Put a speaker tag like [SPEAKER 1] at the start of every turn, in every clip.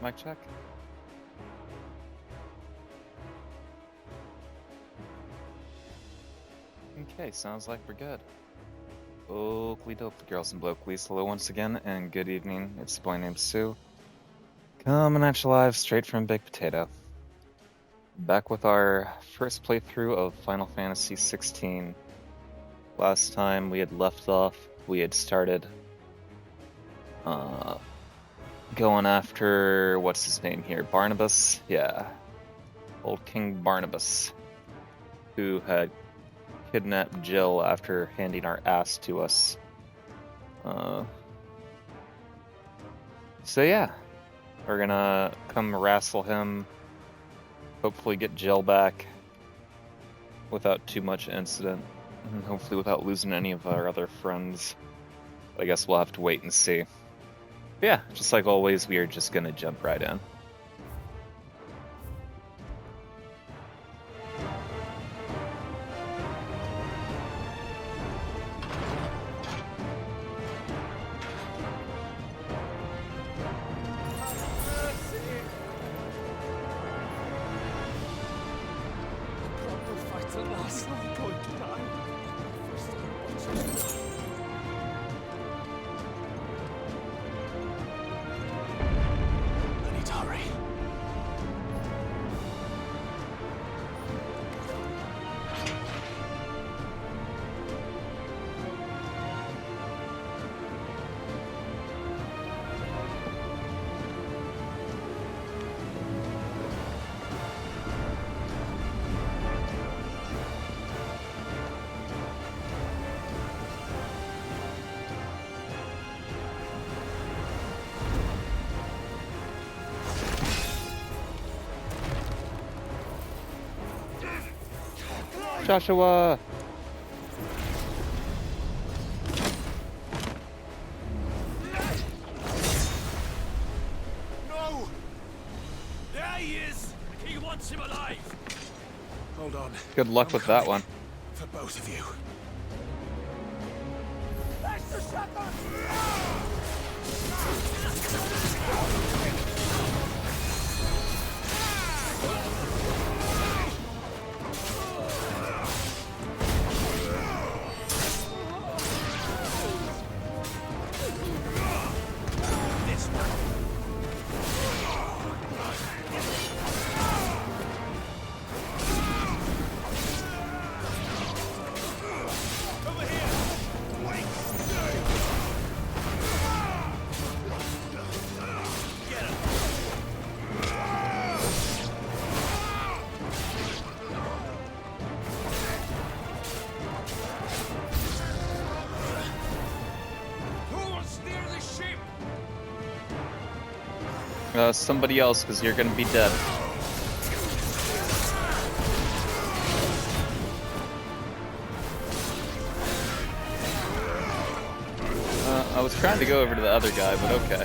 [SPEAKER 1] Mic check. Okay, sounds like we're good. Oakley dokley, girls and blokelies. Hello once again, and good evening. It's a boy named Sue. Coming at you live straight from Big Potato. Back with our first playthrough of Final Fantasy XVI. Last time we had left off, we had started going after, what's his name here? Barnabas? Yeah. Old King Barnabas, who had kidnapped Jill after handing our ass to us. So yeah, we're gonna come wrestle him, hopefully get Jill back without too much incident, and hopefully without losing any of our other friends. I guess we'll have to wait and see. But yeah, just like always, we are just gonna jump right in. Joshua!
[SPEAKER 2] No! There he is! He wants him alive! Hold on.
[SPEAKER 1] Good luck with that one.
[SPEAKER 2] For both of you.
[SPEAKER 1] Somebody else, because you're gonna be dead. I was trying to go over to the other guy, but okay.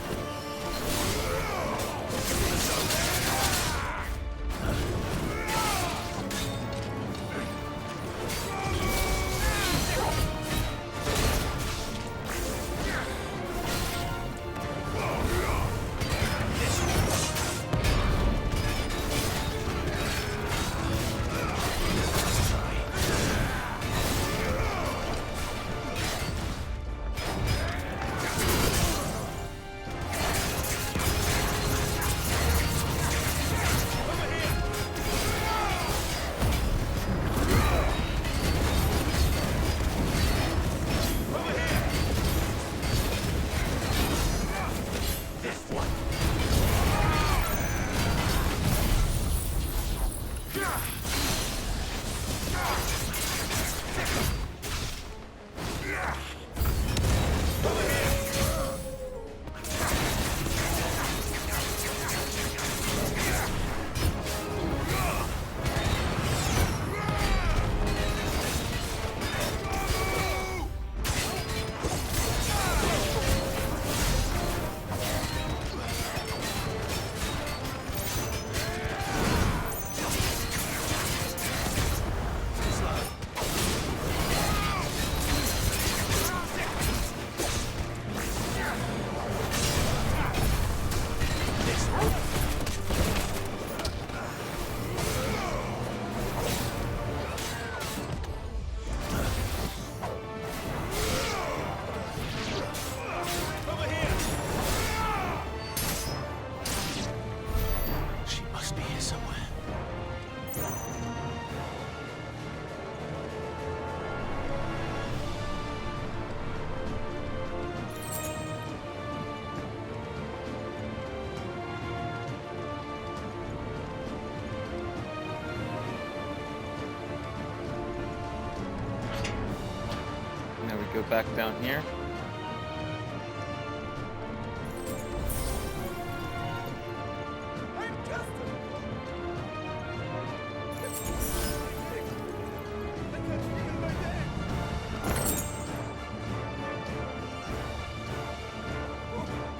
[SPEAKER 1] go back down here.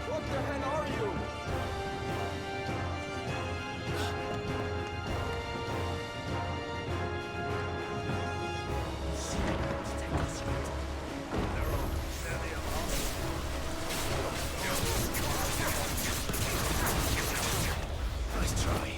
[SPEAKER 2] What the hell are you? Nice try.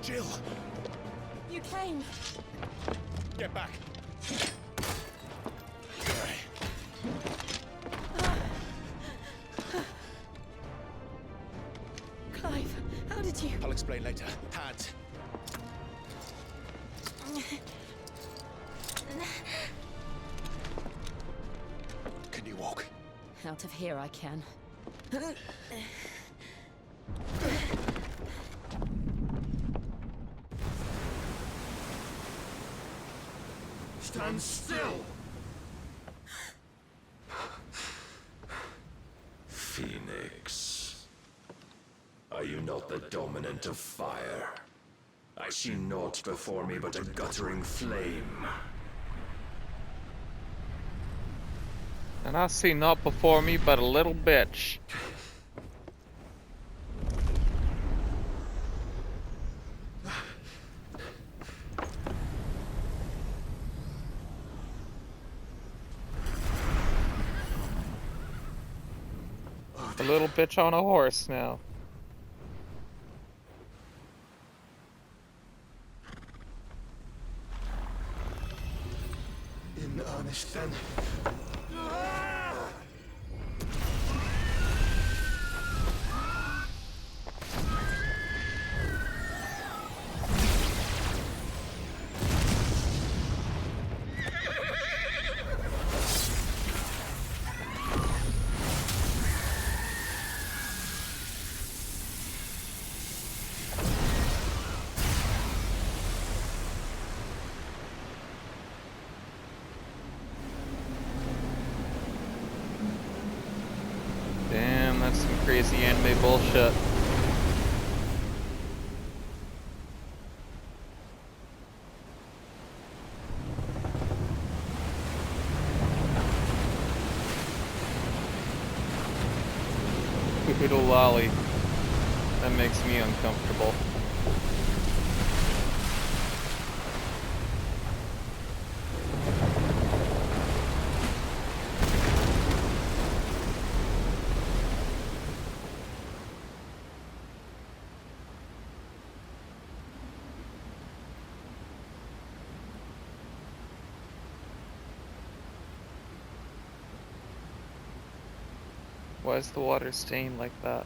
[SPEAKER 2] Jill,
[SPEAKER 3] You came.
[SPEAKER 2] get back.
[SPEAKER 3] Clive, how did you?
[SPEAKER 2] I'll explain later. Hands. Can you walk?
[SPEAKER 3] Out of here I can.
[SPEAKER 2] Stand still!
[SPEAKER 4] Phoenix, are you not the dominant of fire? I see naught before me but a guttering flame.
[SPEAKER 1] And I see naught before me but a little bitch. A little bitch on a horse now.
[SPEAKER 4] In earnest then?
[SPEAKER 1] Damn, that's some crazy anime bullshit. Poodle lolly. That makes me uncomfortable. Why is the water stained like that?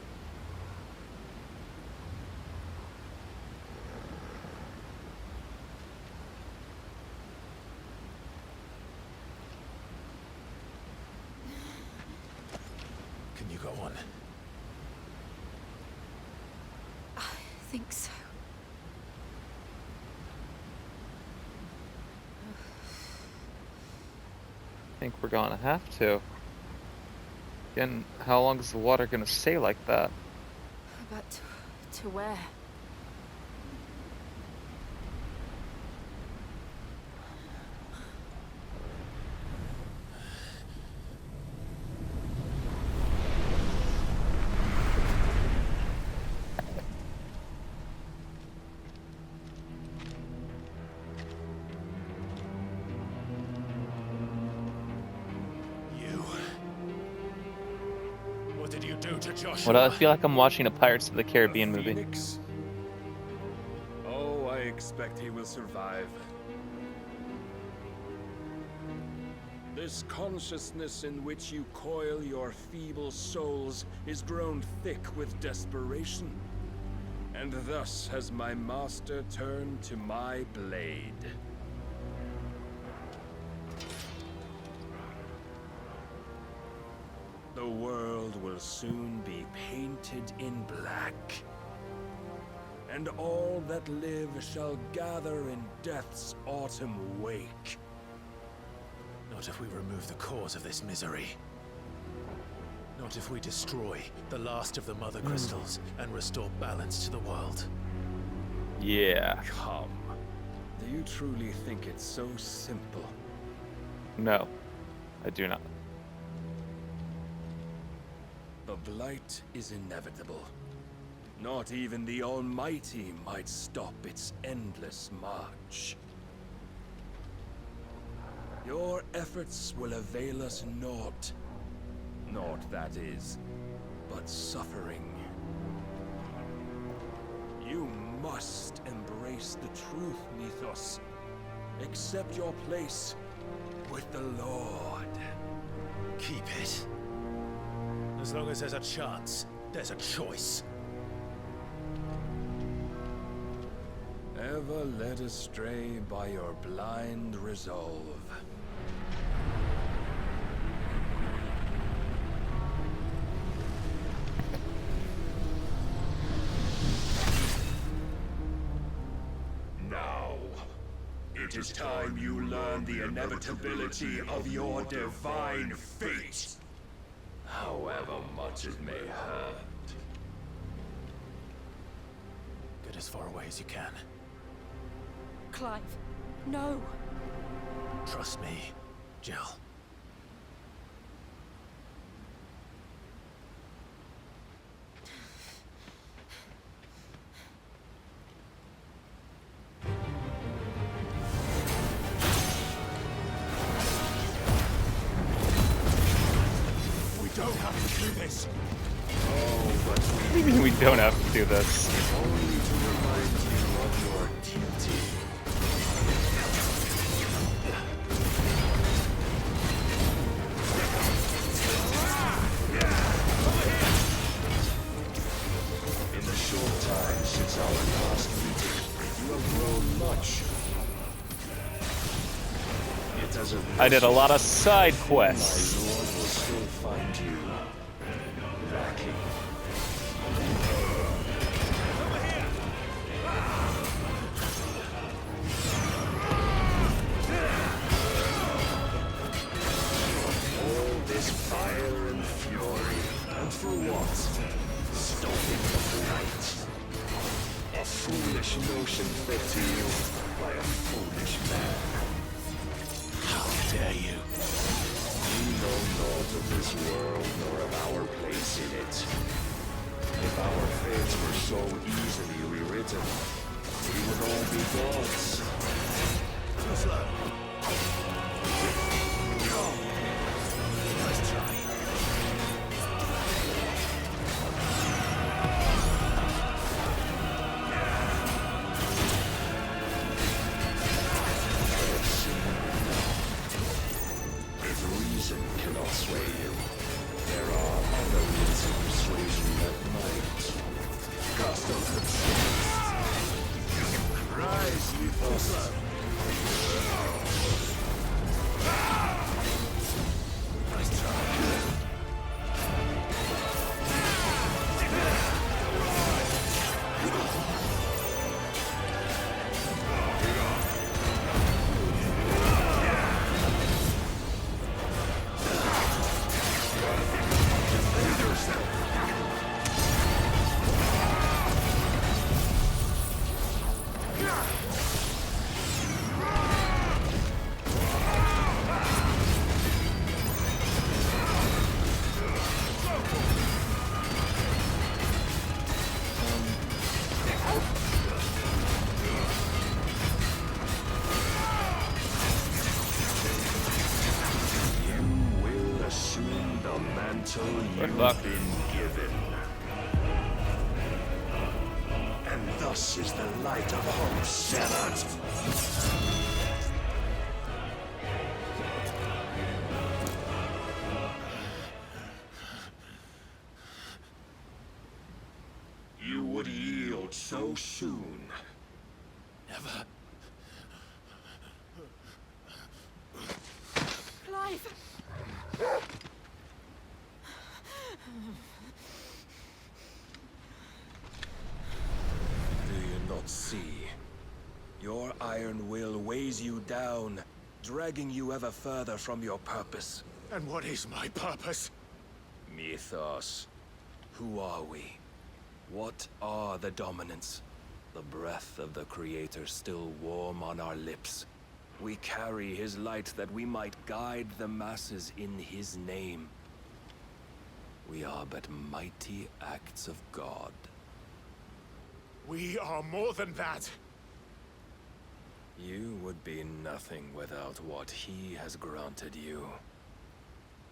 [SPEAKER 2] Can you go on?
[SPEAKER 3] I think so.
[SPEAKER 1] I think we're gonna have to. Again, how long is the water gonna stay like that?
[SPEAKER 3] But to where?
[SPEAKER 2] do to Joshua?
[SPEAKER 1] What I feel like I'm watching a Pirates of the Caribbean movie.
[SPEAKER 2] Phoenix? Oh, I expect he will survive. This consciousness in which you coil your feeble souls is grown thick with desperation. And thus has my master turned to my blade. The world will soon be painted in black. And all that live shall gather in death's autumn wake.
[SPEAKER 5] Not if we remove the cause of this misery. Not if we destroy the last of the mother crystals and restore balance to the world.
[SPEAKER 1] Yeah.
[SPEAKER 2] Come. Do you truly think it's so simple?
[SPEAKER 1] No, I do not.
[SPEAKER 2] The blight is inevitable. Not even the Almighty might stop its endless march. Your efforts will avail us naught. Naught, that is, but suffering. You must embrace the truth, Mythos. Accept your place with the Lord.
[SPEAKER 5] Keep it. As long as there's a chance, there's a choice.
[SPEAKER 2] Ever led astray by your blind resolve.
[SPEAKER 4] Now, it is time you learn the inevitability of your divine fate. However much it may hurt.
[SPEAKER 5] Get as far away as you can.
[SPEAKER 3] Clive, no.
[SPEAKER 5] Trust me, Jill.
[SPEAKER 2] We don't have to do this.
[SPEAKER 1] What do you mean we don't have to do this?
[SPEAKER 4] Only to remind you of your duty. In the short time since our last meeting, you have grown much. Yet as of
[SPEAKER 1] I did a lot of side
[SPEAKER 4] my
[SPEAKER 1] quests.
[SPEAKER 4] lord will still find you lacking. All this fire and fury, and for what? Stopping the blight. A foolish notion fed to you by a foolish man.
[SPEAKER 5] How dare you?
[SPEAKER 4] We know naught of this world nor of our place in it. If our fates were so easily rewritten, we would all be gods.
[SPEAKER 5] Too slow. Nice try.
[SPEAKER 4] If reason cannot sway you, there are other means of persuasion that might. Custom Rise, Mythos.
[SPEAKER 5] Nice try.
[SPEAKER 4] You will assume the mantle
[SPEAKER 1] Good
[SPEAKER 4] you've
[SPEAKER 1] luck.
[SPEAKER 4] been given. Thus is the light of hope severed. You would yield so soon.
[SPEAKER 5] Never.
[SPEAKER 3] Clive!
[SPEAKER 2] Do you not see? Your iron will weighs you down, dragging you ever further from your purpose.
[SPEAKER 5] And what is my purpose?
[SPEAKER 2] Mythos. Who are we? What are the dominants? The breath of the Creator still warm on our lips. We carry his light that we might guide the masses in his name. We are but mighty acts of God.
[SPEAKER 5] We are more than that.
[SPEAKER 2] You would be nothing without what he has granted you.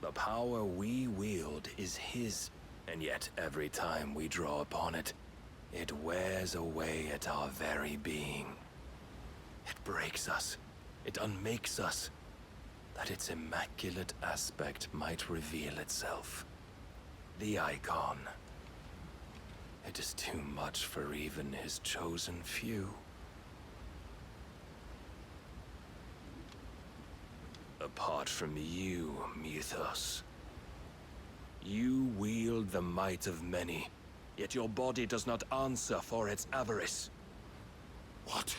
[SPEAKER 2] The power we wield is his, and yet every time we draw upon it, it wears away at our very being. It breaks us. It unmakes us, that its immaculate aspect might reveal itself. The icon. It is too much for even his chosen few. Apart from you, Mythos, you wield the might of many, yet your body does not answer for its avarice.
[SPEAKER 5] What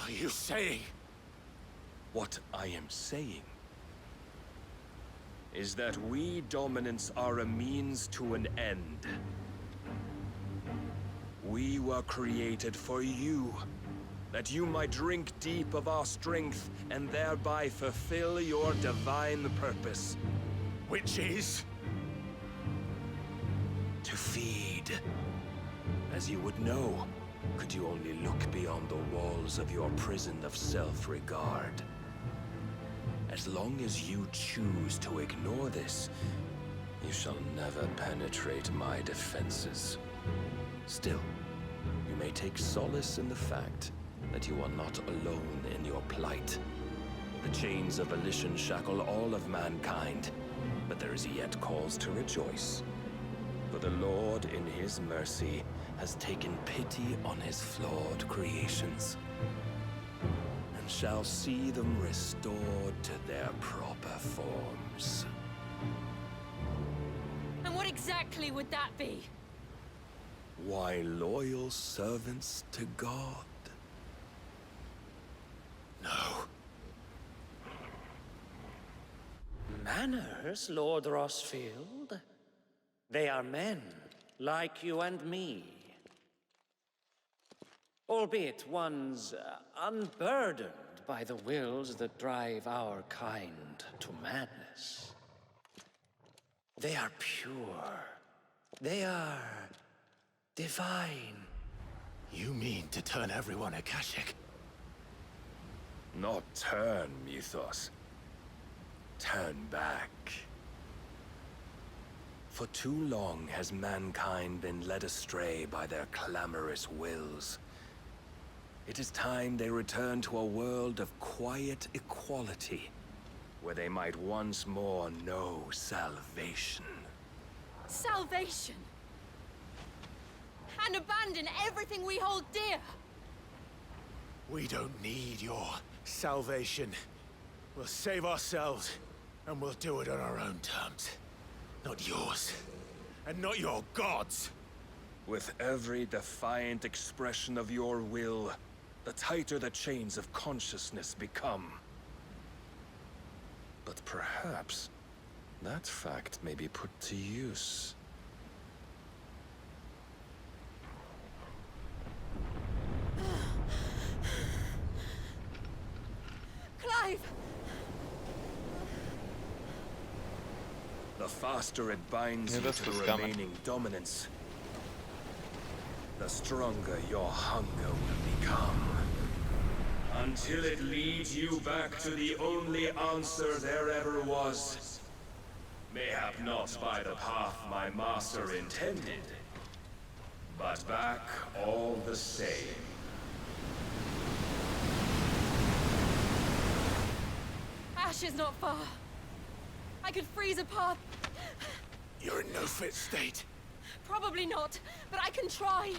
[SPEAKER 5] are you saying?
[SPEAKER 2] What I am saying is that we dominants are a means to an end. We were created for you, that you might drink deep of our strength and thereby fulfill your divine purpose.
[SPEAKER 5] Which is?
[SPEAKER 2] To feed. As you would know, could you only look beyond the walls of your prison of self-regard. As long as you choose to ignore this, you shall never penetrate my defenses. Still, you may take solace in the fact that you are not alone in your plight. The chains of volition shackle all of mankind, but there is yet cause to rejoice. For the Lord, in his mercy, has taken pity on his flawed creations, and shall see them restored to their proper forms.
[SPEAKER 3] And what exactly would that be?
[SPEAKER 2] Why, loyal servants to God.
[SPEAKER 5] No.
[SPEAKER 6] Manners, Lord Rossfield? They are men, like you and me. Albeit ones unburdened by the wills that drive our kind to madness. They are pure. They are divine.
[SPEAKER 5] You mean to turn everyone Akashic?
[SPEAKER 2] Not turn, Mythos. Turn back. For too long has mankind been led astray by their clamorous wills. It is time they return to a world of quiet equality, where they might once more know salvation.
[SPEAKER 3] Salvation! And abandon everything we hold dear!
[SPEAKER 5] We don't need your salvation. We'll save ourselves, and we'll do it on our own terms. Not yours. And not your gods!
[SPEAKER 2] With every defiant expression of your will, the tighter the chains of consciousness become. But perhaps that fact may be put to use.
[SPEAKER 3] Clive!
[SPEAKER 2] The faster it binds
[SPEAKER 1] Knew
[SPEAKER 2] you
[SPEAKER 1] this
[SPEAKER 2] to the
[SPEAKER 1] was coming.
[SPEAKER 2] remaining dominance, the stronger your hunger will become. Until it leads you back to the only answer there ever was. Mayhap not by the path my master intended, but back all the same.
[SPEAKER 3] Ash is not far. I could freeze a path.
[SPEAKER 5] You're in no fit state.
[SPEAKER 3] Probably not, but I can try.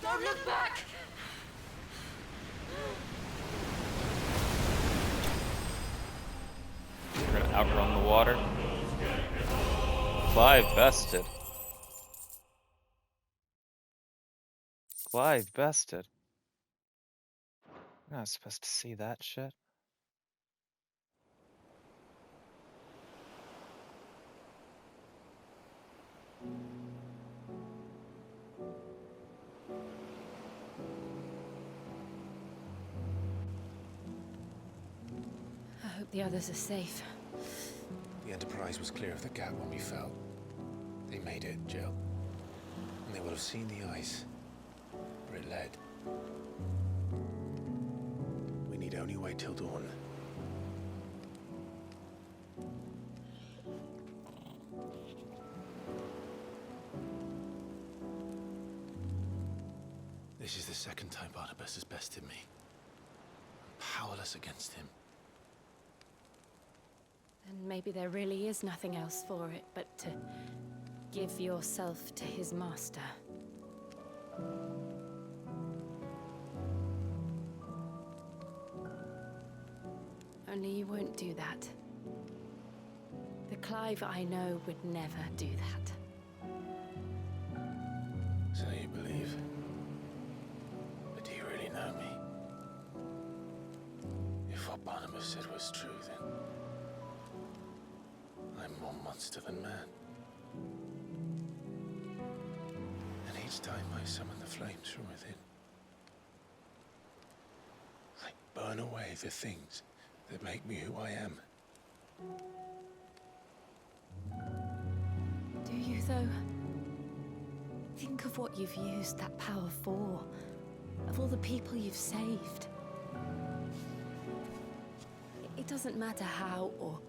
[SPEAKER 3] Don't look back!
[SPEAKER 1] We're gonna outrun the water. Clive bested. Clive bested. You're not supposed to see that shit.
[SPEAKER 3] I hope the others are safe.
[SPEAKER 7] The Enterprise was clear of the gap when we fell. They made it, Jill. And they will have seen the ice where it led. We need only wait till dawn.
[SPEAKER 5] This is the second time Barnabas has bested me. I'm powerless against him.
[SPEAKER 3] And maybe there really is nothing else for it but to give yourself to his master. Only you won't do that. The Clive I know would never do that.
[SPEAKER 5] So you believe? But do you really know me? If what Barnabas said was true, then I'm more monster than man. And each time I summon the flames from within, I burn away the things that make me who I am.
[SPEAKER 3] Do you, though? Think of what you've used that power for. Of all the people you've saved. It doesn't matter how or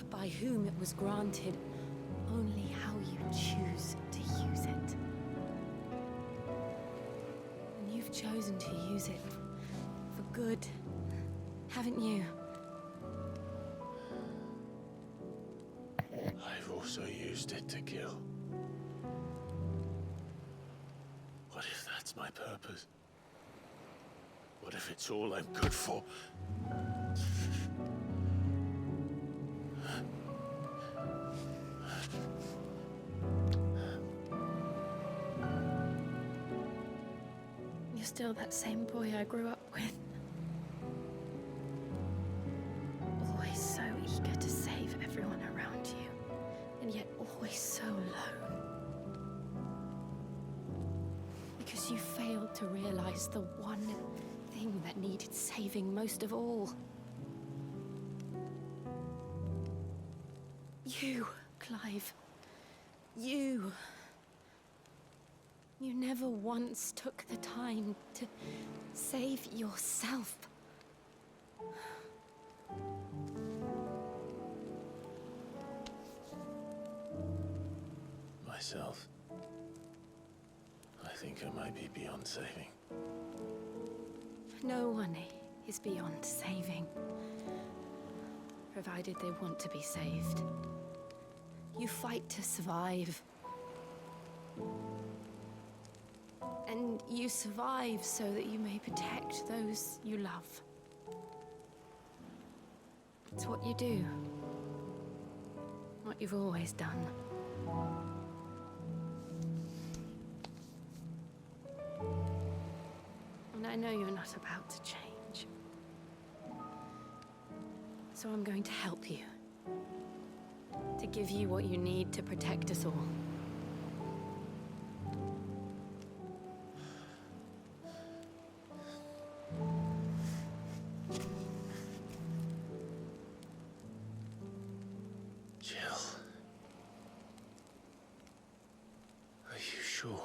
[SPEAKER 3] by whom it was granted, only how you choose to use it. And you've chosen to use it for good, haven't you?
[SPEAKER 5] I've also used it to kill. What if that's my purpose? What if it's all I'm good for?
[SPEAKER 3] You're still that same boy I grew up with. Always so eager to save everyone around you, and yet always so alone. Because you failed to realize the one thing that needed saving most of all. You, Clive. You. You never once took the time to save yourself.
[SPEAKER 5] Myself. I think I might be beyond saving.
[SPEAKER 3] No one is beyond saving, provided they want to be saved. You fight to survive. And you survive so that you may protect those you love. It's what you do. What you've always done. And I know you're not about to change. So I'm going to help you. To give you what you need to protect us all.
[SPEAKER 5] Jill. Are you sure?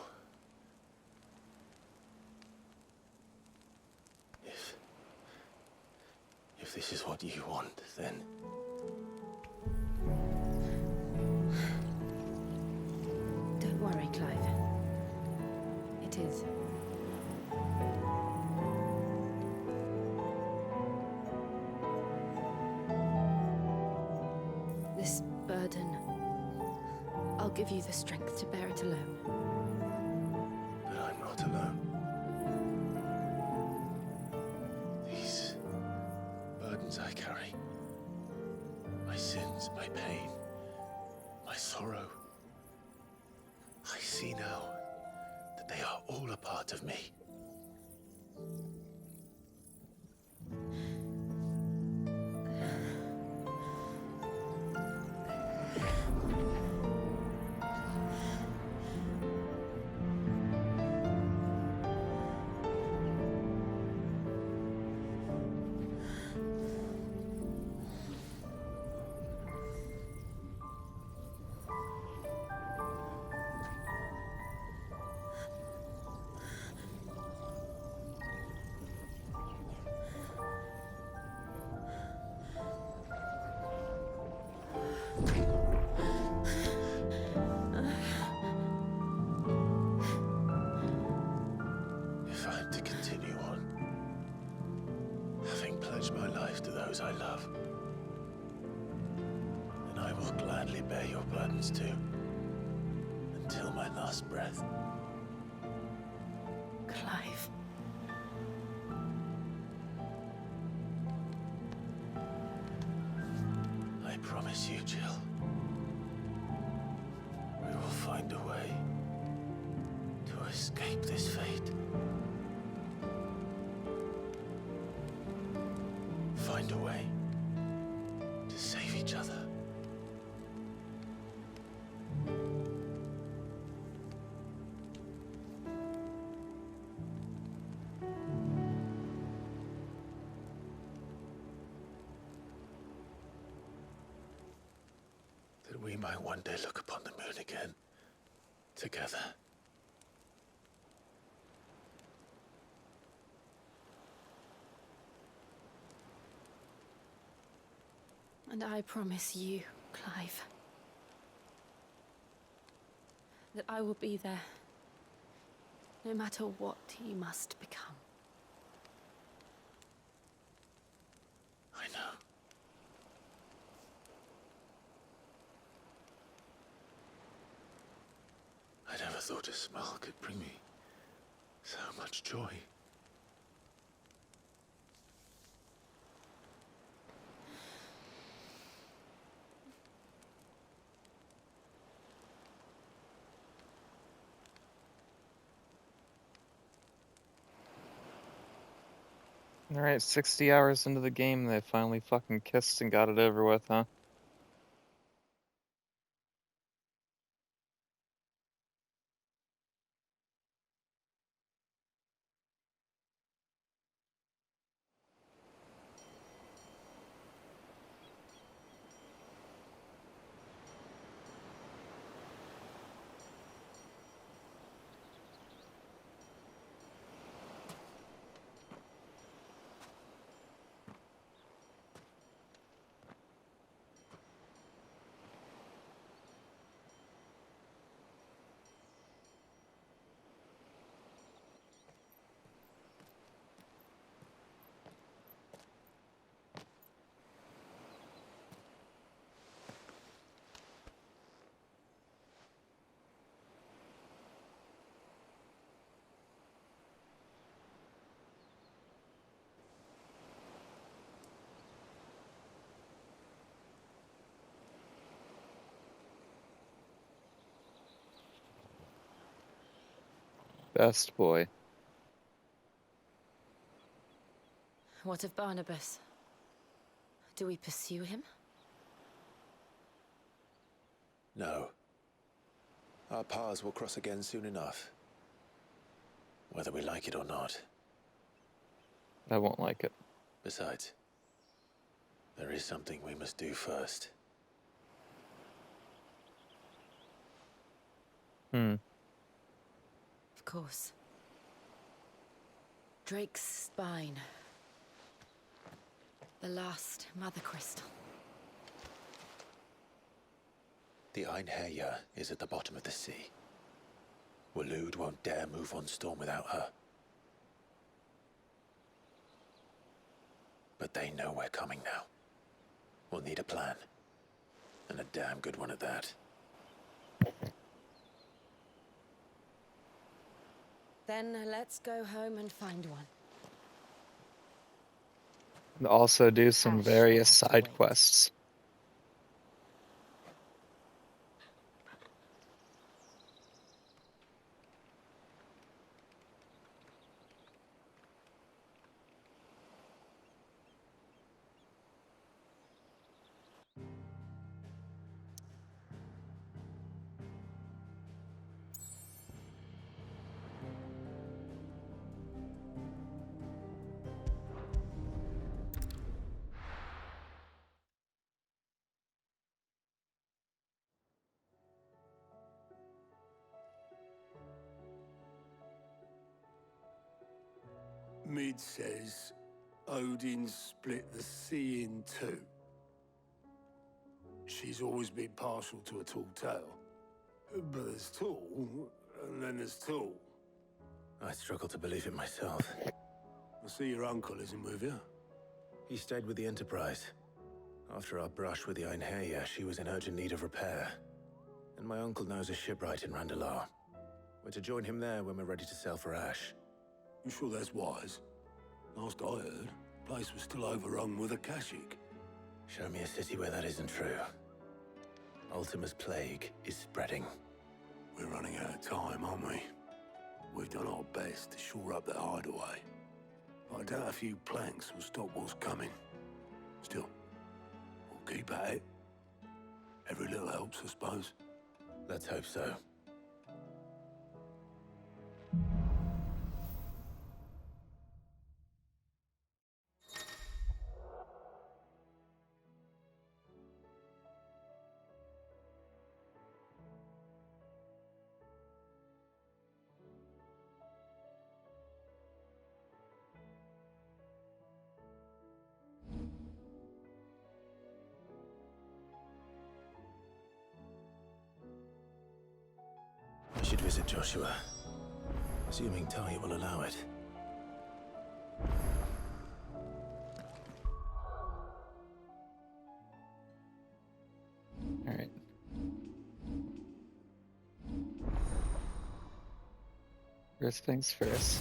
[SPEAKER 5] this is what you want, then...
[SPEAKER 3] Don't worry, Clive. It is. This burden, I'll give you the strength to bear it alone.
[SPEAKER 5] But I'm not alone. These burdens I carry, my sins, my pain, my sorrow, I see now that they are all a part of me. If I'm to continue on, having pledged my life to those I love, then I will gladly bear your burdens too, until my last breath.
[SPEAKER 3] Clive.
[SPEAKER 5] I promise you, Jill, we will find a way to escape this fate. Find a way to save each other. That we might one day look upon the moon again, together.
[SPEAKER 3] And I promise you, Clive, that I will be there, no matter what you must become.
[SPEAKER 5] I know. I never thought a smile could bring me so much joy.
[SPEAKER 1] Alright, 60 hours into the game, they finally fucking kissed and got it over with, huh? Best boy.
[SPEAKER 3] What of Barnabas? Do we pursue him?
[SPEAKER 5] No. Our paths will cross again soon enough. Whether we like it or not.
[SPEAKER 1] I won't like it.
[SPEAKER 5] Besides, there is something we must do first.
[SPEAKER 3] Of course. Drake's spine. the last Mother Crystal.
[SPEAKER 7] The Einherjar is at the bottom of the sea. Waloed won't dare move on Storm without her. But they know we're coming now. We'll need a plan. And a damn good one at that.
[SPEAKER 3] Then let's go home and find one.
[SPEAKER 1] And also do some
[SPEAKER 3] Ash
[SPEAKER 1] various
[SPEAKER 3] will have to
[SPEAKER 1] side
[SPEAKER 3] wait.
[SPEAKER 1] quests.
[SPEAKER 5] Mid says Odin split the sea in two. She's always been partial to a tall tale. But there's tall, and then there's tall.
[SPEAKER 7] I struggle to believe it myself.
[SPEAKER 5] I see your uncle isn't with you.
[SPEAKER 7] He stayed with the Enterprise. After our brush with the Einherjar, she was in urgent need of repair. And my uncle knows a shipwright in Randalar. We're to join him there when we're ready to sail for Ash.
[SPEAKER 5] You sure that's wise? Last I heard, the place was still overrun with Akashic.
[SPEAKER 7] Show me a city where that isn't true. Ultima's plague is spreading.
[SPEAKER 5] We're running out of time, aren't we? We've done our best to shore up the hideaway. But I doubt a few planks will stop what's coming. Still, we'll keep at it. Every little helps, I suppose.
[SPEAKER 7] Let's hope so. I should visit Joshua. Assuming Talia will allow it.
[SPEAKER 1] Alright. First things first.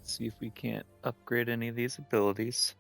[SPEAKER 1] See if we can't upgrade any of these abilities.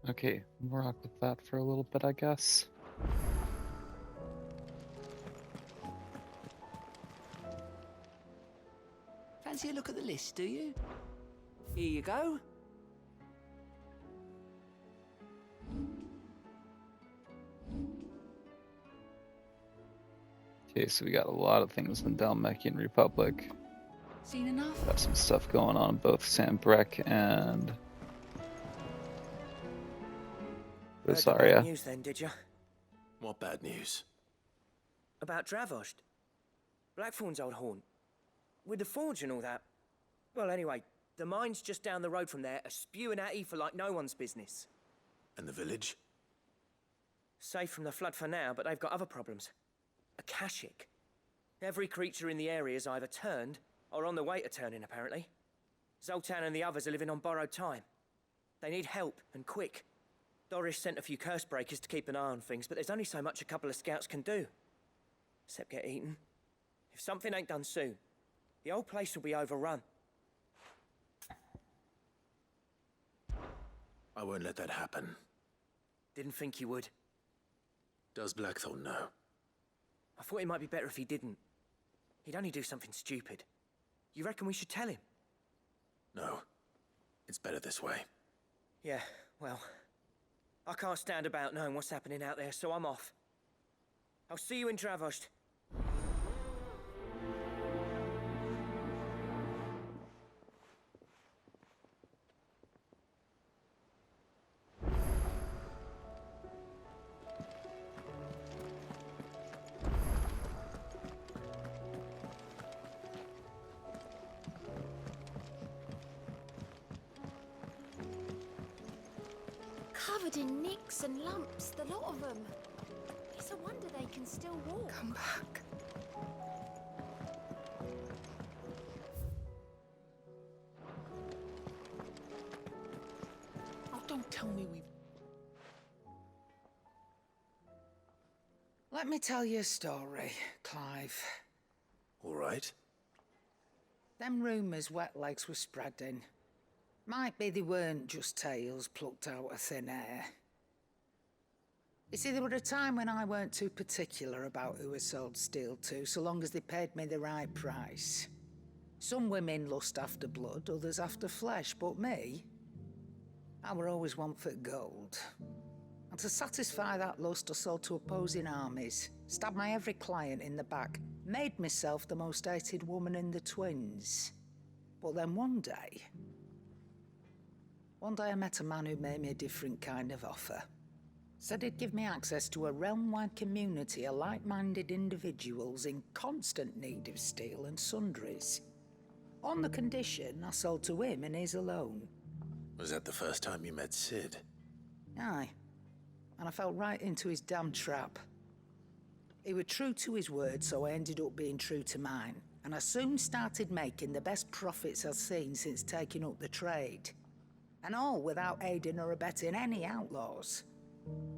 [SPEAKER 1] Okay, we'll rock with that for a little bit, I guess.
[SPEAKER 8] Fancy a look at the list, do you? Here you go.
[SPEAKER 1] Okay, so we got a lot of things in Dalmekian Republic.
[SPEAKER 8] Seen enough?
[SPEAKER 1] Got some stuff going on both Sambrek and
[SPEAKER 9] Heard the
[SPEAKER 1] Rosaria.
[SPEAKER 9] bad news then, did you?
[SPEAKER 7] What bad news?
[SPEAKER 9] About Dravost. Blackthorn's old haunt. With the forge and all that. Well, anyway, the mines just down the road from there are spewing out ether like no one's business.
[SPEAKER 7] And the village?
[SPEAKER 9] Safe from the flood for now, but they've got other problems. Akashic. Every creature in the area's either turned or on the way to turning, apparently. Zoltan and the others are living on borrowed time. They need help, and quick. Doris sent a few curse breakers to keep an eye on things, but there's only so much a couple of scouts can do. Except get eaten. If something ain't done soon, the whole place will be overrun.
[SPEAKER 7] I won't let that happen.
[SPEAKER 9] Didn't think you would.
[SPEAKER 7] Does Blackthorn know?
[SPEAKER 9] I thought it might be better if he didn't. He'd only do something stupid. You reckon we should tell him?
[SPEAKER 7] No. It's better this way.
[SPEAKER 9] Yeah, well, I can't stand about knowing what's happening out there, so I'm off. I'll see you in Dravost.
[SPEAKER 3] Covered in nicks and lumps, the lot of them. It's a wonder they can still walk.
[SPEAKER 10] Come back. Oh, don't tell me we've... Let me tell you a story, Clive.
[SPEAKER 7] All right.
[SPEAKER 10] Them rumours wet legs were spreading. Might be they weren't just tales plucked out of thin air. You see, there were a time when I weren't too particular about who I sold steel to, so long as they paid me the right price. Some women lust after blood, others after flesh, but me, I were always one for gold. And to satisfy that lust, I sold to opposing armies, stabbed my every client in the back, made myself the most hated woman in the twins. But then one day I met a man who made me a different kind of offer. Said he'd give me access to a realm-wide community of like-minded individuals in constant need of steel and sundries. On the condition I sold to him and his alone.
[SPEAKER 7] Was that the first time you met Sid?
[SPEAKER 10] Aye. And I fell right into his damn trap. He was true to his word, so I ended up being true to mine. And I soon started making the best profits I've seen since taking up the trade. And all without aiding or abetting any outlaws.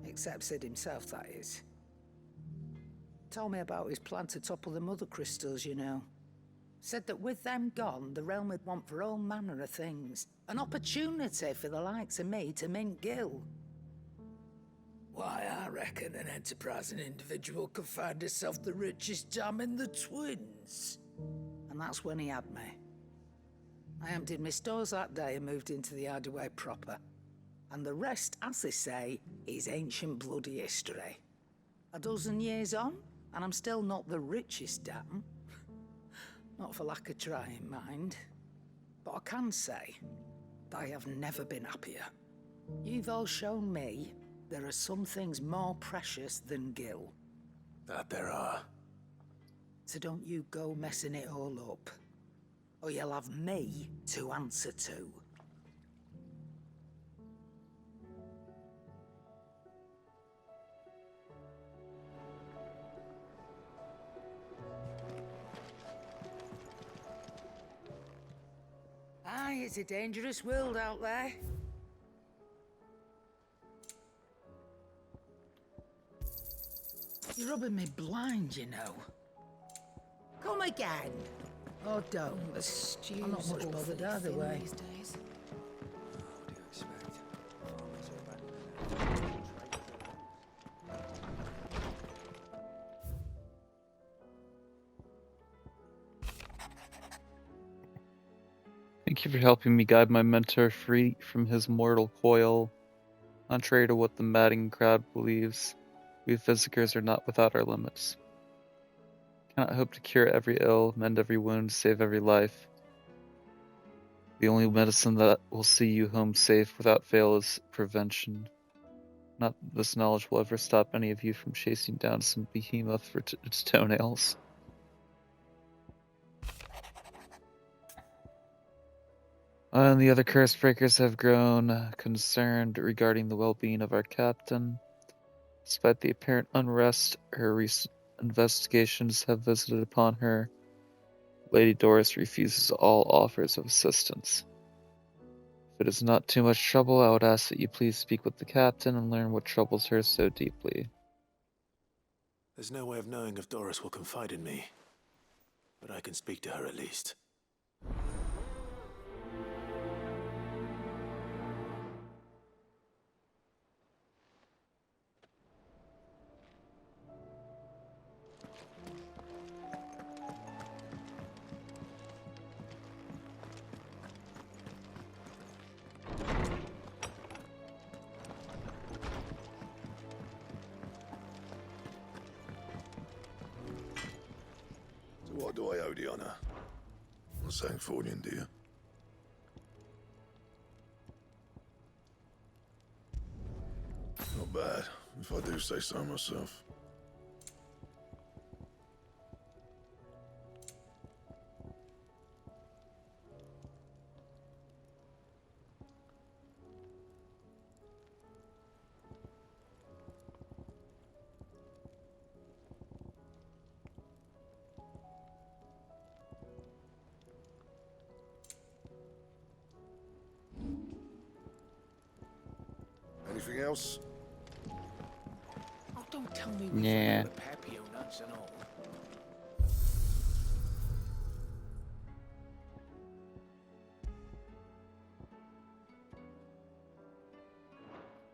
[SPEAKER 10] Except Sid himself, that is. Told me about his plan to topple the mother crystals, you know. Said that with them gone, the realm would want for all manner of things. An opportunity for the likes of me to mint gil. Why, I reckon an enterprising individual could find himself the richest dam in the twins. And that's when he had me. I emptied my stores that day and moved into the hideaway proper. And the rest, as they say, is ancient bloody history. A dozen years on, and I'm still not the richest dam. Not for lack of trying, mind. But I can say that I have never been happier. You've all shown me there are some things more precious than gil.
[SPEAKER 7] That there are.
[SPEAKER 10] So don't you go messing it all up. Or you'll have me to answer to. Aye, it's a dangerous world out there. You're rubbing me blind, you know. Come again. Oh, don't. I'm not much bothered either way.
[SPEAKER 8] These days.
[SPEAKER 6] What do you expect? Farmers are
[SPEAKER 1] you for helping me guide my mentor free from his mortal coil. Contrary to what the madding crowd believes, we physicers are not without our limits. Cannot hope to cure every ill, mend every wound, save every life. The only medicine that will see you home safe without fail is prevention. Not that this knowledge will ever stop any of you from chasing down some behemoth for its toenails. And the other curse breakers have grown concerned regarding the well-being of our captain. Despite the apparent unrest her recent investigations have visited upon her, Lady Doris refuses all offers of assistance. If it is not too much trouble, I would ask that you please speak with the captain and learn what troubles her so deeply.
[SPEAKER 7] There's no way of knowing if Doris will confide in me, but I can speak to her at least.
[SPEAKER 4] What do I owe the honor? Not saying Fordian, do you? Not bad, if I do say so myself. Anything else?
[SPEAKER 8] Oh, don't tell me
[SPEAKER 1] Yeah.
[SPEAKER 8] the papio nuts and all.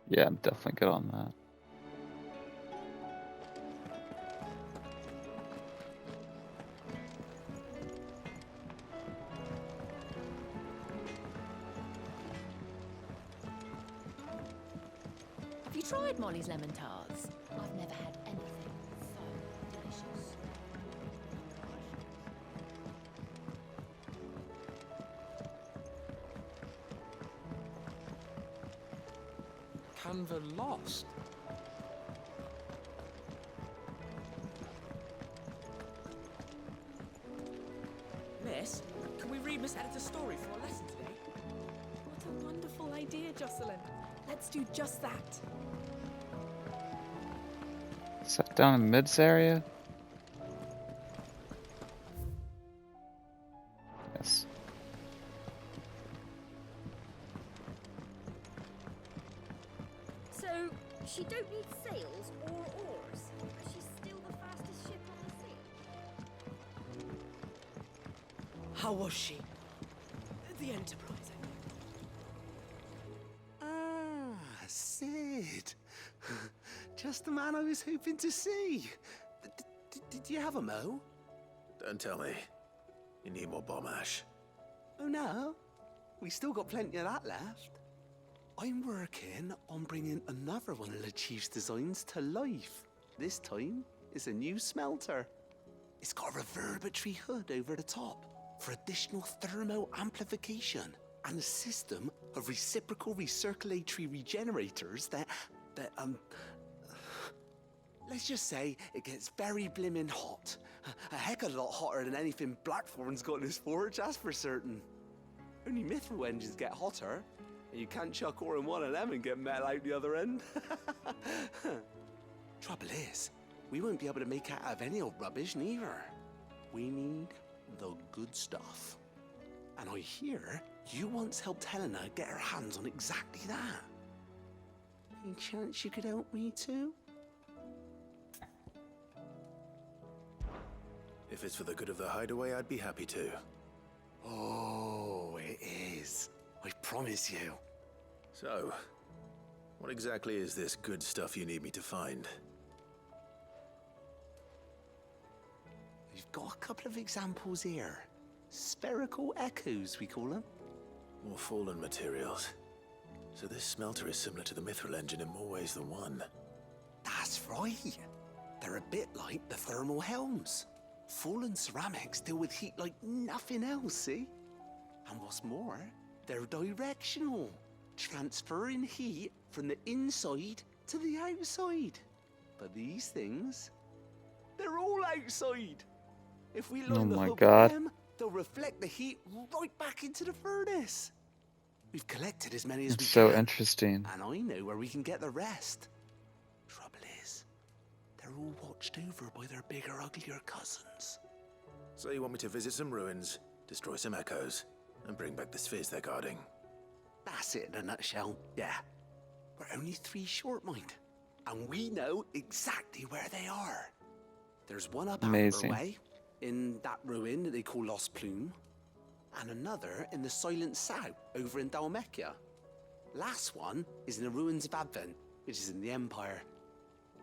[SPEAKER 1] Yeah, I'm definitely good on that.
[SPEAKER 3] Have you tried Molly's lemon tarts? I've never had anything so delicious.
[SPEAKER 8] Canva lost.
[SPEAKER 9] Miss, can we read Miss Editor's story for our lesson today?
[SPEAKER 11] What a wonderful idea, Jocelyn. Let's do just that.
[SPEAKER 1] Is that down in Mid's area? Yes.
[SPEAKER 12] So, she don't need sails or oars, but she's still the fastest ship on the sea.
[SPEAKER 8] How was she? The Enterprise, I mean. Ah, Sid. Just the man I was hoping to see. Did you have a mo?
[SPEAKER 7] Don't tell me. You need more bomb ash.
[SPEAKER 8] Oh no, we still got plenty of that left. I'm working on bringing another one of the Chief's designs to life. This time, it's a new smelter. It's got a reverberatory hood over the top for additional thermo amplification and a system of reciprocal recirculatory regenerators that let's just say it gets very blimmin' hot. A heck of a lot hotter than anything Blackthorn's got in his forge, that's for certain. Only mithril engines get hotter, and you can't chuck ore in one of them and get metal out the other end. Trouble is, we won't be able to make it out of any old rubbish neither. We need the good stuff. And I hear you once helped Helena get her hands on exactly that. Any chance you could help me too?
[SPEAKER 7] If it's for the good of the hideaway, I'd be happy to.
[SPEAKER 8] Oh, it is. I promise you.
[SPEAKER 7] So, what exactly is this good stuff you need me to find?
[SPEAKER 8] We've got a couple of examples here. Spherical echoes, we call them.
[SPEAKER 7] More fallen materials. So this smelter is similar to the Mithril engine in more ways than one.
[SPEAKER 8] That's right. They're a bit like the thermal helms. Fallen ceramics deal with heat like nothing else, see? And what's more, they're directional, transferring heat from the inside to the outside. But these things, they're all outside. If we line the hood with them, they'll reflect the heat right back into the furnace. We've collected as many as we can.
[SPEAKER 1] It's so interesting.
[SPEAKER 8] And I know where we can get the rest. Trouble is, they're all watched over by their bigger, uglier cousins.
[SPEAKER 7] So you want me to visit some ruins, destroy some echoes, and bring back the spheres they're guarding?
[SPEAKER 8] That's it in a nutshell, yeah. We're only 3 short, mind. And we know exactly where they are. There's one up
[SPEAKER 1] Amazing.
[SPEAKER 8] our way, in that ruin that they call Lost Plume, and another in the Silent South, over in Dalmekia. Last one is in the ruins of Advent, which is in the Empire.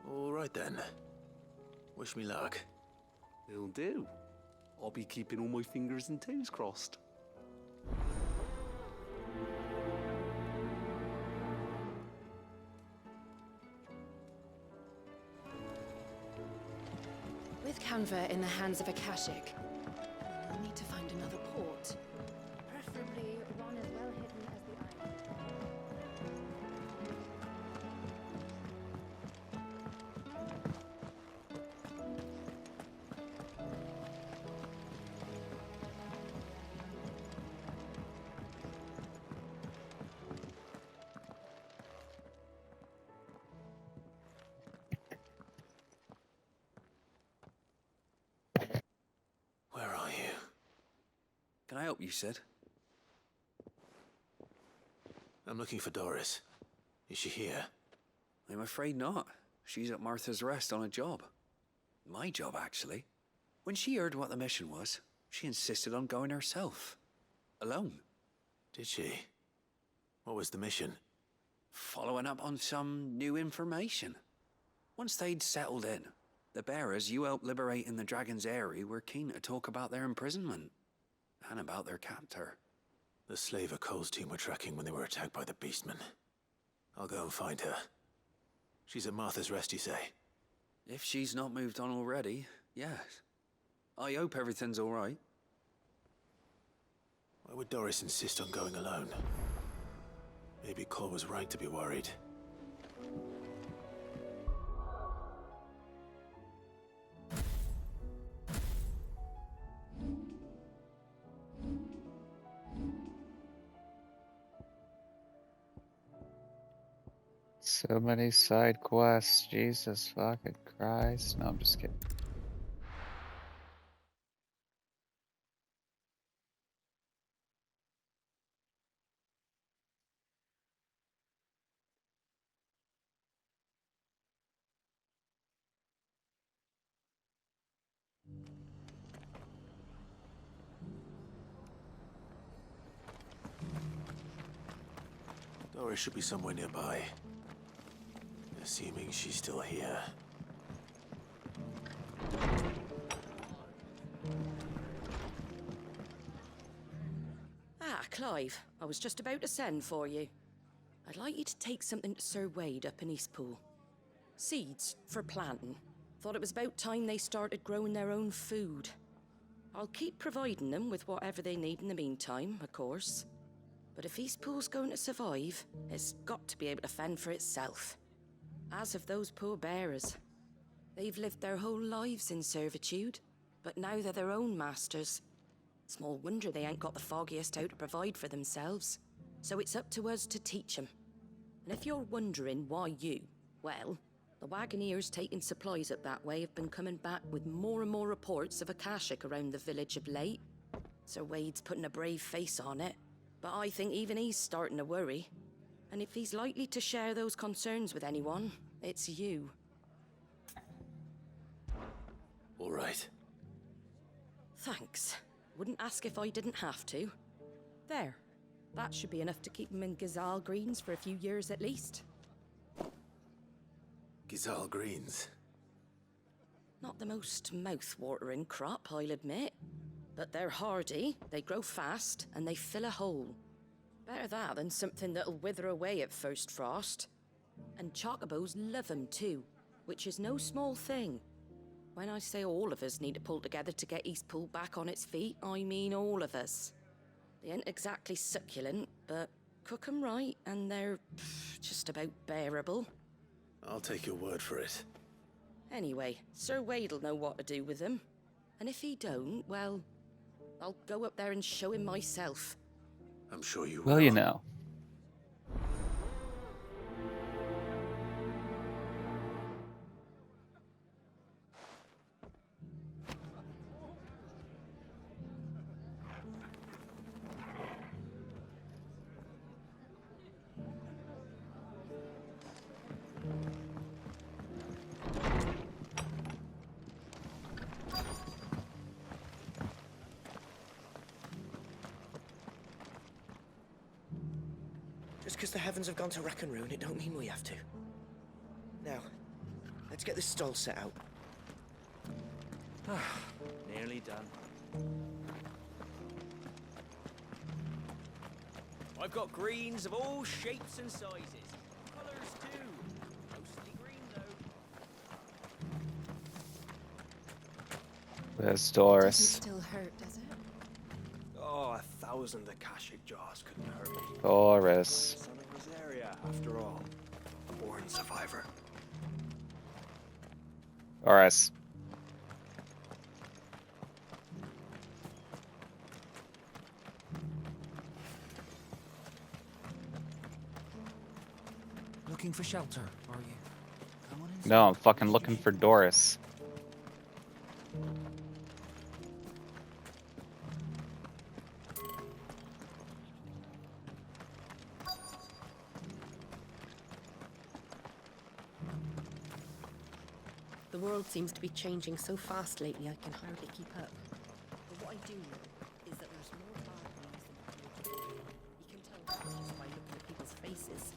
[SPEAKER 7] All right then. Wish me luck.
[SPEAKER 8] It'll do. I'll be keeping all my fingers and toes crossed.
[SPEAKER 3] With Canva in the hands of Akashic, we'll need to find another port.
[SPEAKER 12] Preferably one as well hidden as the eye.
[SPEAKER 7] Where are you?
[SPEAKER 13] Can I help you, Sid?
[SPEAKER 7] I'm looking for Doris. Is she here?
[SPEAKER 13] I'm afraid not. She's at Martha's Rest on a job. My job, actually. When she heard what the mission was, she insisted on going herself. Alone.
[SPEAKER 7] Did she? What was the mission?
[SPEAKER 13] Following up on some new information. Once they'd settled in, the bearers you helped liberate in the Dragon's Eyrie were keen to talk about their imprisonment. And about their captor.
[SPEAKER 7] The slaver Cole's team were tracking when they were attacked by the Beastmen. I'll go and find her. She's at Martha's Rest, you say?
[SPEAKER 13] If she's not moved on already, yes. I hope everything's all right.
[SPEAKER 7] Why would Doris insist on going alone? Maybe Cole was right to be worried.
[SPEAKER 1] So many side quests. Jesus fucking Christ. No, I'm just kidding.
[SPEAKER 7] Doris should be somewhere nearby. Assuming she's still here.
[SPEAKER 3] Ah, Clive, I was just about to send for you. I'd like you to take something to Sir Wade up in Eastpool. Seeds for planting. Thought it was about time they started growing their own food. I'll keep providing them with whatever they need in the meantime, of course. But if Eastpool's going to survive, it's got to be able to fend for itself. As of those poor bearers. They've lived their whole lives in servitude, but now they're their own masters. Small wonder they ain't got the foggiest how to provide for themselves. So it's up to us to teach them. And if you're wondering why you, well, the Wagoneers taking supplies up that way have been coming back with more and more reports of Akashic around the village of late. Sir Wade's putting a brave face on it, but I think even he's starting to worry. And if he's likely to share those concerns with anyone, it's you.
[SPEAKER 7] All right.
[SPEAKER 3] Thanks. Wouldn't ask if I didn't have to. There. That should be enough to keep him in Gazal Greens for a few years at least.
[SPEAKER 7] Gazal Greens?
[SPEAKER 3] Not the most mouth-watering crop, I'll admit. But they're hardy, they grow fast, and they fill a hole. Better that than something that'll wither away at first frost. And chocobos love 'em too, which is no small thing. When I say all of us need to pull together to get Eastpool back on its feet, I mean all of us. They ain't exactly succulent, but cook 'em right and they're just about bearable.
[SPEAKER 7] I'll take your word for it.
[SPEAKER 3] Anyway, Sir Wade'll know what to do with them. And if he don't, well, I'll go up there and show him myself.
[SPEAKER 7] I'm sure you will.
[SPEAKER 1] Well, you know.
[SPEAKER 9] Just because the heavens have gone to rack and ruin, it don't mean we have to. Now, let's get this stall set out. Nearly done. I've got greens of all shapes and sizes. Colours too. Mostly green though.
[SPEAKER 1] Where's Doris?
[SPEAKER 11] Doesn't still hurt, does it?
[SPEAKER 8] Oh, 1,000 Akashic jars couldn't hurt me.
[SPEAKER 1] Doris.
[SPEAKER 8] Son of Rosaria, after all. A born survivor.
[SPEAKER 1] Doris.
[SPEAKER 14] Looking for shelter, are you? Come on inside.
[SPEAKER 1] No, I'm fucking looking for Doris.
[SPEAKER 15] The world seems to be changing so fast lately, I can hardly keep up. But what I do know is that there's more bad news than good. You can tell that just by looking at people's faces.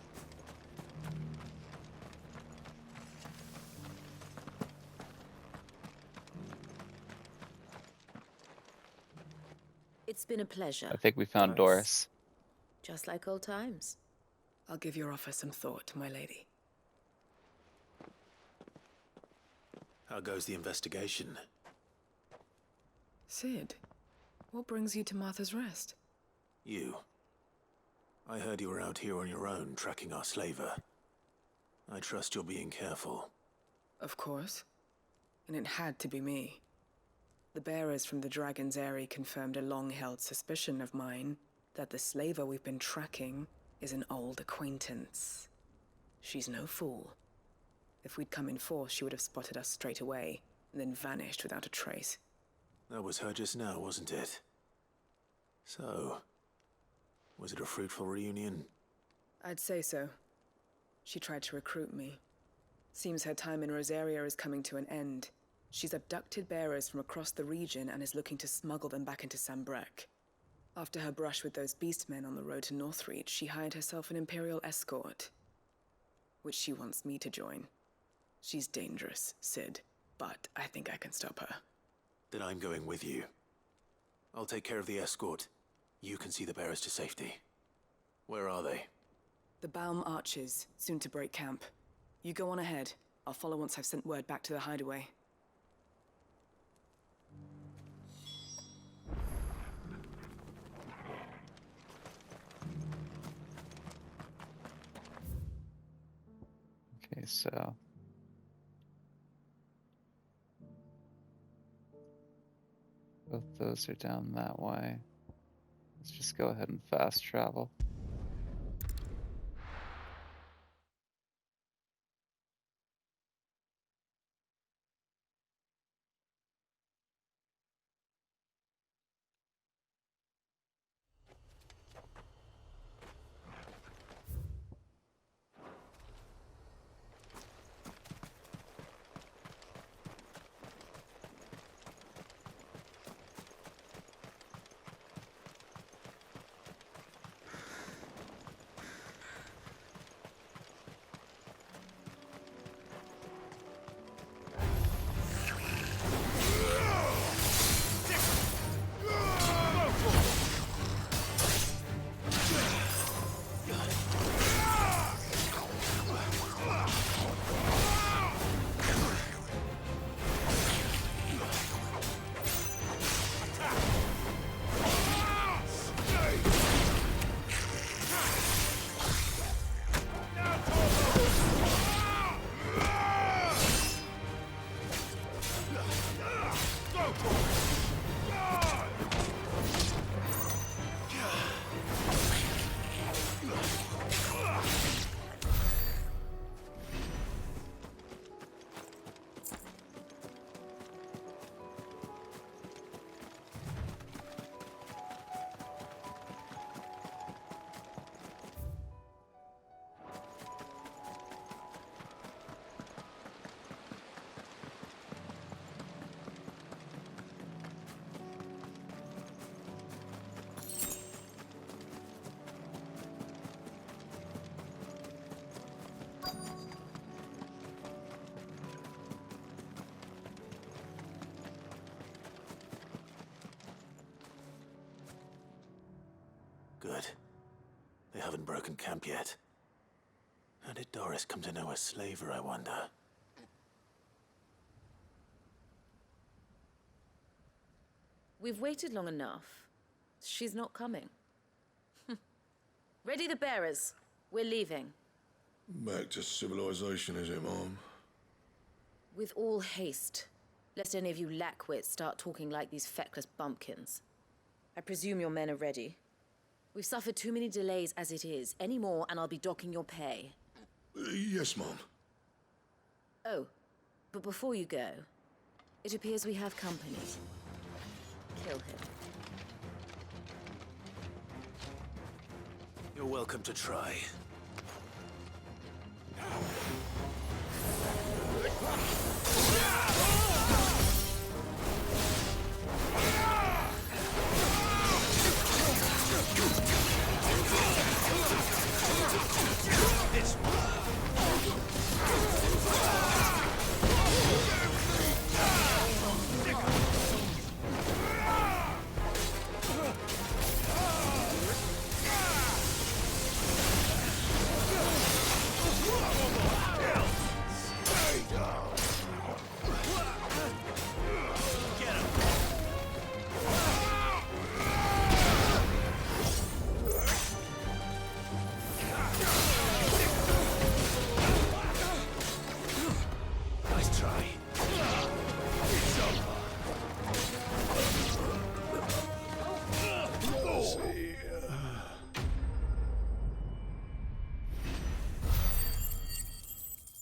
[SPEAKER 16] It's been a pleasure.
[SPEAKER 1] I think we found Doris.
[SPEAKER 16] Just like old times.
[SPEAKER 17] I'll give your offer some thought, my lady.
[SPEAKER 7] How goes the investigation?
[SPEAKER 17] Sid, what brings you to Martha's Rest?
[SPEAKER 7] You. I heard you were out here on your own, tracking our slaver. I trust you're being careful.
[SPEAKER 17] Of course. And it had to be me. The bearers from the Dragon's Eyrie confirmed a long-held suspicion of mine that the slaver we've been tracking is an old acquaintance. She's no fool. If we'd come in force, she would have spotted us straight away, and then vanished without a trace.
[SPEAKER 7] That was her just now, wasn't it? So, was it a fruitful reunion?
[SPEAKER 17] I'd say so. She tried to recruit me. Seems her time in Rosaria is coming to an end. She's abducted bearers from across the region and is looking to smuggle them back into Sambrek. After her brush with those beastmen on the road to Northreach, she hired herself an Imperial escort, which she wants me to join. She's dangerous, Sid, but I think I can stop her.
[SPEAKER 7] Then I'm going with you. I'll take care of the escort. You can see the bearers to safety. Where are they?
[SPEAKER 17] The Baum Archers, soon to break camp. You go on ahead. I'll follow once I've sent word back to the hideaway.
[SPEAKER 1] Okay, so... both those are down that way. Let's just go ahead and fast travel.
[SPEAKER 7] They haven't broken camp yet. How did Doris come to know a slaver, I wonder?
[SPEAKER 16] We've waited long enough. She's not coming. Ready the bearers. We're leaving.
[SPEAKER 18] Back to civilization, is it, Mom?
[SPEAKER 16] With all haste. Lest any of you lackwits start talking like these feckless bumpkins. I presume your men are ready. We've suffered too many delays as it is. Any more and I'll be docking your pay.
[SPEAKER 18] Yes, Mom.
[SPEAKER 16] Oh, but before you go, it appears we have company. Kill him.
[SPEAKER 7] You're welcome to try. Nice try.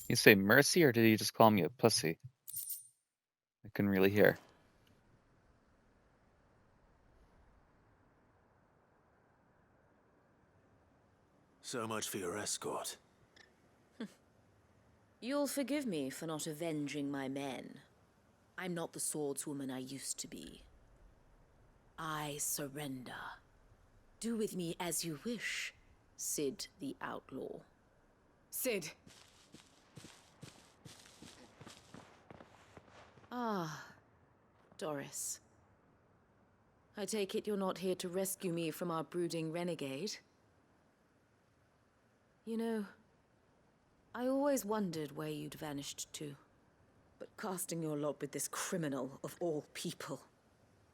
[SPEAKER 1] You say mercy, or did he just call me a pussy? I couldn't really hear.
[SPEAKER 7] So much for your escort.
[SPEAKER 16] You'll forgive me for not avenging my men. I'm not the swordswoman I used to be. I surrender. Do with me as you wish, Sid the Outlaw.
[SPEAKER 17] Sid.
[SPEAKER 16] Ah, Doris. I take it you're not here to rescue me from our brooding renegade? You know, I always wondered where you'd vanished to. But casting your lot with this criminal of all people.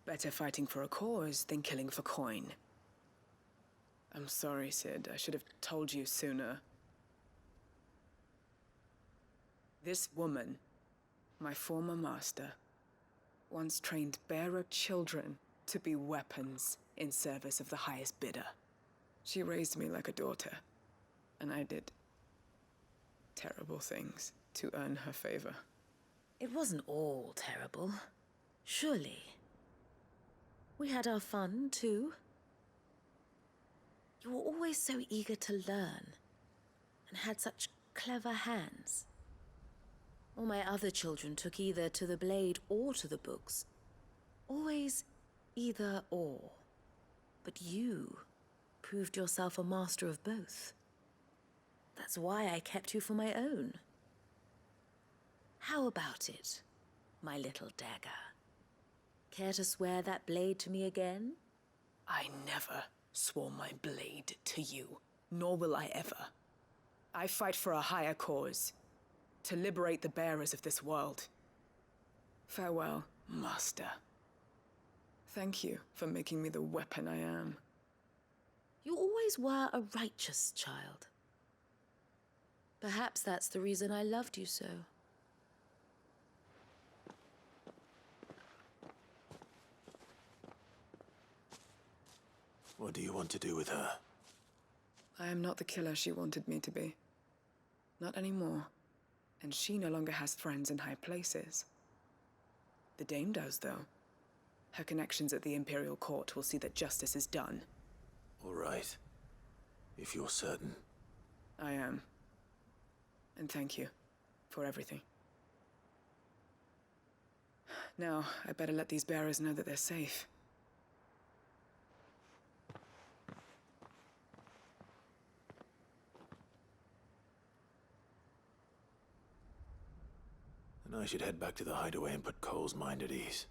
[SPEAKER 17] Better fighting for a cause than killing for coin. I'm sorry, Sid. I should have told you sooner. This woman, my former master, once trained bearer children to be weapons in service of the highest bidder. She raised me like a daughter, and I did terrible things to earn her favor.
[SPEAKER 16] It wasn't all terrible, surely. We had our fun, too. You were always so eager to learn, and had such clever hands. All my other children took either to the blade or to the books. Always either or. But you proved yourself a master of both. That's why I kept you for my own. How about it, my little dagger? Care to swear that blade to me again?
[SPEAKER 17] I never swore my blade to you, nor will I ever. I fight for a higher cause, to liberate the bearers of this world. Farewell, Master. Thank you for making me the weapon I am.
[SPEAKER 16] You always were a righteous child. Perhaps that's the reason I loved you so.
[SPEAKER 7] What do you want to do with her?
[SPEAKER 17] I am not the killer she wanted me to be. Not anymore. And she no longer has friends in high places. The Dame does, though. Her connections at the Imperial Court will see that justice is done.
[SPEAKER 7] All right. If you're certain.
[SPEAKER 17] I am. And thank you for everything. Now, I better let these bearers know that they're safe.
[SPEAKER 7] And I should head back to the hideaway and put Cole's mind at ease.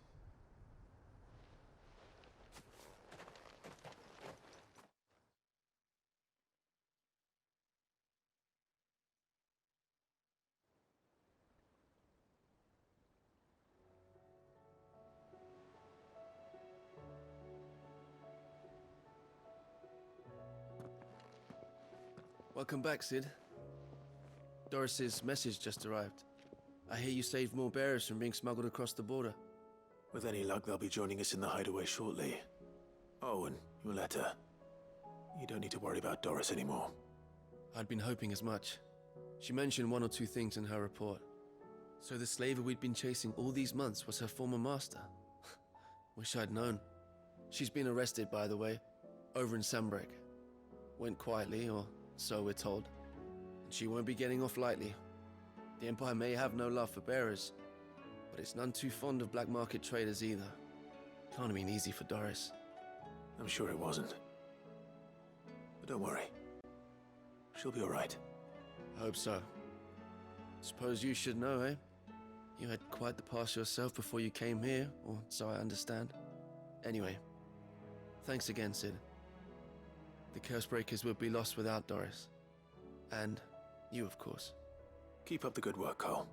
[SPEAKER 19] Welcome back, Sid. Doris's message just arrived. I hear you saved more bearers from being smuggled across the border.
[SPEAKER 7] With any luck, they'll be joining us in the hideaway shortly. Oh, and your letter. You don't need to worry about Doris anymore.
[SPEAKER 19] I'd been hoping as much. She mentioned one or two things in her report. So the slaver we'd been chasing all these months was her former master. Wish I'd known. She's been arrested, by the way, over in Sambrek. Went quietly, or so we're told. And she won't be getting off lightly. The Empire may have no love for bearers, but it's none too fond of black market traders either. Can't have been easy for Doris.
[SPEAKER 7] I'm sure it wasn't. But don't worry. She'll be all right.
[SPEAKER 19] I hope so. Suppose you should know, eh? You had quite the past yourself before you came here, or so I understand. Anyway, thanks again, Sid. The Cursebreakers would be lost without Doris. And you, of course.
[SPEAKER 7] Keep up the good work, Cole.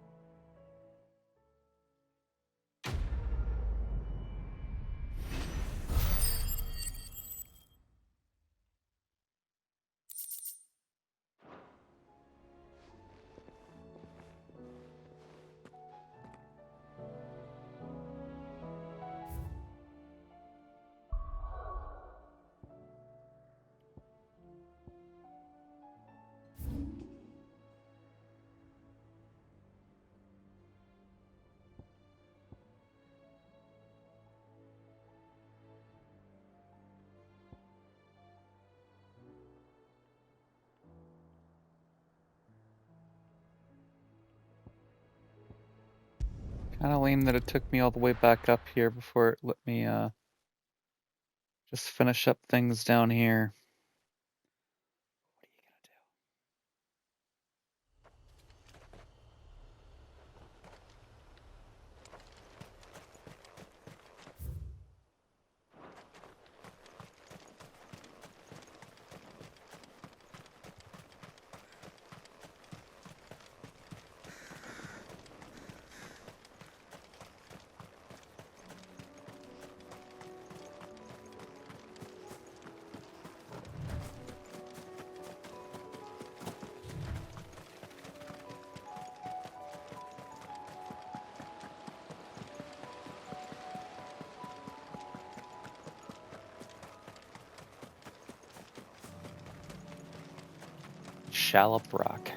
[SPEAKER 1] Kind of lame that it took me all the way back up here before it let me just finish up things down here. Shallop Rock.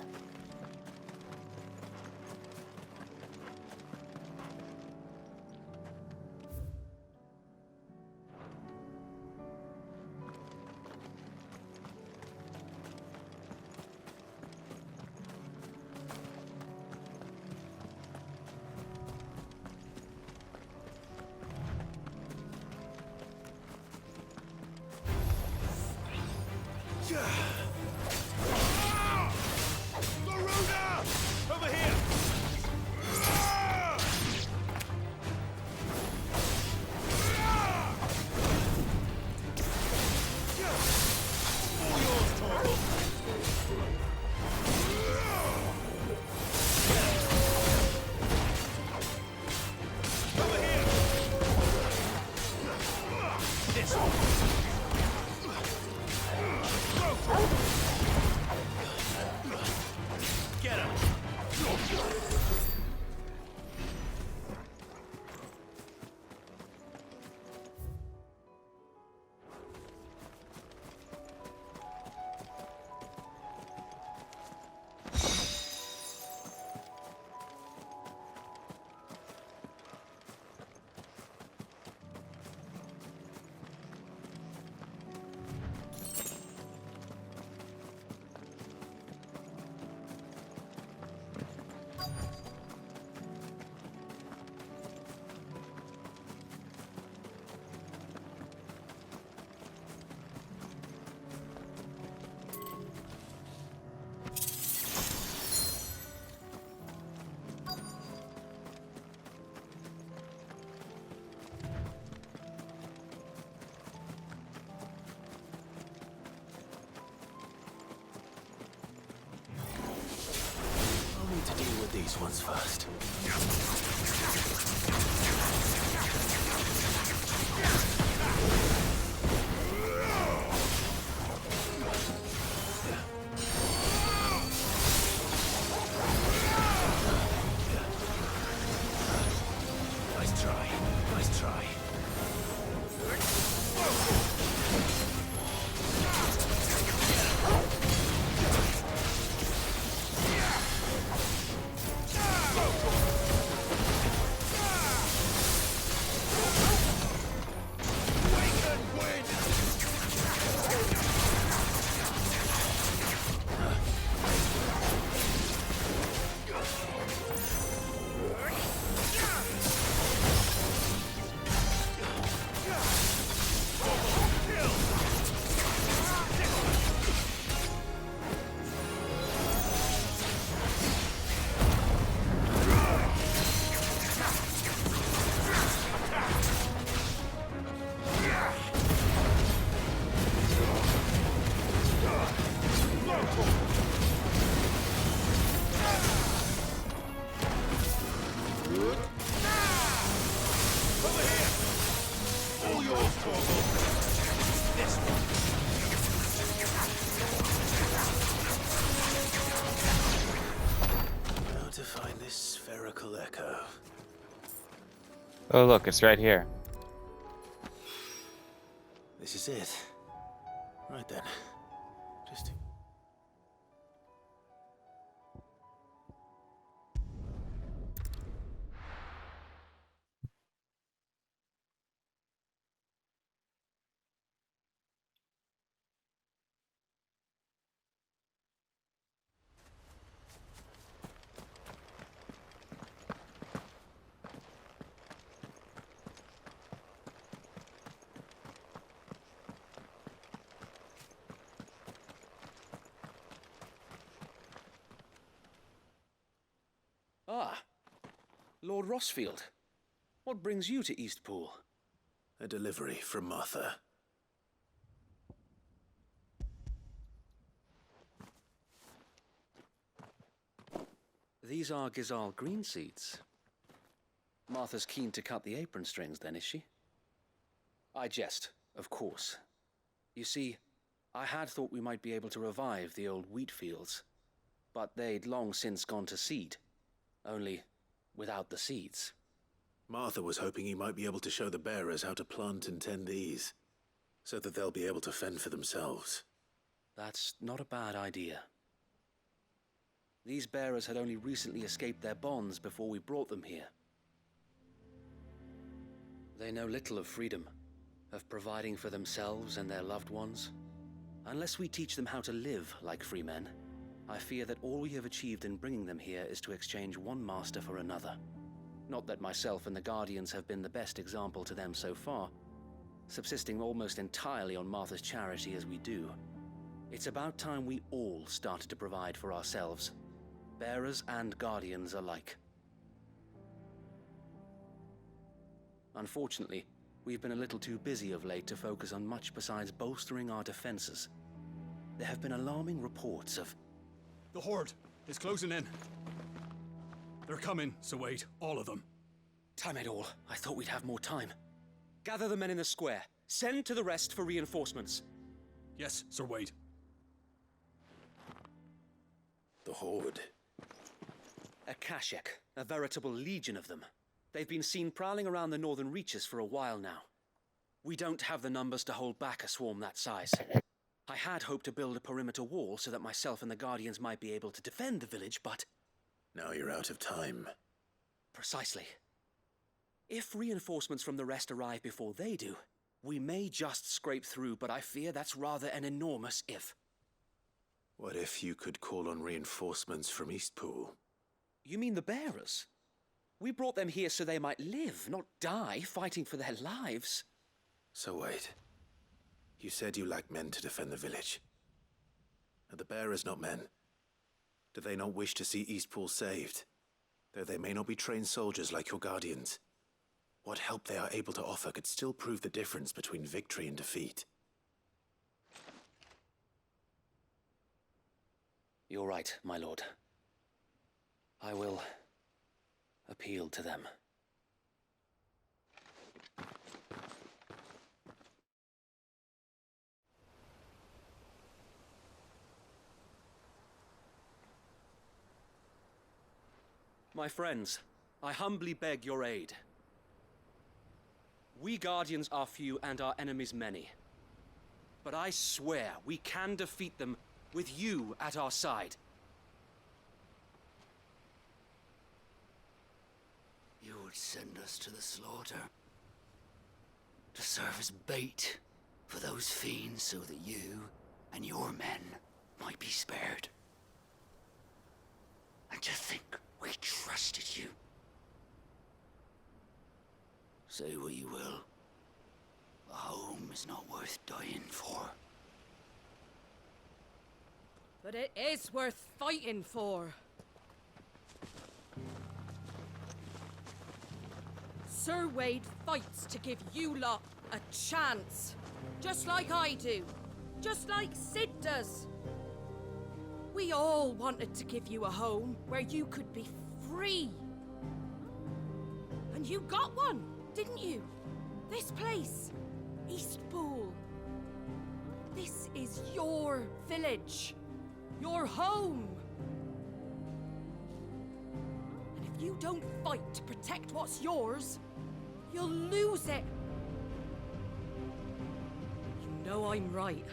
[SPEAKER 7] To deal with these ones first.
[SPEAKER 5] Nice try.
[SPEAKER 7] How to find this spherical echo?
[SPEAKER 1] Oh, look, it's right here.
[SPEAKER 7] This is it. Right then. Just...
[SPEAKER 13] Ah, Lord Rossfield. What brings you to Eastpool?
[SPEAKER 7] A delivery from Martha.
[SPEAKER 13] These are Gizal green seeds. Martha's keen to cut the apron strings then, is she? I jest, of course. You see, I had thought we might be able to revive the old wheat fields, but they'd long since gone to seed, only without the seeds.
[SPEAKER 7] Martha was hoping he might be able to show the bearers how to plant and tend these, so that they'll be able to fend for themselves.
[SPEAKER 13] That's not a bad idea. These bearers had only recently escaped their bonds before we brought them here. They know little of freedom, of providing for themselves and their loved ones. Unless we teach them how to live like free men, I fear that all we have achieved in bringing them here is to exchange one master for another. Not that myself and the Guardians have been the best example to them so far, subsisting almost entirely on Martha's charity as we do. It's about time we all started to provide for ourselves, bearers and Guardians alike. Unfortunately, we've been a little too busy of late to focus on much besides bolstering our defenses. There have been alarming reports of...
[SPEAKER 2] The Horde is closing in. They're coming, Sir Wade, all of them.
[SPEAKER 13] Damn it all, I thought we'd have more time. Gather the men in the square. Send to the rest for reinforcements.
[SPEAKER 2] Yes, Sir Wade.
[SPEAKER 7] The Horde.
[SPEAKER 13] A Kashek, a veritable legion of them. They've been seen prowling around the northern reaches for a while now. We don't have the numbers to hold back a swarm that size. I had hoped to build a perimeter wall so that myself and the Guardians might be able to defend the village, but...
[SPEAKER 7] Now you're out of time.
[SPEAKER 13] Precisely. If reinforcements from the rest arrive before they do, we may just scrape through, but I fear that's rather an enormous if.
[SPEAKER 7] What if you could call on reinforcements from Eastpool?
[SPEAKER 13] You mean the bearers? We brought them here so they might live, not die, fighting for their lives.
[SPEAKER 7] So wait. You said you lack men to defend the village. Are the bearers not men? Do they not wish to see Eastpool saved? Though they may not be trained soldiers like your Guardians, what help they are able to offer could still prove the difference between victory and defeat.
[SPEAKER 13] You're right, my lord. I will appeal to them. My friends, I humbly beg your aid.
[SPEAKER 20] We Guardians are few and our enemies many. But I swear we can defeat them with you at our side.
[SPEAKER 21] You would send us to the slaughter. To serve as bait for those fiends so that you and your men might be spared. And to think we trusted you. Say what you will. A home is not worth dying for.
[SPEAKER 3] But it is worth fighting for. Sir Wade fights to give you lot a chance. Just like I do. Just like Sid does. We all wanted to give you a home where you could be free. And you got one, didn't you? This place, Eastpool. This is your village. Your home. And if you don't fight to protect what's yours, you'll lose it. You know I'm right.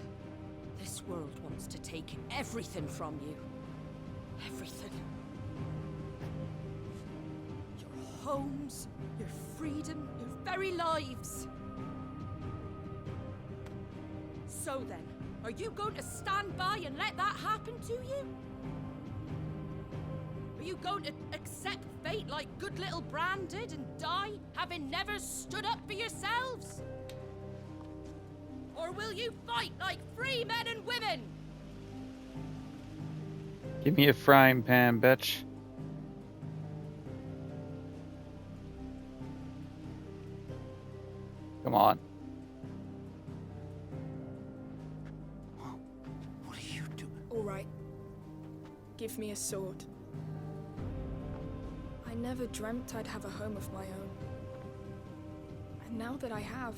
[SPEAKER 3] This world wants to take everything from you. Everything. Your homes, your freedom, your very lives. So then, are you going to stand by and let that happen to you? Are you going to accept fate like good little Bran did and die, having never stood up for yourselves? Or will you fight like free men and women?
[SPEAKER 1] Give me a frying pan, bitch. Come on.
[SPEAKER 21] What are you doing?
[SPEAKER 11] All right. Give me a sword. I never dreamt I'd have a home of my own. And now that I have,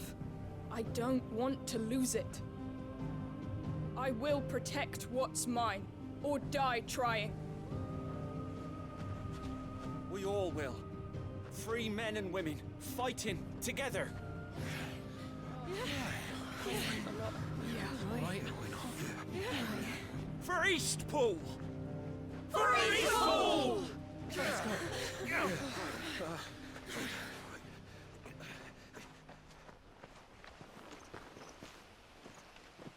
[SPEAKER 11] I don't want to lose it. I will protect what's mine, or die trying.
[SPEAKER 20] We all will. Free men and women, fighting together. For Eastpool!
[SPEAKER 3] For Eastpool!
[SPEAKER 20] Let's go.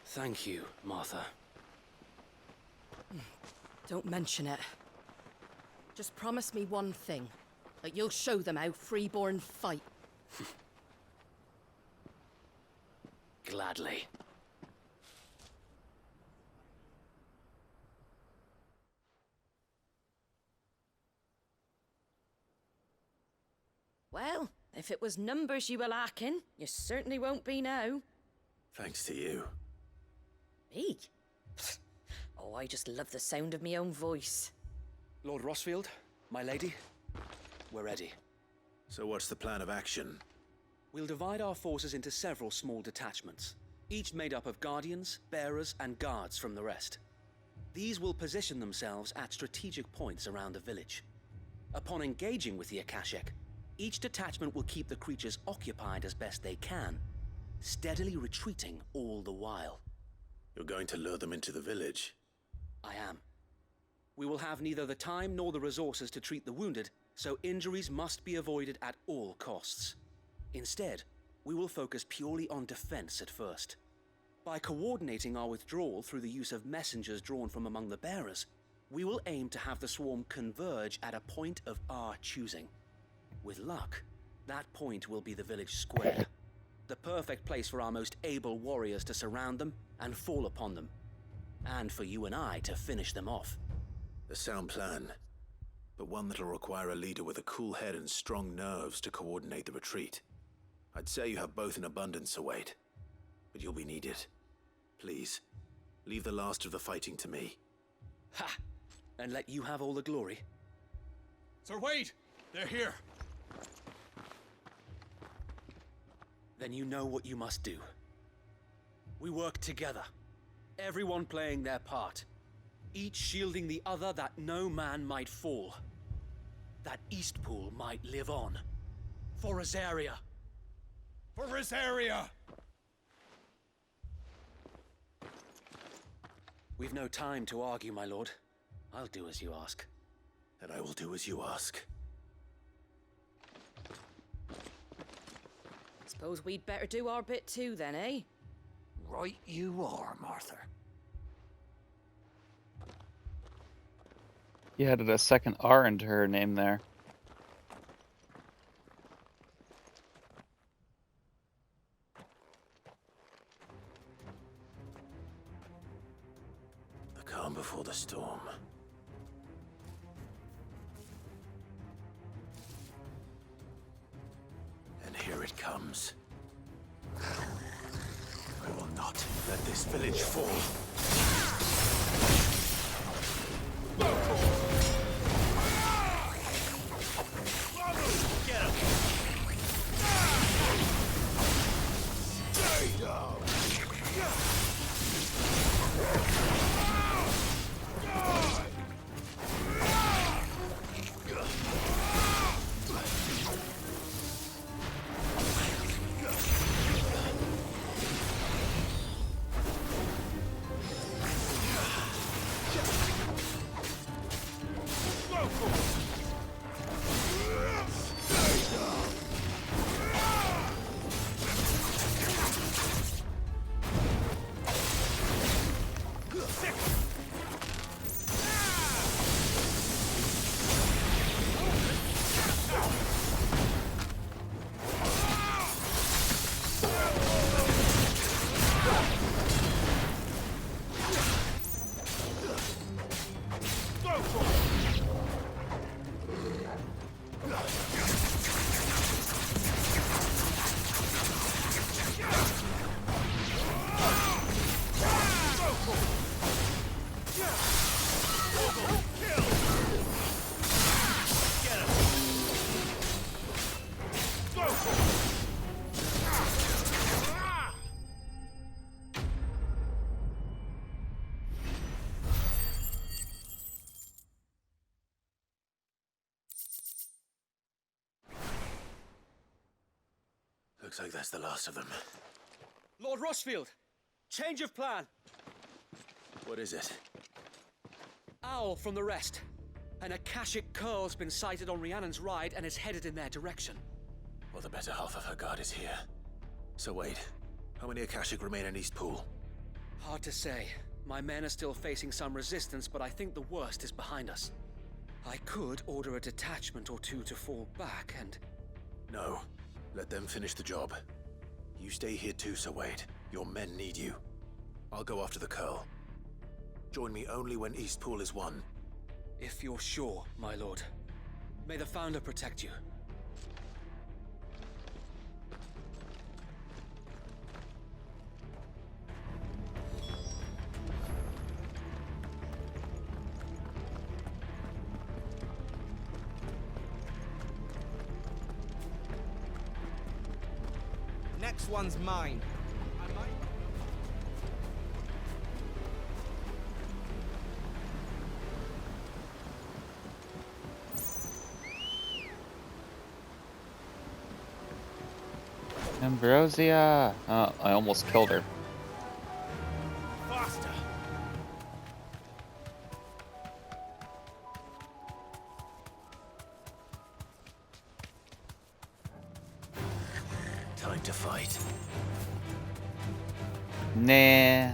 [SPEAKER 20] Thank you, Martha.
[SPEAKER 3] Don't mention it. Just promise me one thing. That you'll show them how freeborn fight.
[SPEAKER 20] Gladly.
[SPEAKER 3] Well, if it was numbers you were lacking, you certainly won't be now.
[SPEAKER 7] Thanks to you.
[SPEAKER 3] Me? Oh, I just love the sound of my own voice.
[SPEAKER 20] Lord Rossfield, my lady, we're ready.
[SPEAKER 7] So what's the plan of action?
[SPEAKER 20] We'll divide our forces into several small detachments, each made up of guardians, bearers, and guards from the rest. These will position themselves at strategic points around the village. Upon engaging with the Akashic, each detachment will keep the creatures occupied as best they can, steadily retreating all the while.
[SPEAKER 7] You're going to lure them into the village?
[SPEAKER 20] I am. We will have neither the time nor the resources to treat the wounded, so injuries must be avoided at all costs. Instead, we will focus purely on defense at first. By coordinating our withdrawal through the use of messengers drawn from among the bearers, we will aim to have the swarm converge at a point of our choosing. With luck, that point will be the village square, the perfect place for our most able warriors to surround them and fall upon them, and for you and I to finish them off.
[SPEAKER 7] A sound plan, but one that'll require a leader with a cool head and strong nerves to coordinate the retreat. I'd say you have both in abundance, Sir Wade, but you'll be needed. Please, leave the last of the fighting to me.
[SPEAKER 20] Ha! And let you have all the glory.
[SPEAKER 2] Sir Wade! They're here!
[SPEAKER 20] Then you know what you must do. We work together, everyone playing their part, each shielding the other that no man might fall, that Eastpool might live on, for Rosaria.
[SPEAKER 5] For Rosaria!
[SPEAKER 20] We've no time to argue, my lord. I'll do as you ask.
[SPEAKER 7] And I will do as you ask.
[SPEAKER 3] Suppose we'd better do our bit too then, eh?
[SPEAKER 21] Right you are, Martha.
[SPEAKER 1] You added a second R into her name there.
[SPEAKER 7] The calm before the storm. And here it comes. I will not let this village fall. Get him! Stay down! Looks like that's the last of them.
[SPEAKER 20] Lord Rossfield! Change of plan!
[SPEAKER 7] What is it?
[SPEAKER 20] Owl from the rest. An Akashic curl's been sighted on Rhiannon's ride and is headed in their direction.
[SPEAKER 7] Well, the better half of her guard is here. So wait, how many Akashic remain in East Pool?
[SPEAKER 20] Hard to say. My men are still facing some resistance, but I think the worst is behind us. I could order a detachment or two to fall back and...
[SPEAKER 7] No. Let them finish the job. You stay here too, Sir Wade. Your men need you. I'll go after the Curl. Join me only when East Pool is won.
[SPEAKER 20] If you're sure, my lord. May the Founder protect you.
[SPEAKER 10] Next one's mine.
[SPEAKER 1] Ambrosia! I almost killed her.
[SPEAKER 5] Faster!
[SPEAKER 7] Time to fight.
[SPEAKER 1] Nah.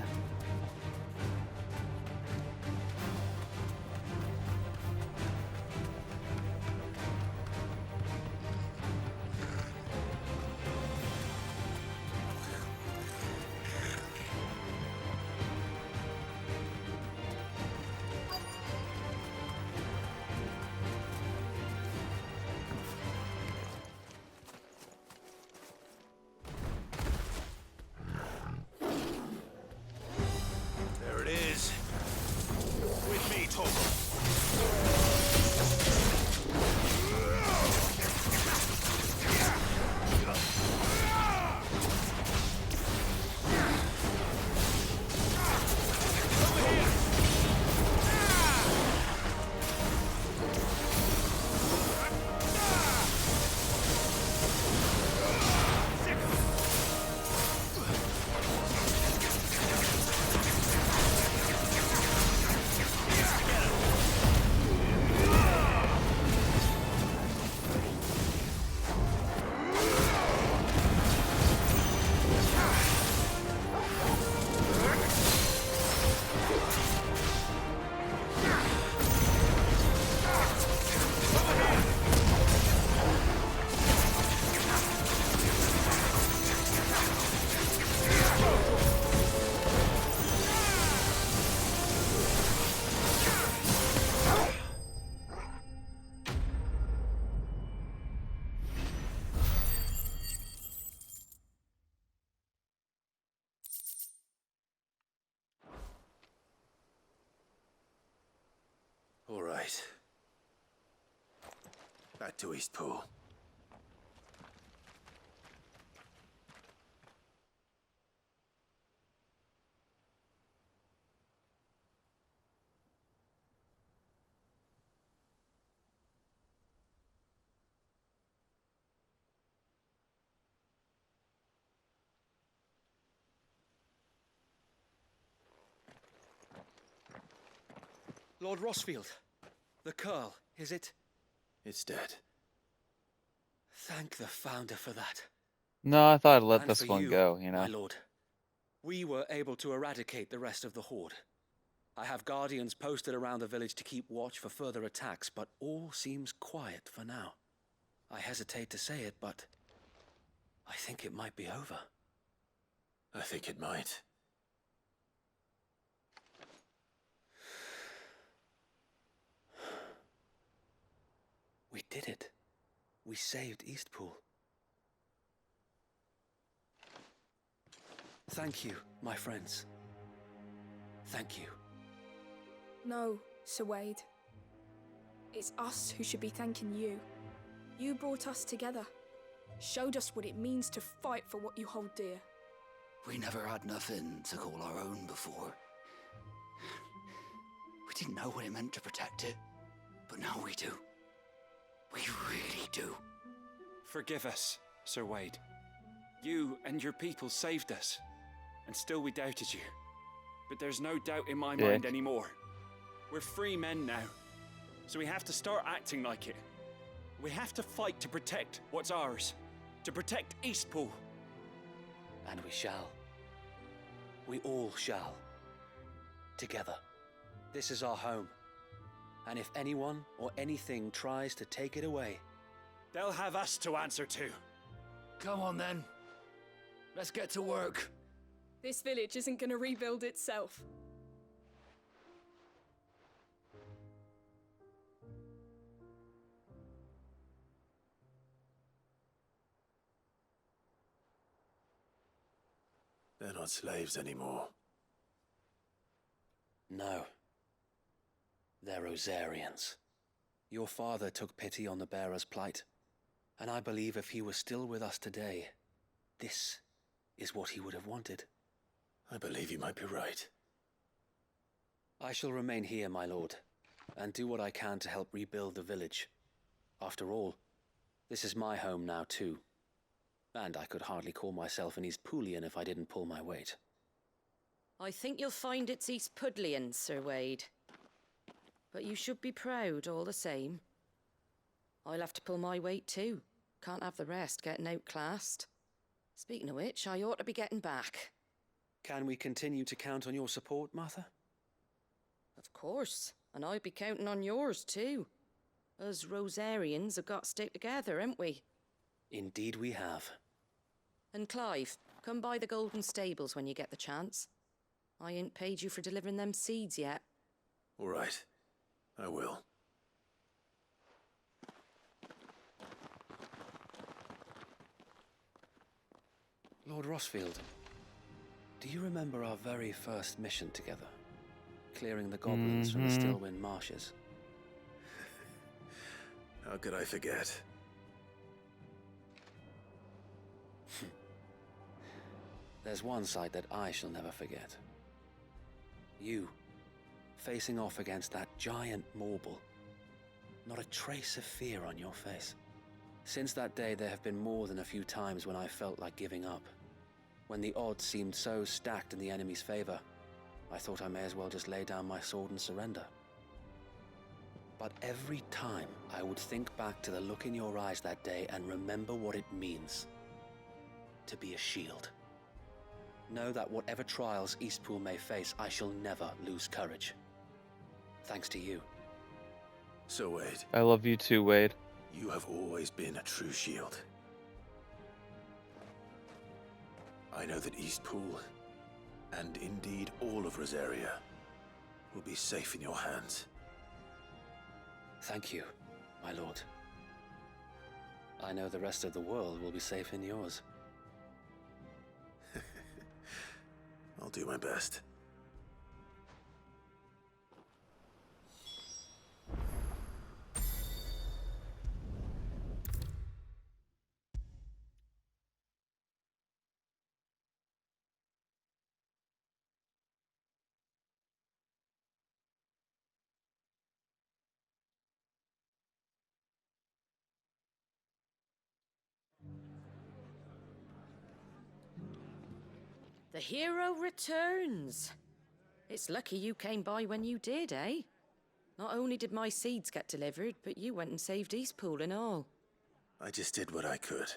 [SPEAKER 7] Back to Eastpool.
[SPEAKER 20] Lord Rossfield, the Curl, is it?
[SPEAKER 7] It's dead.
[SPEAKER 20] Thank the Founder for that.
[SPEAKER 1] No, I thought I'd let
[SPEAKER 20] And
[SPEAKER 1] this
[SPEAKER 20] for
[SPEAKER 1] one
[SPEAKER 20] you,
[SPEAKER 1] go, you know.
[SPEAKER 20] my lord. We were able to eradicate the rest of the Horde. I have guardians posted around the village to keep watch for further attacks, but all seems quiet for now. I hesitate to say it, but I think it might be over.
[SPEAKER 7] I think it might.
[SPEAKER 20] We did it. We saved Eastpool. Thank you, my friends. Thank you.
[SPEAKER 11] No, Sir Wade. It's us who should be thanking you. You brought us together. Showed us what it means to fight for what you hold dear.
[SPEAKER 21] We never had nothing to call our own before. We didn't know what it meant to protect it, but now we do. We really do.
[SPEAKER 6] Forgive us, Sir Wade. You and your people saved us, and still we doubted you. But there's no doubt in my mind anymore. We're free men now, so we have to start acting like it. We have to fight to protect what's ours, to protect Eastpool.
[SPEAKER 20] And we shall. We all shall. Together. This is our home. And if anyone or anything tries to take it away,
[SPEAKER 6] they'll have us to answer to.
[SPEAKER 21] Come on then. Let's get to work.
[SPEAKER 11] This village isn't going to rebuild itself.
[SPEAKER 7] They're not slaves anymore.
[SPEAKER 20] no. They're Rosarians. Your father took pity on the bearer's plight, and I believe if he was still with us today, this is what he would have wanted.
[SPEAKER 7] I believe you might be right.
[SPEAKER 20] I shall remain here, my lord, and do what I can to help rebuild the village. After all, this is my home now too, and I could hardly call myself an Eastpoolian if I didn't pull my weight.
[SPEAKER 3] I think you'll find it's Eastpudlian, Sir Wade. But you should be proud all the same. I'll have to pull my weight too. Can't have the rest getting outclassed. Speaking of which, I ought to be getting back.
[SPEAKER 20] Can we continue to count on your support, Martha?
[SPEAKER 3] Of course, and I'd be counting on yours too. Us Rosarians have got to stick together, haven't we?
[SPEAKER 20] Indeed we have.
[SPEAKER 3] And Clive, come by the Golden Stables when you get the chance. I ain't paid you for delivering them seeds yet.
[SPEAKER 7] All right. I will.
[SPEAKER 20] Lord Rossfield, do you remember our very first mission together? Clearing the goblins from the Stillwind marshes?
[SPEAKER 7] How could I forget?
[SPEAKER 20] There's one sight that I shall never forget. You, facing off against that giant Morble. Not a trace of fear on your face. Since that day, there have been more than a few times when I felt like giving up. When the odds seemed so stacked in the enemy's favor, I thought I may as well just lay down my sword and surrender. But every time, I would think back to the look in your eyes that day and remember what it means to be a shield. Know that whatever trials Eastpool may face, I shall never lose courage. Thanks to you.
[SPEAKER 7] So, Wade.
[SPEAKER 1] I love you too, Wade.
[SPEAKER 7] You have always been a true shield. I know that Eastpool, and indeed all of Rosaria, will be safe in your hands.
[SPEAKER 20] Thank you, my lord. I know the rest of the world will be safe in yours.
[SPEAKER 7] I'll do my best.
[SPEAKER 3] The hero returns. It's lucky you came by when you did, eh? Not only did my seeds get delivered, but you went and saved Eastpool and all.
[SPEAKER 7] I just did what I could.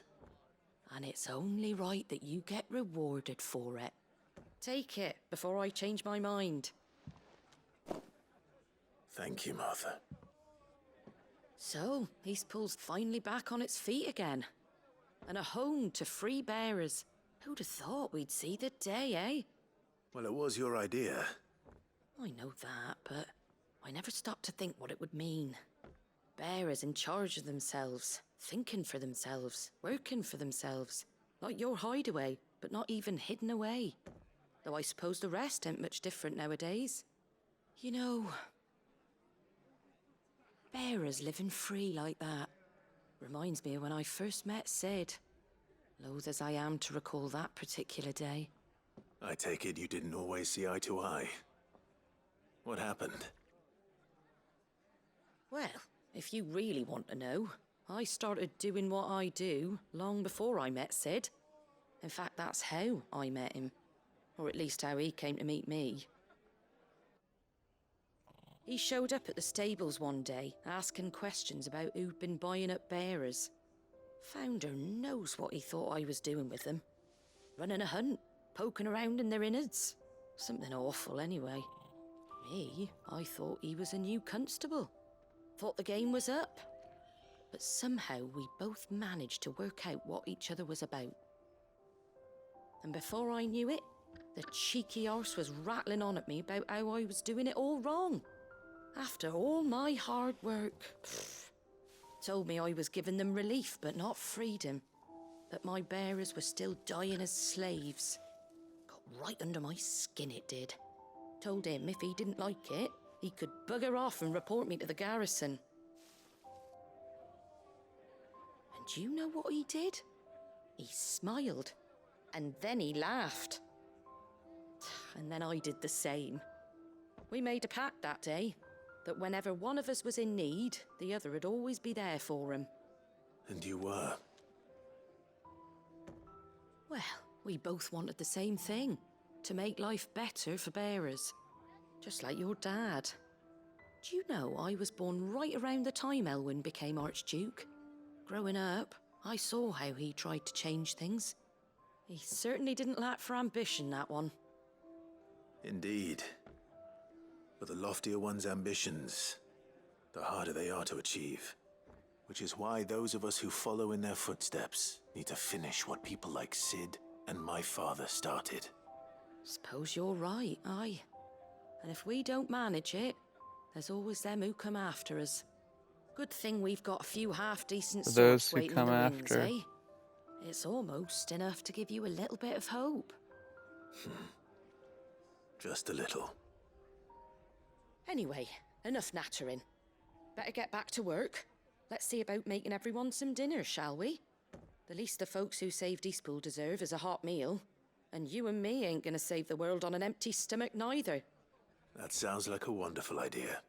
[SPEAKER 3] And it's only right that you get rewarded for it. Take it before I change my mind.
[SPEAKER 7] Thank you, Martha.
[SPEAKER 3] So, Eastpool's finally back on its feet again. And a home to free bearers. Who'd have thought we'd see the day, eh?
[SPEAKER 7] Well, it was your idea.
[SPEAKER 3] I know that, but I never stopped to think what it would mean. Bearers in charge of themselves, thinking for themselves, working for themselves. Like your hideaway, but not even hidden away. Though I suppose the rest ain't much different nowadays. You know, bearers living free like that reminds me of when I first met Sid. Loath as I am to recall that particular day.
[SPEAKER 7] I take it you didn't always see eye to eye. What happened?
[SPEAKER 3] Well, if you really want to know, I started doing what I do long before I met Sid. In fact, that's how I met him. Or at least how he came to meet me. He showed up at the stables one day, asking questions about who'd been buying up bearers. Founder knows what he thought I was doing with them. Running a hunt, poking around in their innards. Something awful anyway. Me, I thought he was a new constable. Thought the game was up. But somehow we both managed to work out what each other was about. And before I knew it, the cheeky arse was rattling on at me about how I was doing it all wrong. After all my hard work. Told me I was giving them relief, but not freedom. That my bearers were still dying as slaves. Got right under my skin, it did. Told him if he didn't like it, he could bugger off and report me to the garrison. And you know what he did? He smiled. And then he laughed. And then I did the same. We made a pact that day. That whenever one of us was in need, the other would always be there for him.
[SPEAKER 7] And you were?
[SPEAKER 3] Well, we both wanted the same thing. To make life better for bearers. Just like your dad. Do you know I was born right around the time Elwyn became Archduke? Growing up, I saw how he tried to change things. He certainly didn't lack for ambition, that one.
[SPEAKER 7] Indeed. But the loftier one's ambitions, the harder they are to achieve. Which is why those of us who follow in their footsteps need to finish what people like Sid and my father started.
[SPEAKER 3] Suppose you're right, aye. And if we don't manage it, there's always them who come after us. Good thing we've got a few half-decent
[SPEAKER 1] Those
[SPEAKER 3] sorts
[SPEAKER 1] who
[SPEAKER 3] waiting in
[SPEAKER 1] come
[SPEAKER 3] the wings,
[SPEAKER 1] after.
[SPEAKER 3] eh? It's almost enough to give you a little bit of hope.
[SPEAKER 7] Just a little.
[SPEAKER 3] Anyway, enough nattering. Better get back to work. Let's see about making everyone some dinner, shall we? The least the folks who saved Eastpool deserve is a hot meal. And you and me ain't gonna save the world on an empty stomach neither.
[SPEAKER 7] That sounds like a wonderful idea.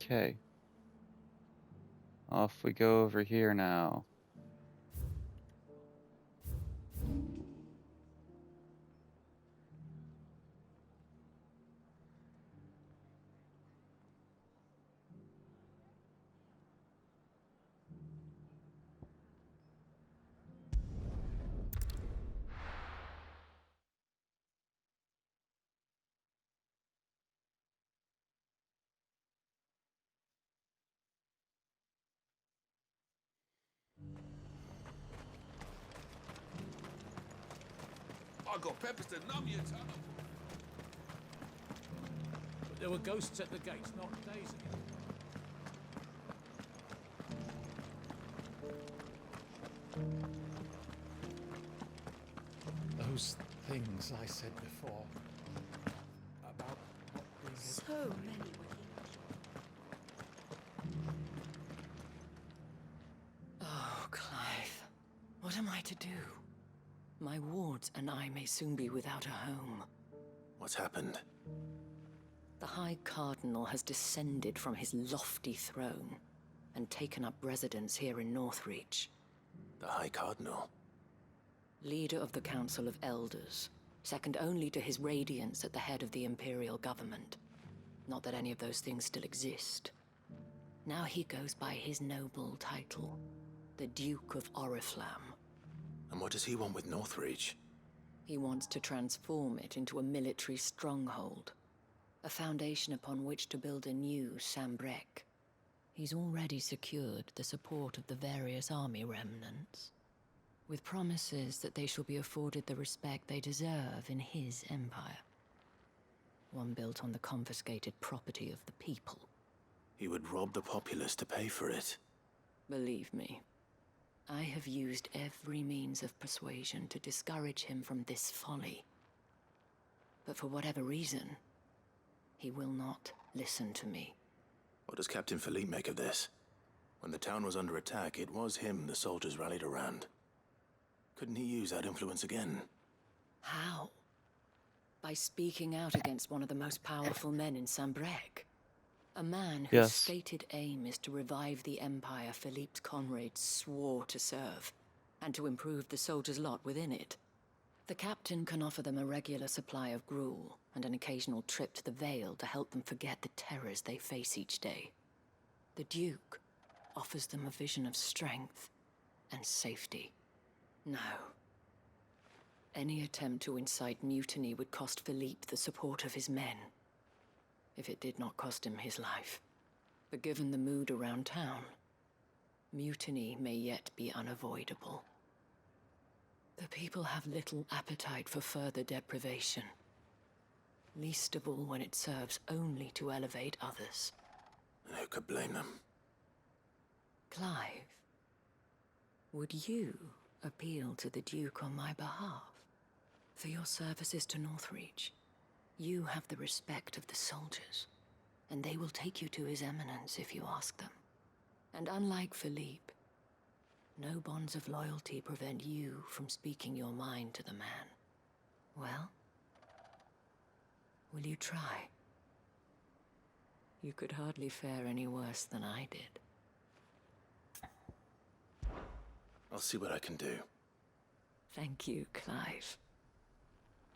[SPEAKER 1] Okay. Off we go over here now.
[SPEAKER 5] I got peppers to numb you, Tom.
[SPEAKER 4] But there were ghosts at the gates, not Daisy. Those things I said before about not being
[SPEAKER 16] So many
[SPEAKER 3] What am I to do? My wards and I may soon be without a home.
[SPEAKER 7] What's happened?
[SPEAKER 3] The High Cardinal has descended from his lofty throne and taken up residence here in Northreach.
[SPEAKER 7] The High Cardinal?
[SPEAKER 3] Leader of the Council of Elders, second only to his Radiance at the head of the Imperial government. Not that any of those things still exist. Now he goes by his noble title, the Duke of Oriflamme.
[SPEAKER 7] And what does he want with Northreach?
[SPEAKER 3] He wants to transform it into a military stronghold, a foundation upon which to build a new Sambrec. He's already secured the support of the various army remnants, with promises that they shall be afforded the respect they deserve in his empire. One built on the confiscated property of the people.
[SPEAKER 7] He would rob the populace to pay for it.
[SPEAKER 3] Believe me, I have used every means of persuasion to discourage him from this folly. But for whatever reason, he will not listen to me.
[SPEAKER 7] What does Captain Philippe make of this? When the town was under attack, it was him the soldiers rallied around. Couldn't he use that influence again?
[SPEAKER 3] How? By speaking out against one of the most powerful men in Sambrec. A man whose stated aim is to revive the empire Philippe's comrades swore to serve, and to improve the soldiers' lot within it. The captain can offer them a regular supply of gruel, and an occasional trip to the Vale to help them forget the terrors they face each day. The Duke offers them a vision of strength and safety. No. Any attempt to incite mutiny would cost Philippe the support of his men, if it did not cost him his life. But given the mood around town, mutiny may yet be unavoidable. The people have little appetite for further deprivation, least of all when it serves only to elevate others.
[SPEAKER 7] And who could blame them?
[SPEAKER 3] Clive, would you appeal to the Duke on my behalf? For your services to Northreach, you have the respect of the soldiers, and they will take you to His Eminence if you ask them. And unlike Philippe, no bonds of loyalty prevent you from speaking your mind to the man. Well, will you try? You could hardly fare any worse than I did.
[SPEAKER 7] I'll see what I can do.
[SPEAKER 3] Thank you, Clive.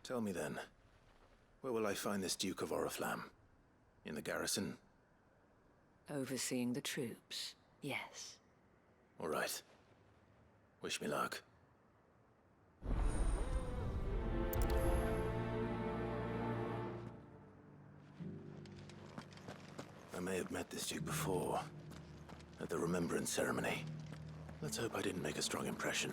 [SPEAKER 7] Tell me then, where will I find this Duke of Oriflamme? In the garrison?
[SPEAKER 3] Overseeing the troops, yes.
[SPEAKER 7] All right. Wish me luck. I may have met this Duke before, at the Remembrance Ceremony. Let's hope I didn't make a strong impression.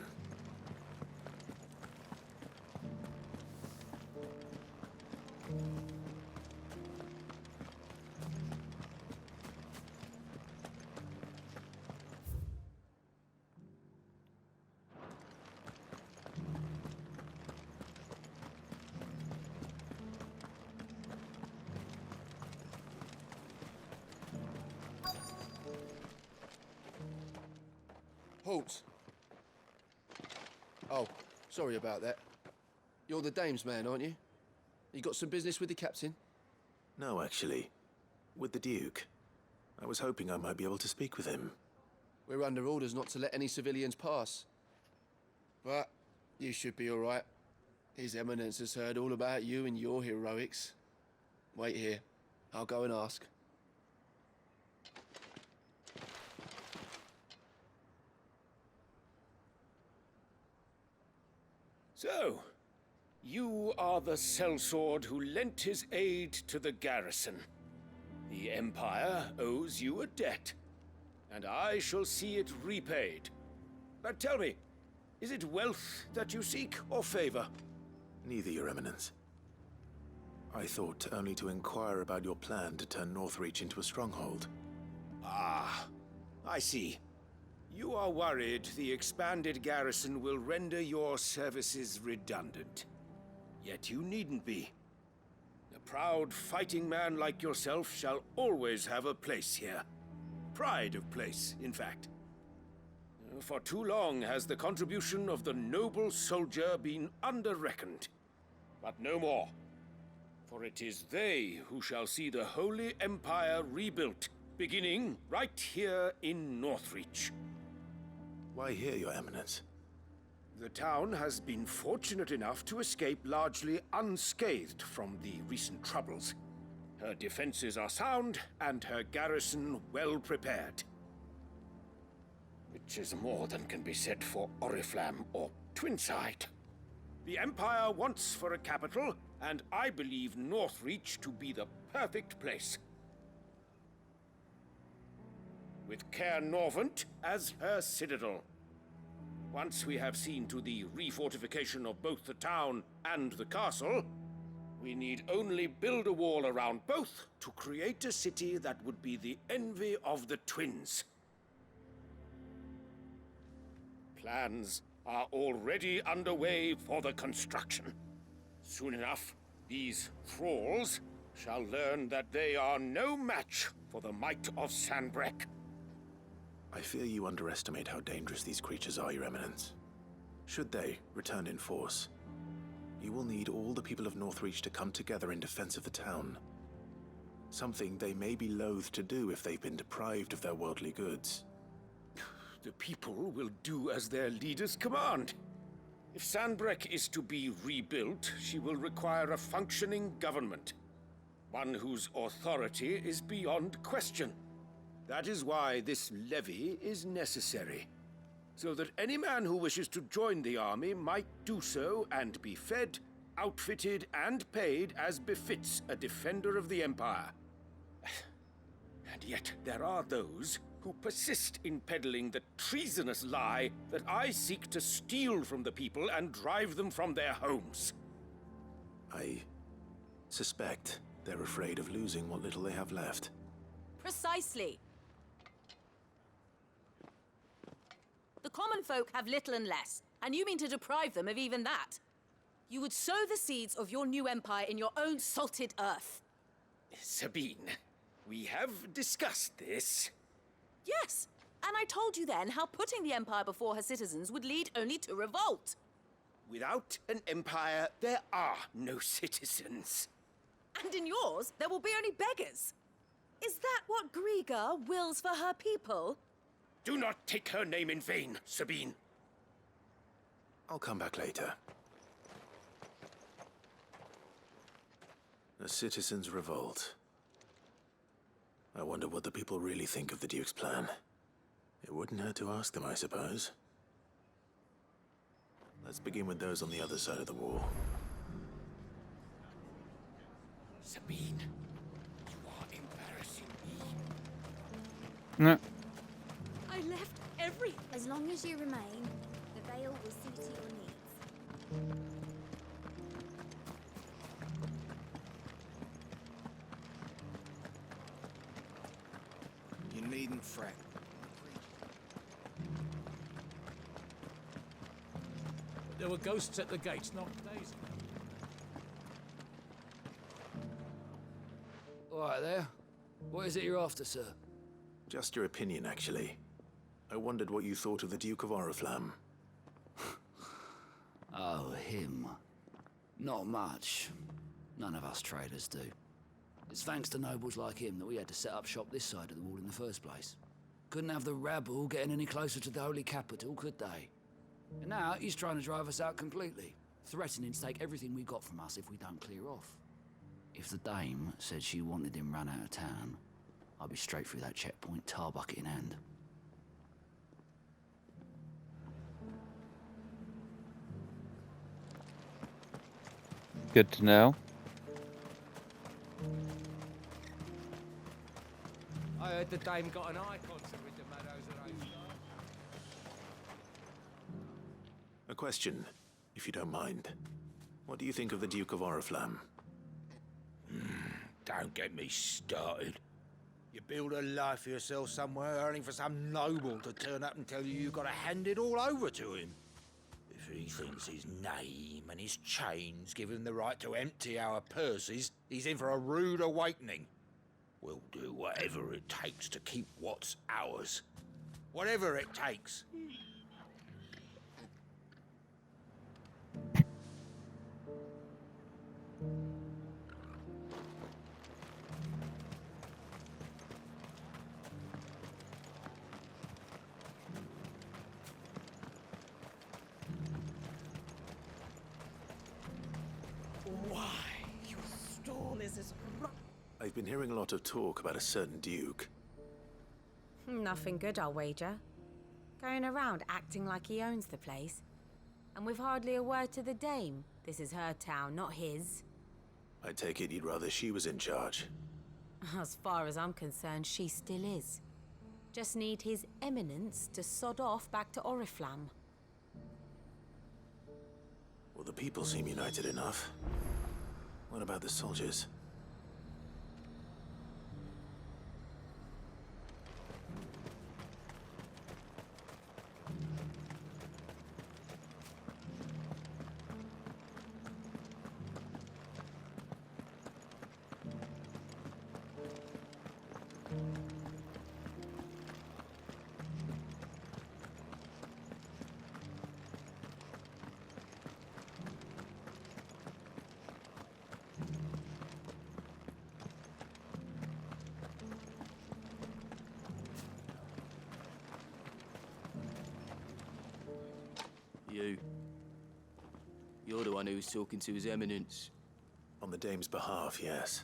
[SPEAKER 19] Halt! Oh, sorry about that. You're the dame's man, aren't you? You got some business with the captain?
[SPEAKER 7] No, actually. With the Duke. I was hoping I might be able to speak with him.
[SPEAKER 19] We're under orders not to let any civilians pass. But you should be all right. His Eminence has heard all about you and your heroics. Wait here. I'll go and ask.
[SPEAKER 2] So, you are the sellsword who lent his aid to the garrison. The Empire owes you a debt, and I shall see it repaid. But tell me, is it wealth that you seek, or favor?
[SPEAKER 7] Neither, Your Eminence. I thought only to inquire about your plan to turn Northreach into a stronghold.
[SPEAKER 2] Ah, I see. You are worried the expanded garrison will render your services redundant. Yet you needn't be. A proud fighting man like yourself shall always have a place here. Pride of place, in fact. For too long has the contribution of the noble soldier been under-reckoned. But no more. For it is they who shall see the Holy Empire rebuilt, beginning right here in Northreach.
[SPEAKER 7] Why here, Your Eminence?
[SPEAKER 2] The town has been fortunate enough to escape largely unscathed from the recent troubles. Her defenses are sound, and her garrison well prepared. Which is more than can be said for Oriflamme or Twinside. The Empire wants for a capital, and I believe Northreach to be the perfect place. With Caer Norvent as her citadel. Once we have seen to the refortification of both the town and the castle, we need only build a wall around both to create a city that would be the envy of the twins. Plans are already underway for the construction. Soon enough, these thralls shall learn that they are no match for the might of Sanbreque.
[SPEAKER 7] I fear you underestimate how dangerous these creatures are, Your Eminence. Should they return in force, you will need all the people of Northreach to come together in defense of the town. Something they may be loath to do if they've been deprived of their worldly goods.
[SPEAKER 2] The people will do as their leaders command. If Sanbreque is to be rebuilt, she will require a functioning government. One whose authority is beyond question. That is why this levy is necessary. So that any man who wishes to join the army might do so and be fed, outfitted, and paid as befits a defender of the Empire. And yet there are those who persist in peddling the treasonous lie that I seek to steal from the people and drive them from their homes.
[SPEAKER 7] I suspect they're afraid of losing what little they have left.
[SPEAKER 12] Precisely. The common folk have little and less, and you mean to deprive them of even that. You would sow the seeds of your new empire in your own salted earth.
[SPEAKER 2] Sabine, we have discussed this.
[SPEAKER 12] Yes, and I told you then how putting the empire before her citizens would lead only to revolt.
[SPEAKER 2] Without an empire, there are no citizens.
[SPEAKER 12] And in yours, there will be only beggars. Is that what Griga wills for her people?
[SPEAKER 2] Do not take her name in vain, Sabine.
[SPEAKER 7] I'll come back later. A citizens' revolt. I wonder what the people really think of the Duke's plan. It wouldn't hurt to ask them, I suppose. Let's begin with those on the other side of the wall.
[SPEAKER 2] Sabine, you are embarrassing me.
[SPEAKER 1] No.
[SPEAKER 12] I left everything.
[SPEAKER 22] As long as you remain, the Veil will see to your needs.
[SPEAKER 10] You needn't fret.
[SPEAKER 4] There were ghosts at the gates not days ago.
[SPEAKER 14] All right there. What is it you're after, sir?
[SPEAKER 7] Just your opinion, actually. I wondered what you thought of the Duke of Oriflamme.
[SPEAKER 14] Oh, him. Not much. None of us traders do. It's thanks to nobles like him that we had to set up shop this side of the wall in the first place. Couldn't have the rabble getting any closer to the holy capital, could they? And now he's trying to drive us out completely, threatening to take everything we got from us if we don't clear off. If the dame said she wanted him run out of town, I'd be straight through that checkpoint, tar bucket in hand.
[SPEAKER 1] Good to know.
[SPEAKER 10] I heard the dame got an eye concert with the Meadows at Oathstar.
[SPEAKER 7] A question, if you don't mind. What do you think of the Duke of Oriflamme?
[SPEAKER 23] Don't get me started. You build a life for yourself somewhere, earning for some noble to turn up and tell you you've got to hand it all over to him. If he thinks his name and his chains give him the right to empty our purses, he's in for a rude awakening. We'll do whatever it takes to keep what's ours. Whatever it takes.
[SPEAKER 8] Why, your stall is as rough.
[SPEAKER 7] I've been hearing a lot of talk about a certain duke.
[SPEAKER 9] Nothing good, I'll wager. Going around acting like he owns the place. And with hardly a word to the dame. This is her town, not his.
[SPEAKER 7] I take it you'd rather she was in charge.
[SPEAKER 9] As far as I'm concerned, she still is. Just need his eminence to sod off back to Oriflamme.
[SPEAKER 7] Well, the people seem united enough. What about the soldiers?
[SPEAKER 15] You're the one who was talking to His Eminence.
[SPEAKER 7] On the dame's behalf, yes.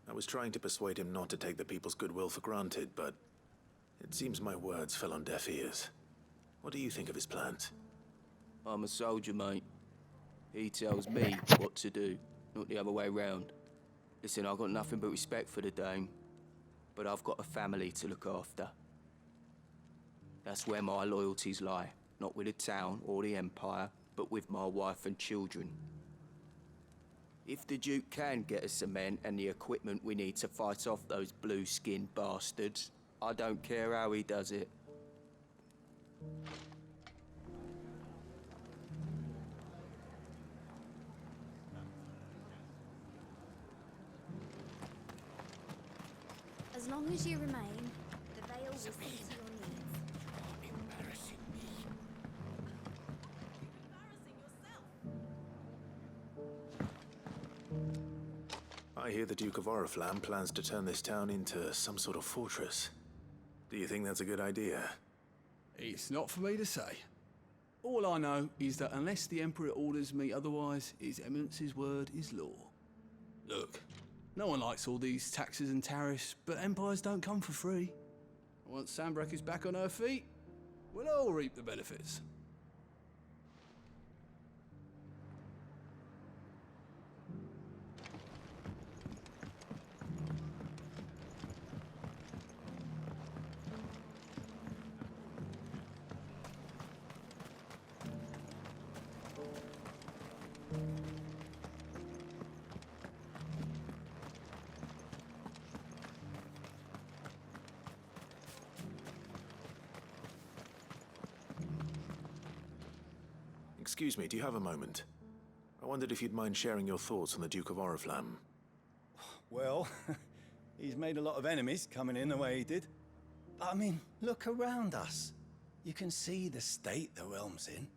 [SPEAKER 7] I was trying to persuade him not to take the people's goodwill for granted, but it seems my words fell on deaf ears. What do you think of his plans?
[SPEAKER 15] I'm a soldier, mate. He tells me what to do, not the other way round. Listen, I've got nothing but respect for the dame, but I've got a family to look after. That's where my loyalties lie, not with the town or the Empire, but with my wife and children. If the Duke can get us cement and the equipment we need to fight off those blue-skinned bastards, I don't care how he does it.
[SPEAKER 22] As long as you remain, the Vale will see to your needs.
[SPEAKER 23] Embarrassing me.
[SPEAKER 7] I hear the Duke of Oriflamme plans to turn this town into some sort of fortress. Do you think that's a good idea?
[SPEAKER 24] It's not for me to say. All I know is that unless the Emperor orders me otherwise, His Eminence's word is law. Look, no one likes all these taxes and tariffs, but empires don't come for free. Once Sandbreak is back on her feet, we'll all reap the benefits.
[SPEAKER 7] Excuse me, do you have a moment? I wondered if you'd mind sharing your thoughts on the Duke of Oriflamme.
[SPEAKER 25] Well, he's made a lot of enemies coming in the way he did. But I mean, look around us. You can see the state the realm's in.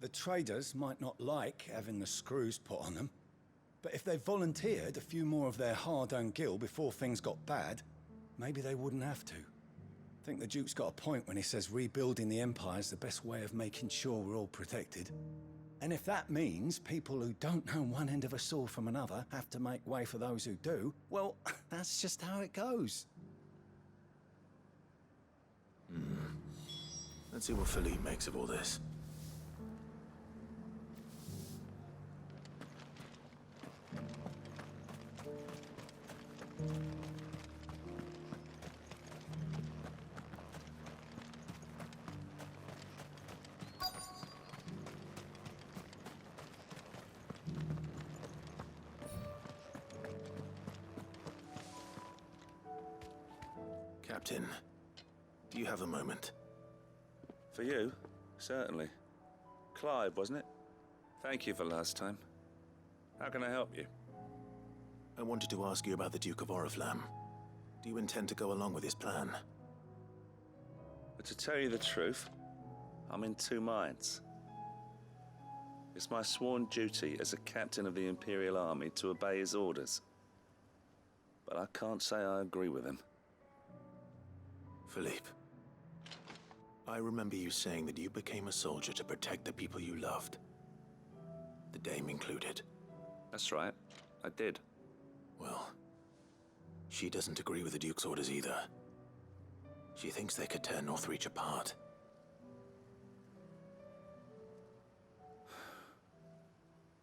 [SPEAKER 25] The traders might not like having the screws put on them, but if they volunteered a few more of their hard-earned gil before things got bad, maybe they wouldn't have to. I think the Duke's got a point when he says rebuilding the Empire's the best way of making sure we're all protected. And if that means people who don't know one end of a sword from another have to make way for those who do, well, that's just how it goes.
[SPEAKER 7] Let's see what Philippe makes of all this. Captain, do you have a moment?
[SPEAKER 26] For you? Certainly. Clive, wasn't it? Thank you for last time. How can I help you?
[SPEAKER 7] I wanted to ask you about the Duke of Oriflamme. Do you intend to go along with his plan?
[SPEAKER 26] But to tell you the truth, I'm in two minds. It's my sworn duty as a captain of the Imperial Army to obey his orders. But I can't say I agree with him.
[SPEAKER 7] Philippe, I remember you saying that you became a soldier to protect the people you loved. The Dame included.
[SPEAKER 26] That's right, I did.
[SPEAKER 7] Well, she doesn't agree with the Duke's orders either. She thinks they could tear Northreach apart.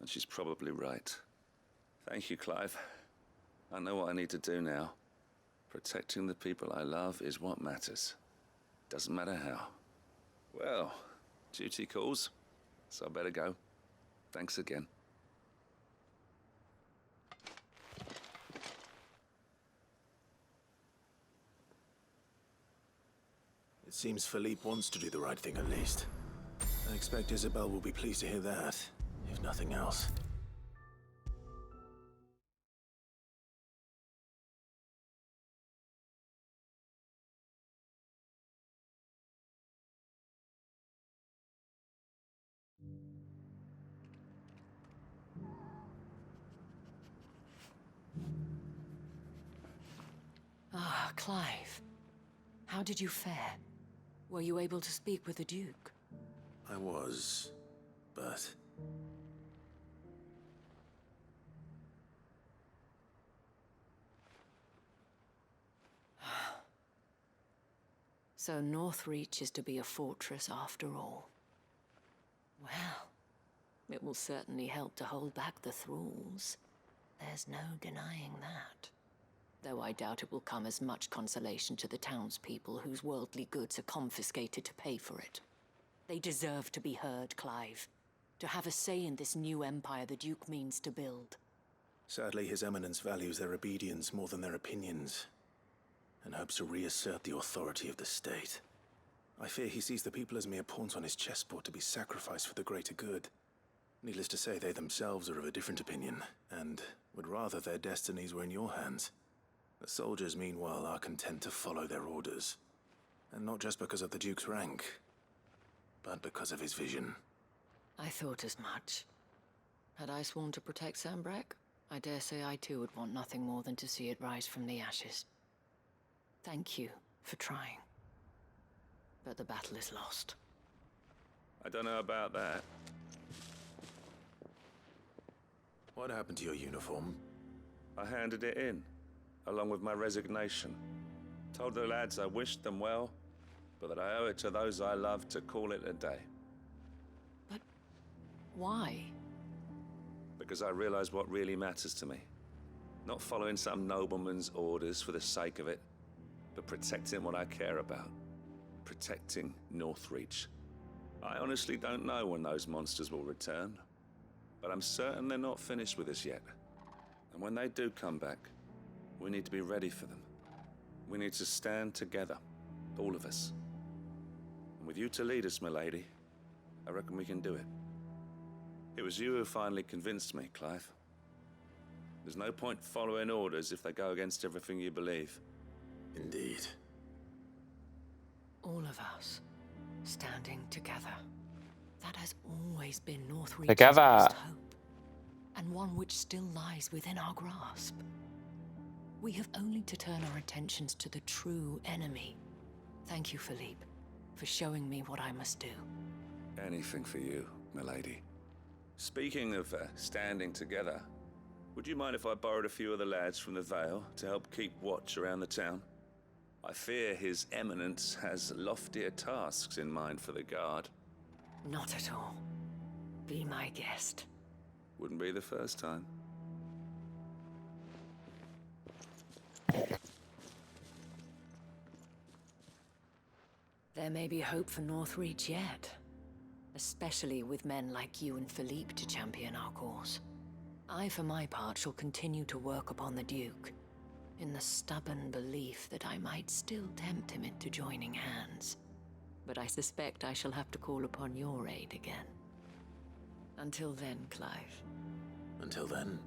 [SPEAKER 26] And she's probably right. Thank you, Clive. I know what I need to do now. Protecting the people I love is what matters. Doesn't matter how. Well, duty calls, so I better go. Thanks again.
[SPEAKER 7] It seems Philippe wants to do the right thing at least. I expect Isabel will be pleased to hear that, if nothing else.
[SPEAKER 3] Ah, Clive. How did you fare? Were you able to speak with the Duke?
[SPEAKER 7] I was, but...
[SPEAKER 3] So Northreach is to be a fortress after all. Well, it will certainly help to hold back the thralls. There's no denying that. Though I doubt it will come as much consolation to the townspeople whose worldly goods are confiscated to pay for it. They deserve to be heard, Clive. To have a say in this new empire the Duke means to build.
[SPEAKER 7] Sadly, His Eminence values their obedience more than their opinions, and hopes to reassert the authority of the state. I fear he sees the people as mere pawns on his chessboard to be sacrificed for the greater good. Needless to say, they themselves are of a different opinion, and would rather their destinies were in your hands. The soldiers, meanwhile, are content to follow their orders. And not just because of the Duke's rank, but because of his vision.
[SPEAKER 3] I thought as much. Had I sworn to protect Sambrek, I dare say I too would want nothing more than to see it rise from the ashes. Thank you for trying. But the battle is lost.
[SPEAKER 26] I don't know about that.
[SPEAKER 7] What happened to your uniform?
[SPEAKER 26] I handed it in, along with my resignation. Told the lads I wished them well, but that I owe it to those I love to call it a day.
[SPEAKER 3] But why?
[SPEAKER 26] Because I realize what really matters to me. Not following some nobleman's orders for the sake of it, but protecting what I care about. Protecting Northreach. I honestly don't know when those monsters will return, but I'm certain they're not finished with us yet. And when they do come back, we need to be ready for them. We need to stand together, all of us. And with you to lead us, milady, I reckon we can do it. It was you who finally convinced me, Clive. There's no point following orders if they go against everything you believe.
[SPEAKER 7] Indeed.
[SPEAKER 3] All of us, standing together. That has always been Northreach's
[SPEAKER 1] Together.
[SPEAKER 3] best hope, and one which still lies within our grasp. We have only to turn our attentions to the true enemy. Thank you, Philippe, for showing me what I must do.
[SPEAKER 26] Anything for you, milady. Speaking of standing together, would you mind if I borrowed a few of the lads from the Vale to help keep watch around the town? I fear His Eminence has loftier tasks in mind for the guard.
[SPEAKER 3] Not at all. Be my guest.
[SPEAKER 26] Wouldn't be the first time.
[SPEAKER 3] There may be hope for Northreach yet. Especially with men like you and Philippe to champion our cause. I, for my part, shall continue to work upon the Duke, in the stubborn belief that I might still tempt him into joining hands. But I suspect I shall have to call upon your aid again. Until then, Clive.
[SPEAKER 7] Until then.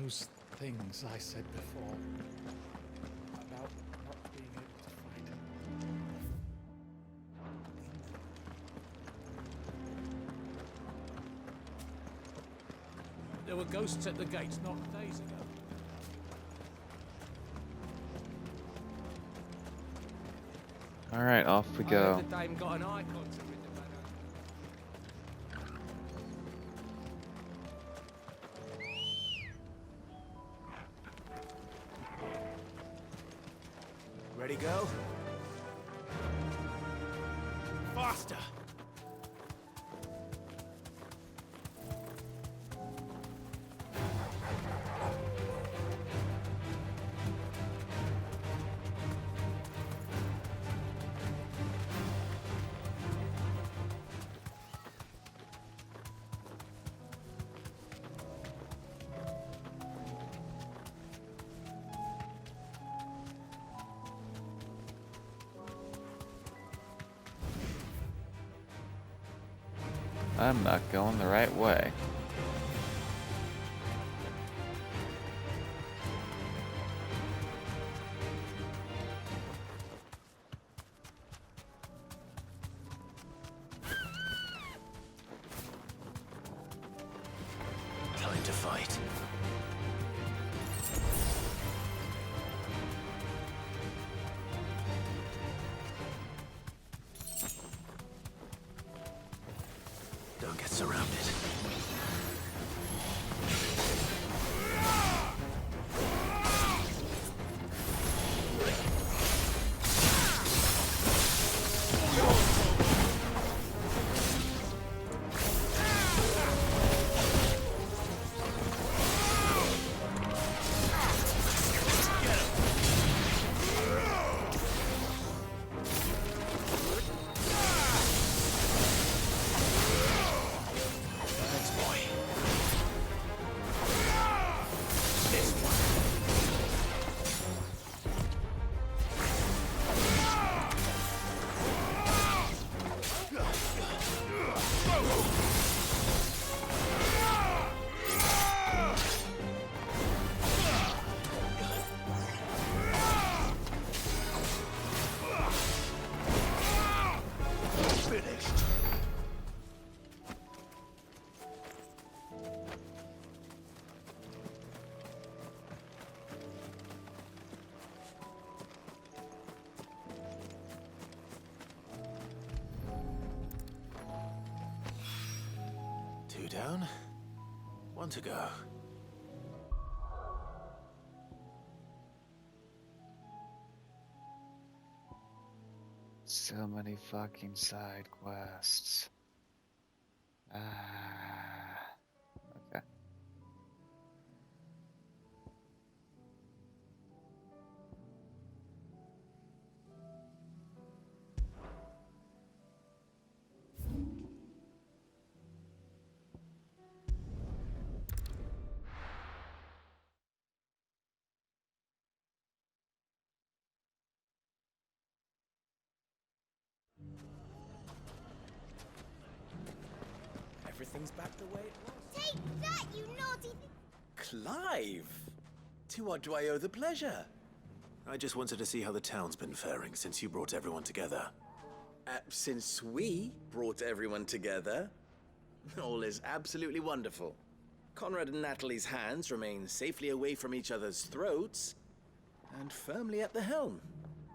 [SPEAKER 4] those things I said before about not being able to fight. There were ghosts at the gates not days ago.
[SPEAKER 1] All right, off we
[SPEAKER 10] I
[SPEAKER 1] go.
[SPEAKER 10] heard the dame got an eye concert with the man.
[SPEAKER 5] Ready, go? Faster!
[SPEAKER 1] I'm not going the right way.
[SPEAKER 5] Time to fight. Don't get surrounded. Two down, one to go.
[SPEAKER 1] So many fucking side quests. Okay.
[SPEAKER 6] Everything's back the way it was.
[SPEAKER 22] Take that, you naughty...
[SPEAKER 6] Clive! To what do I owe the pleasure?
[SPEAKER 5] I just wanted to see how the town's been faring since you brought everyone together.
[SPEAKER 6] Since we brought everyone together, all is absolutely wonderful. Conrad and Natalie's hands remain safely away from each other's throats and firmly at the helm.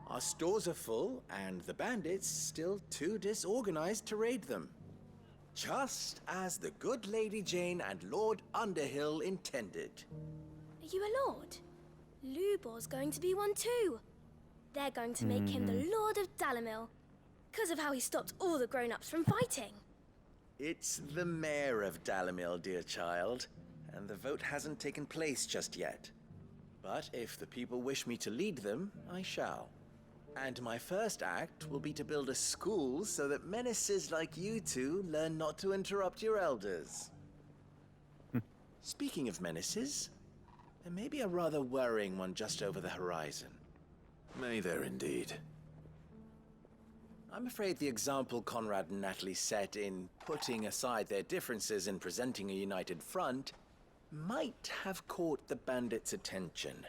[SPEAKER 6] Our stores are full, and the bandits still too disorganized to raid them. Just as the good Lady Jane and Lord Underhill intended.
[SPEAKER 22] Are you a lord? Lubor's going to be one too. They're going to make him the Lord of Dalimil, because of how he stopped all the grown-ups from fighting.
[SPEAKER 6] It's the mayor of Dalimil, dear child, and the vote hasn't taken place just yet. But if the people wish me to lead them, I shall. And my first act will be to build a school so that menaces like you two learn not to interrupt your elders. Speaking of menaces, there may be a rather worrying one just over the horizon.
[SPEAKER 5] May there indeed.
[SPEAKER 6] I'm afraid the example Conrad and Natalie set in putting aside their differences and presenting a united front might have caught the bandits' attention.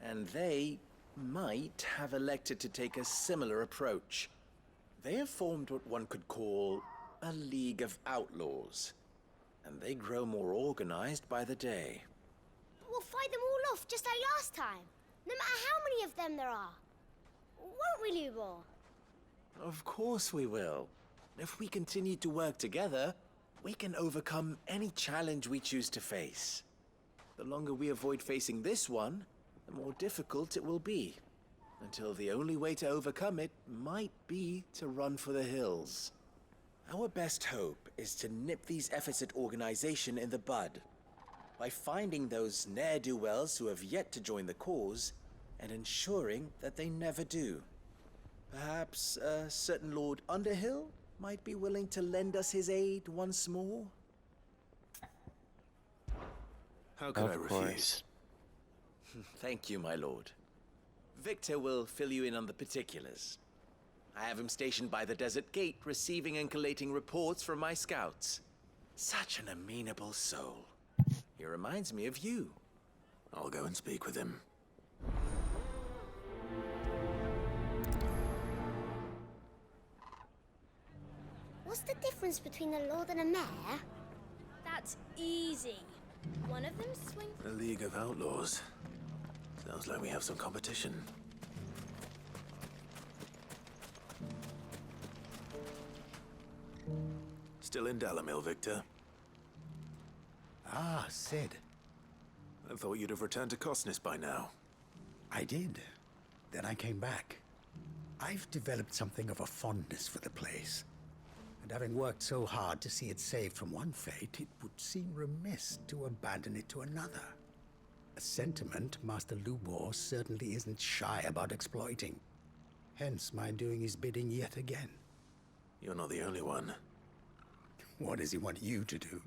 [SPEAKER 6] And they might have elected to take a similar approach. They have formed what one could call a League of Outlaws, and they grow more organized by the day.
[SPEAKER 11] We'll fight them all off just like last time, no matter how many of them there are. Won't we, Lubor?
[SPEAKER 6] Of course we will. If we continue to work together, we can overcome any challenge we choose to face. The longer we avoid facing this one, the more difficult it will be. Until the only way to overcome it might be to run for the hills. Our best hope is to nip these efforts at organization in the bud, by finding those ne'er-do-wells who have yet to join the cause, and ensuring that they never do. Perhaps a certain Lord Underhill might be willing to lend us his aid once more?
[SPEAKER 7] How could I refuse?
[SPEAKER 6] Thank you, my lord. Victor will fill you in on the particulars. I have him stationed by the desert gate, receiving and collating reports from my scouts. Such an amenable soul. He reminds me of you.
[SPEAKER 7] I'll go and speak with him.
[SPEAKER 11] What's the difference between a lord and a mayor? That's easy. One of them swings.
[SPEAKER 7] A League of Outlaws. Sounds like we have some competition. Still in Dalamil, Victor?
[SPEAKER 13] Ah, Sid.
[SPEAKER 7] I thought you'd have returned to Cosnis by now.
[SPEAKER 13] I did. Then I came back. I've developed something of a fondness for the place. And having worked so hard to see it saved from one fate, it would seem remiss to abandon it to another. A sentiment Master Lubor certainly isn't shy about exploiting. Hence my doing his bidding yet again.
[SPEAKER 7] You're not the only one.
[SPEAKER 13] What does he want you to do?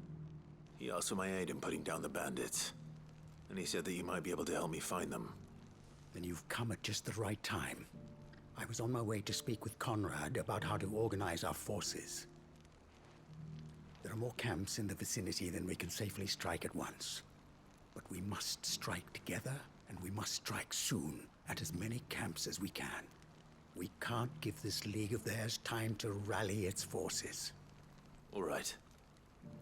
[SPEAKER 7] He asked for my aid in putting down the bandits. And he said that you might be able to help me find them.
[SPEAKER 13] Then you've come at just the right time. I was on my way to speak with Conrad about how to organize our forces. There are more camps in the vicinity than we can safely strike at once. But we must strike together, and we must strike soon at as many camps as we can. We can't give this league of theirs time to rally its forces.
[SPEAKER 7] All right.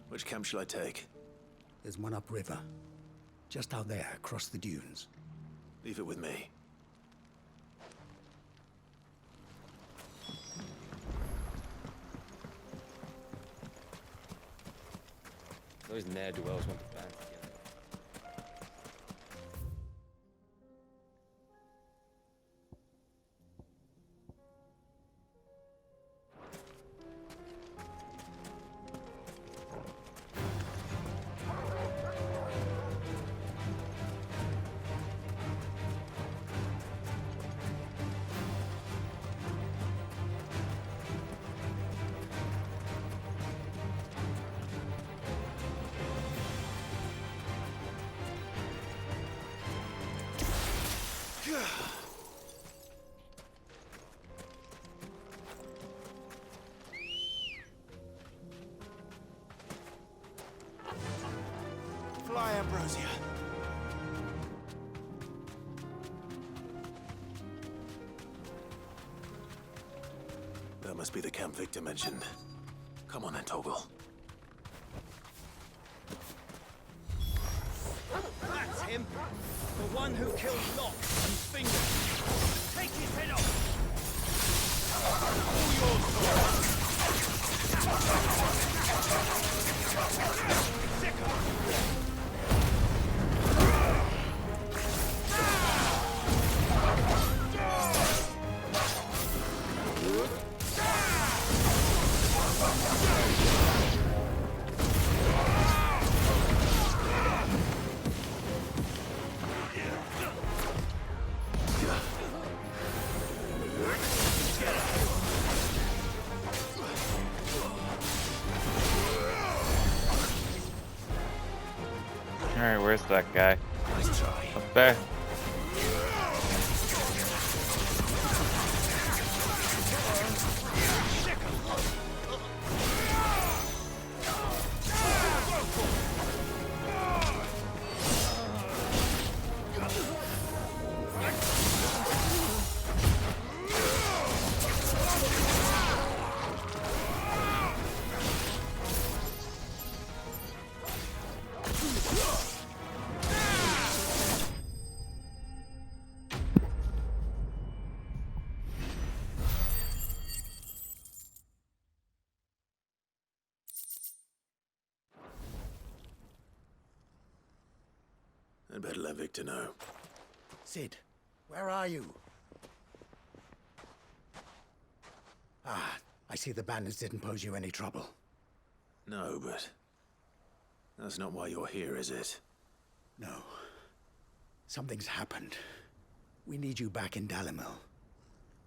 [SPEAKER 7] Which camp shall I take?
[SPEAKER 13] There's one upriver. Just out there, across the dunes.
[SPEAKER 7] Leave it with me.
[SPEAKER 10] Those ne'er-do-wells want to band together.
[SPEAKER 5] Fly, Ambrosia.
[SPEAKER 7] That must be the camp Victor mentioned. Come on then, Toggle.
[SPEAKER 17] That's him! The one who killed Locke and Finger! Take his head off! All yours,
[SPEAKER 1] Alright, where's that guy?
[SPEAKER 7] Nice try.
[SPEAKER 1] Up there.
[SPEAKER 7] I'd better let Victor know.
[SPEAKER 13] Sid, where are you? Ah, I see the bandits didn't pose you any trouble.
[SPEAKER 7] No, but that's not why you're here, is it?
[SPEAKER 13] No. Something's happened. We need you back in Dalimil.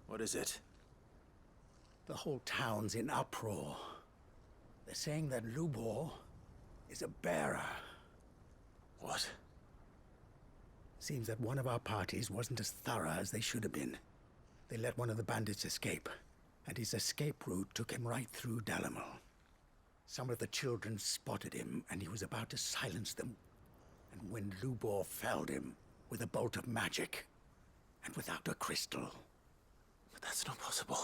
[SPEAKER 7] What is it?
[SPEAKER 13] The whole town's in uproar. They're saying that Lubor is a bearer.
[SPEAKER 7] What?
[SPEAKER 13] Seems that one of our parties wasn't as thorough as they should have been. They let one of the bandits escape, and his escape route took him right through Dalimil. Some of the children spotted him, and he was about to silence them. And when Lubor felled him with a bolt of magic, and without a crystal.
[SPEAKER 7] But that's not possible.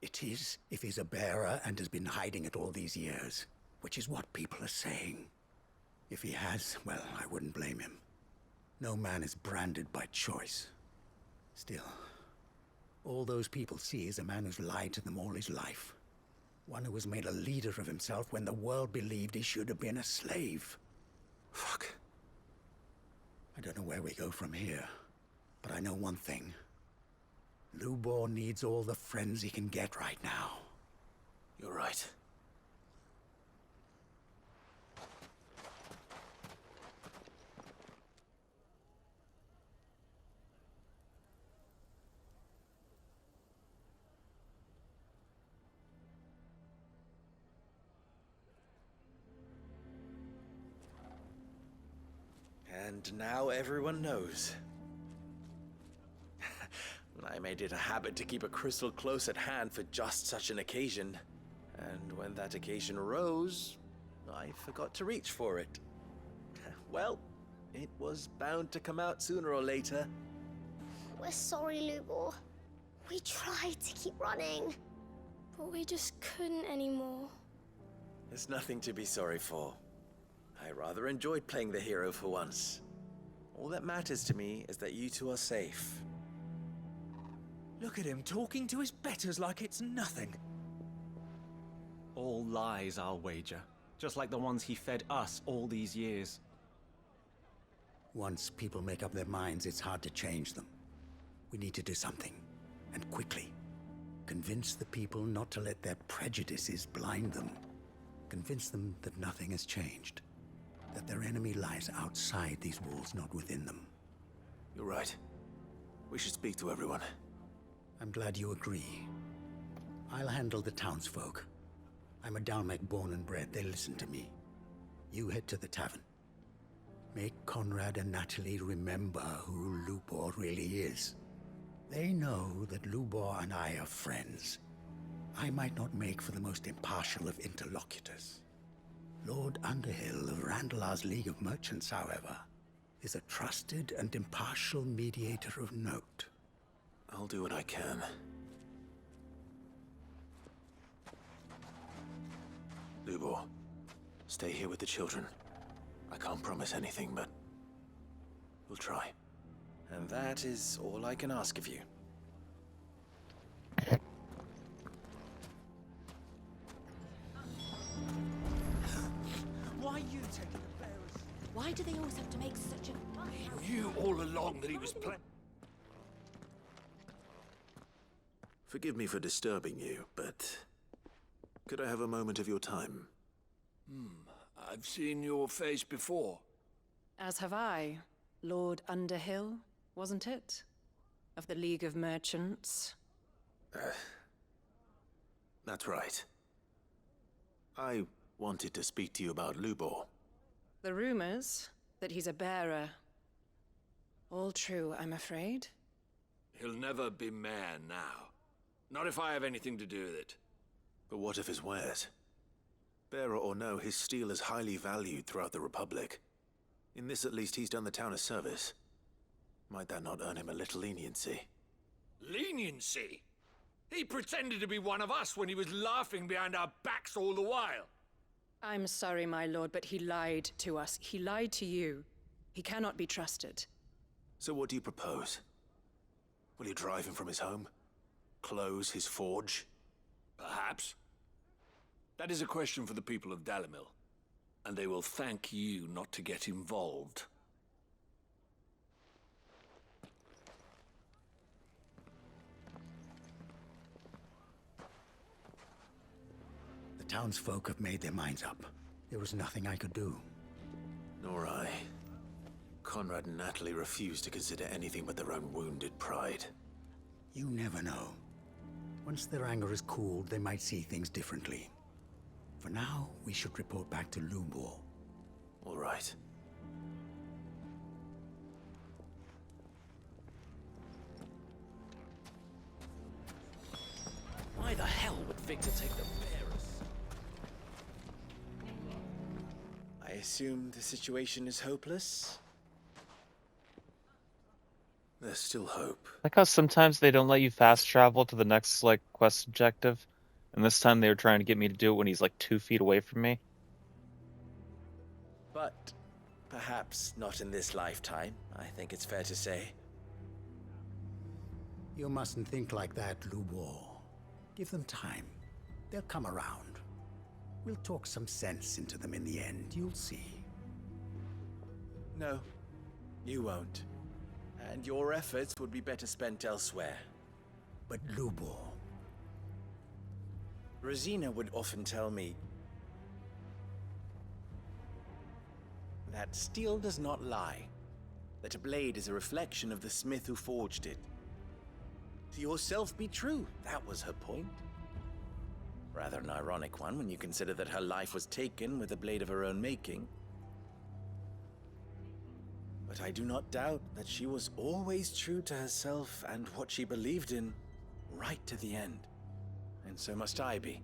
[SPEAKER 13] It is, if he's a bearer and has been hiding it all these years, which is what people are saying. If he has, well, I wouldn't blame him. No man is branded by choice. Still, all those people see is a man who's lied to them all his life. One who was made a leader of himself when the world believed he should have been a slave.
[SPEAKER 7] Fuck.
[SPEAKER 13] I don't know where we go from here, but I know one thing. Lubor needs all the friends he can get right now.
[SPEAKER 7] You're right.
[SPEAKER 6] And now everyone knows. I made it a habit to keep a crystal close at hand for just such an occasion. And when that occasion arose, I forgot to reach for it. Well, it was bound to come out sooner or later.
[SPEAKER 11] We're sorry, Lubor. We tried to keep running, but we just couldn't anymore.
[SPEAKER 6] There's nothing to be sorry for. I rather enjoyed playing the hero for once. All that matters to me is that you two are safe.
[SPEAKER 17] Look at him talking to his betters like it's nothing. All lies, I'll wager. Just like the ones he fed us all these years.
[SPEAKER 13] Once people make up their minds, it's hard to change them. We need to do something, and quickly. Convince the people not to let their prejudices blind them. Convince them that nothing has changed. That their enemy lies outside these walls, not within them.
[SPEAKER 7] You're right. We should speak to everyone.
[SPEAKER 13] I'm glad you agree. I'll handle the townsfolk. I'm a Dalmec born and bred. They listen to me. You head to the tavern. Make Conrad and Natalie remember who Lubor really is. They know that Lubor and I are friends. I might not make for the most impartial of interlocutors. Lord Underhill of Randalar's League of Merchants, however, is a trusted and impartial mediator of note.
[SPEAKER 7] I'll do what I can. Lubor, stay here with the children. I can't promise anything, but we'll try.
[SPEAKER 6] And that is all I can ask of you.
[SPEAKER 17] Why are you taking the bearers?
[SPEAKER 12] Why do they always have to make such a fuss?
[SPEAKER 23] You all along that he was playing.
[SPEAKER 7] Forgive me for disturbing you, but could I have a moment of your time?
[SPEAKER 23] I've seen your face before.
[SPEAKER 3] As have I. Lord Underhill, wasn't it? Of the League of Merchants.
[SPEAKER 7] That's right. I wanted to speak to you about Lubor.
[SPEAKER 3] The rumors that he's a bearer. All true, I'm afraid.
[SPEAKER 23] He'll never be mayor now. Not if I have anything to do with it.
[SPEAKER 7] But what of his wares? Bearer or no, his steel is highly valued throughout the Republic. In this, at least, he's done the town a service. Might that not earn him a little leniency?
[SPEAKER 23] Leniency? He pretended to be one of us when he was laughing behind our backs all the while.
[SPEAKER 3] I'm sorry, my lord, but he lied to us. He lied to you. He cannot be trusted.
[SPEAKER 7] So what do you propose? Will you drive him from his home? Close his forge?
[SPEAKER 23] Perhaps. That is a question for the people of Dalimil, and they will thank you not to get involved.
[SPEAKER 13] The townsfolk have made their minds up. There was nothing I could do.
[SPEAKER 7] Nor I. Conrad and Natalie refused to consider anything but their own wounded pride.
[SPEAKER 13] You never know. Once their anger is cooled, they might see things differently. For now, we should report back to Lubor.
[SPEAKER 7] All right.
[SPEAKER 6] Why the hell would Victor take the Paris? I assume the situation is hopeless?
[SPEAKER 7] There's still hope.
[SPEAKER 1] Like how sometimes they don't let you fast travel to the next, like, quest objective. And this time they were trying to get me to do it when he's, like, 2 feet away from me.
[SPEAKER 6] But perhaps not in this lifetime, I think it's fair to say.
[SPEAKER 13] You mustn't think like that, Lubor. Give them time. They'll come around. We'll talk some sense into them in the end, you'll see.
[SPEAKER 6] No, you won't. And your efforts would be better spent elsewhere.
[SPEAKER 13] But Lubor...
[SPEAKER 6] Rosina would often tell me that steel does not lie, that a blade is a reflection of the smith who forged it. To yourself be true, that was her point. Rather an ironic one when you consider that her life was taken with a blade of her own making. But I do not doubt that she was always true to herself and what she believed in, right to the end. And so must I be.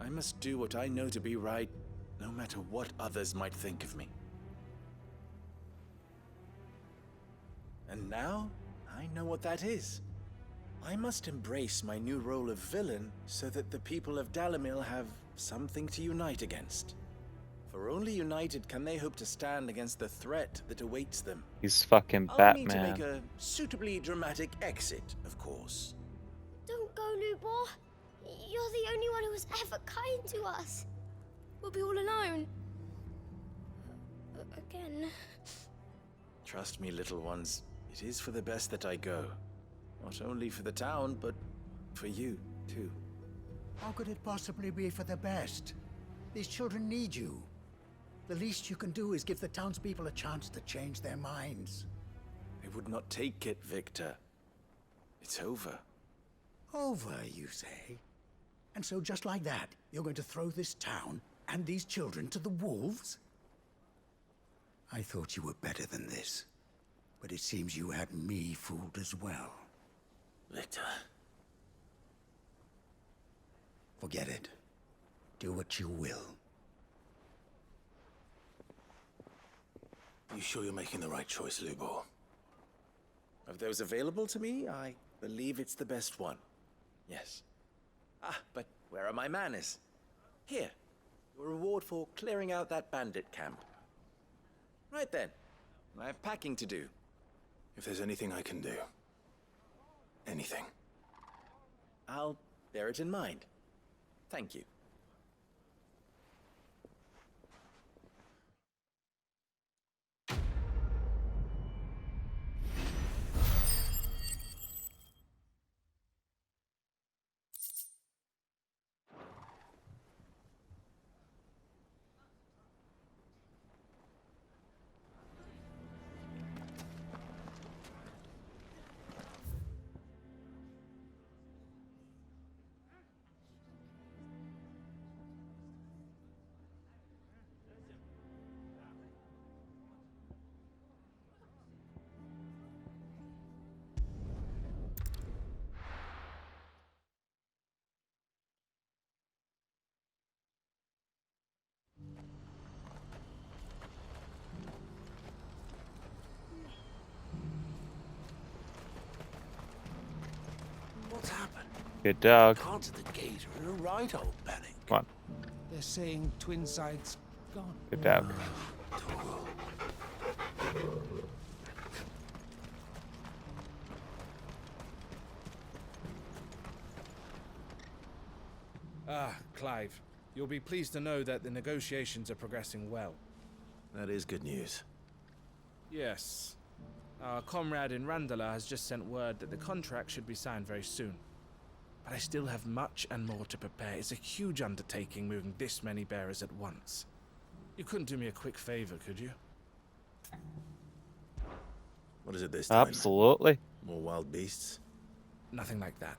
[SPEAKER 6] I must do what I know to be right, no matter what others might think of me. And now, I know what that is. I must embrace my new role of villain so that the people of Dalimil have something to unite against. For only united can they hope to stand against the threat that awaits them.
[SPEAKER 1] He's fucking
[SPEAKER 6] I'll
[SPEAKER 1] Batman.
[SPEAKER 6] need to make a suitably dramatic exit, of course.
[SPEAKER 11] Don't go, Lubor. You're the only one who was ever kind to us. We'll be all alone. Again.
[SPEAKER 6] Trust me, little ones. It is for the best that I go. Not only for the town, but for you, too.
[SPEAKER 13] How could it possibly be for the best? These children need you. The least you can do is give the townspeople a chance to change their minds.
[SPEAKER 6] I would not take it, Victor. It's over.
[SPEAKER 13] Over, you say? And so just like that, you're going to throw this town and these children to the wolves? I thought you were better than this. But it seems you had me fooled as well.
[SPEAKER 7] Victor.
[SPEAKER 13] Forget it. Do what you will.
[SPEAKER 7] You sure you're making the right choice, Lubor?
[SPEAKER 6] Of those available to me, I believe it's the best one. Yes. Ah, but where are my manners? Here. Your reward for clearing out that bandit camp. Right then. I have packing to do.
[SPEAKER 7] If there's anything I can do. Anything.
[SPEAKER 6] I'll bear it in mind. Thank you.
[SPEAKER 23] What's happened?
[SPEAKER 1] Good dog.
[SPEAKER 23] Cards at the gate are in a right old panic.
[SPEAKER 1] Come on.
[SPEAKER 10] They're saying Twin Side's gone.
[SPEAKER 1] Good dog.
[SPEAKER 4] Ah, Clive. You'll be pleased to know that the negotiations are progressing well.
[SPEAKER 7] That is good news.
[SPEAKER 4] Yes. Our comrade in Randala has just sent word that the contract should be signed very soon. but I still have much and more to prepare. It's a huge undertaking moving this many bearers at once. You couldn't do me a quick favor, could you?
[SPEAKER 7] What is it this time?
[SPEAKER 1] Absolutely.
[SPEAKER 7] More wild beasts?
[SPEAKER 4] Nothing like that.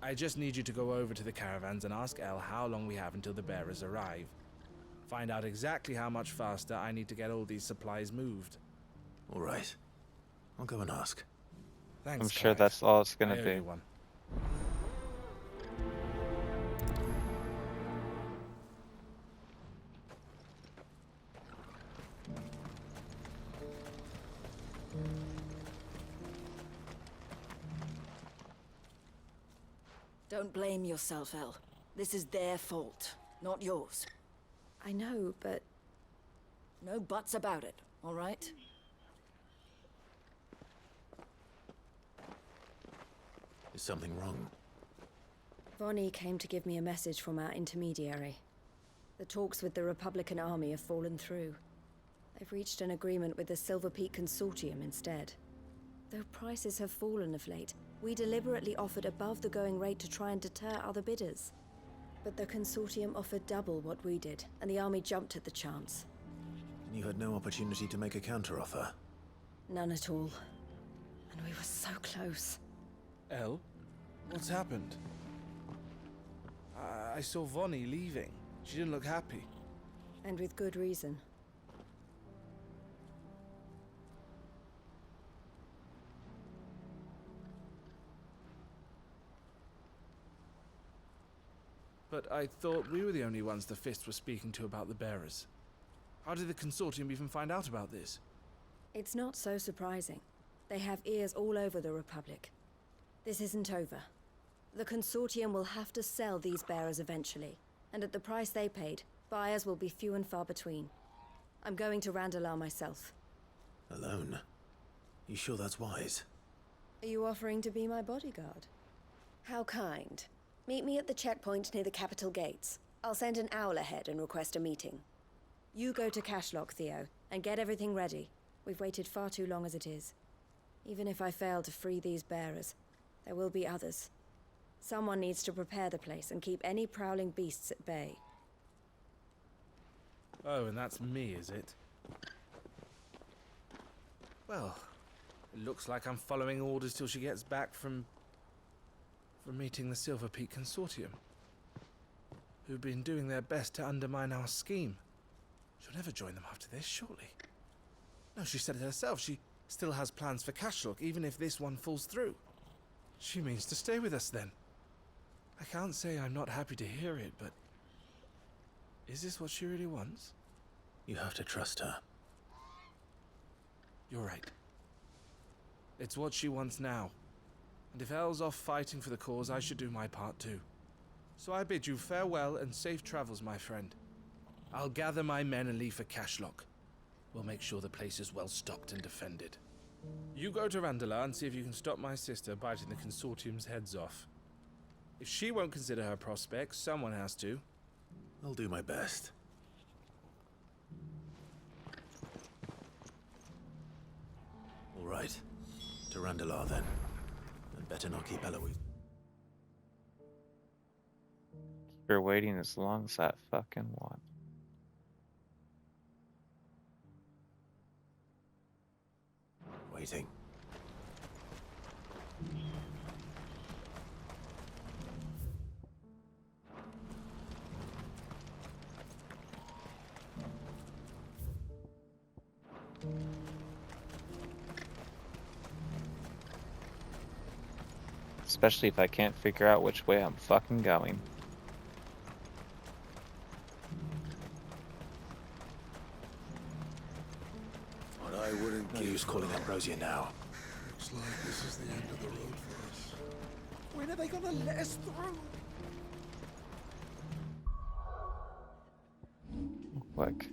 [SPEAKER 4] I just need you to go over to the caravans and ask El how long we have until the bearers arrive. Find out exactly how much faster I need to get all these supplies moved.
[SPEAKER 7] All right. I'll go and ask.
[SPEAKER 4] Thanks,
[SPEAKER 1] I'm sure
[SPEAKER 4] Clive.
[SPEAKER 1] that's all it's
[SPEAKER 4] I
[SPEAKER 1] gonna
[SPEAKER 4] owe
[SPEAKER 1] be.
[SPEAKER 4] you one.
[SPEAKER 3] Don't blame yourself, El. This is their fault, not yours.
[SPEAKER 22] I know, but...
[SPEAKER 3] No buts about it, all right?
[SPEAKER 7] Is something wrong?
[SPEAKER 22] Vonnie came to give me a message from our intermediary. The talks with the Republican army have fallen through. They've reached an agreement with the Silver Peak Consortium instead. Though prices have fallen of late, we deliberately offered above the going rate to try and deter other bidders. But the Consortium offered double what we did, and the army jumped at the chance.
[SPEAKER 7] And you had no opportunity to make a counteroffer?
[SPEAKER 22] None at all. And we were so close.
[SPEAKER 4] El? What's happened? I saw Vonnie leaving. She didn't look happy.
[SPEAKER 22] And with good reason.
[SPEAKER 4] But I thought we were the only ones the Fist were speaking to about the bearers. How did the Consortium even find out about this?
[SPEAKER 22] It's not so surprising. They have ears all over the Republic. This isn't over. The Consortium will have to sell these bearers eventually, and at the price they paid, buyers will be few and far between. I'm going to Randalar myself.
[SPEAKER 7] Alone? You sure that's wise?
[SPEAKER 22] Are you offering to be my bodyguard? How kind. Meet me at the checkpoint near the capital gates. I'll send an owl ahead and request a meeting. You go to Cashlock, Theo, and get everything ready. We've waited far too long as it is. Even if I fail to free these bearers, there will be others. Someone needs to prepare the place and keep any prowling beasts at bay.
[SPEAKER 4] Oh, and that's me, is it? Well, it looks like I'm following orders till she gets back from meeting the Silver Peak Consortium, who've been doing their best to undermine our scheme. She'll never join them after this, surely. No, she said it herself. She still has plans for Cashlock, even if this one falls through. She means to stay with us, then. I can't say I'm not happy to hear it, but... is this what she really wants?
[SPEAKER 7] You have to trust her.
[SPEAKER 4] You're right. It's what she wants now. And if Elle's off fighting for the cause, I should do my part too. So I bid you farewell and safe travels, my friend. I'll gather my men and leave for Cashlock. We'll make sure the place is well stocked and defended. You go to Randalar and see if you can stop my sister biting the Consortium's heads off. If she won't consider her prospects, someone has to.
[SPEAKER 7] I'll do my best. All right. To Randalar, then. And better not keep Eloise.
[SPEAKER 1] Keep her waiting as long as that fucking want.
[SPEAKER 7] Waiting.
[SPEAKER 1] Especially if I can't figure out which way I'm fucking going.
[SPEAKER 7] But I wouldn't use calling Ambrosia now.
[SPEAKER 4] Looks like this is the end of the road for us. When are they gonna let us through?
[SPEAKER 1] Like...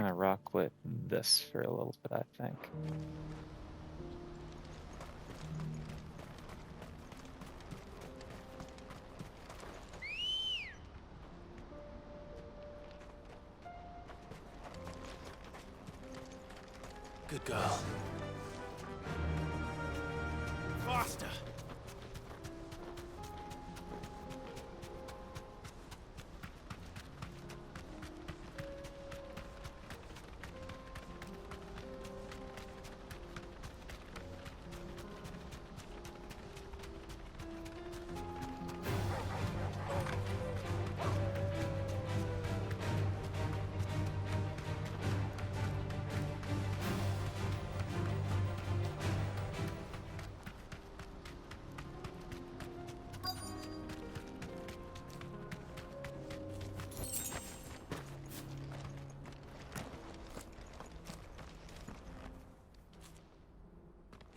[SPEAKER 1] gonna rock with this for a little bit, I think.
[SPEAKER 7] Good girl.
[SPEAKER 5] Faster!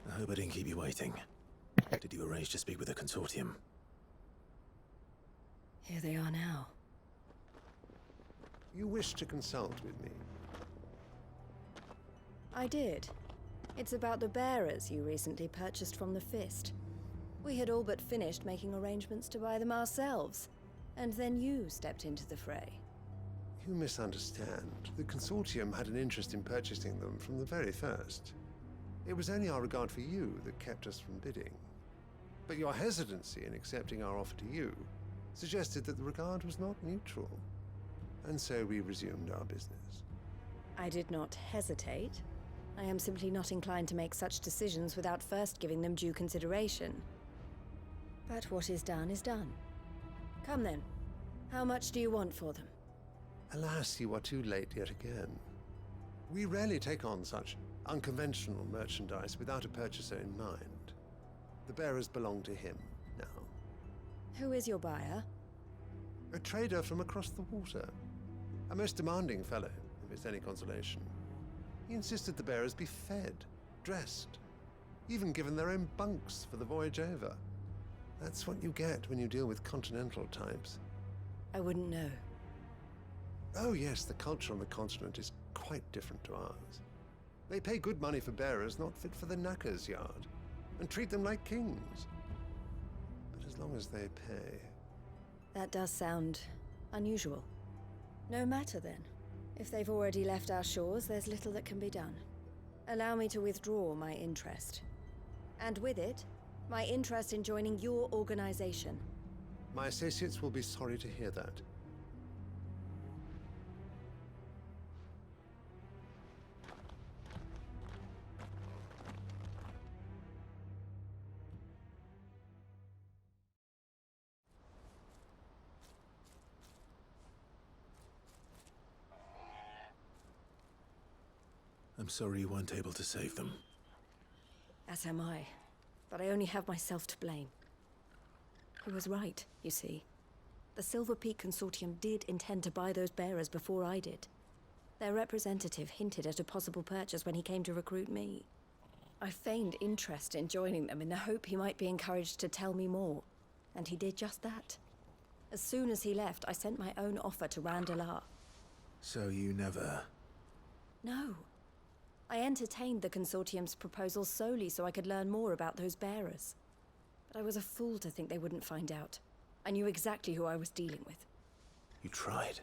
[SPEAKER 7] I hope I didn't keep you waiting. Did you arrange to speak with the consortium?
[SPEAKER 22] Here they are now.
[SPEAKER 2] You wish to consult with me?
[SPEAKER 22] I did. It's about the bearers you recently purchased from the Fist. We had all but finished making arrangements to buy them ourselves, and then you stepped into the fray.
[SPEAKER 2] You misunderstand. The consortium had an interest in purchasing them from the very first. It was only our regard for you that kept us from bidding. But your hesitancy in accepting our offer to you suggested that the regard was not mutual. And so we resumed our business.
[SPEAKER 22] I did not hesitate. I am simply not inclined to make such decisions without first giving them due consideration. But what is done is done. Come then. How much do you want for them?
[SPEAKER 2] Alas, you are too late yet again. We rarely take on such unconventional merchandise without a purchaser in mind. The bearers belong to him now.
[SPEAKER 22] Who is your buyer?
[SPEAKER 2] A trader from across the water. A most demanding fellow, if it's any consolation. He insisted the bearers be fed, dressed, even given their own bunks for the voyage over. That's what you get when you deal with continental types.
[SPEAKER 22] I wouldn't know.
[SPEAKER 2] Oh yes, the culture on the continent is quite different to ours. They pay good money for bearers not fit for the knacker's yard, and treat them like kings. But as long as they pay...
[SPEAKER 22] That does sound unusual. No matter then. If they've already left our shores, there's little that can be done. Allow me to withdraw my interest. And with it, my interest in joining your organization.
[SPEAKER 2] My associates will be sorry to hear that.
[SPEAKER 7] I'm sorry you weren't able to save them.
[SPEAKER 22] As am I. But I only have myself to blame. He was right, you see. The Silver Peak Consortium did intend to buy those bearers before I did. Their representative hinted at a possible purchase when he came to recruit me. I feigned interest in joining them in the hope he might be encouraged to tell me more. And he did just that. As soon as he left, I sent my own offer to Randalar.
[SPEAKER 7] So you never...
[SPEAKER 22] No. I entertained the Consortium's proposal solely so I could learn more about those bearers. But I was a fool to think they wouldn't find out. I knew exactly who I was dealing with.
[SPEAKER 7] You tried.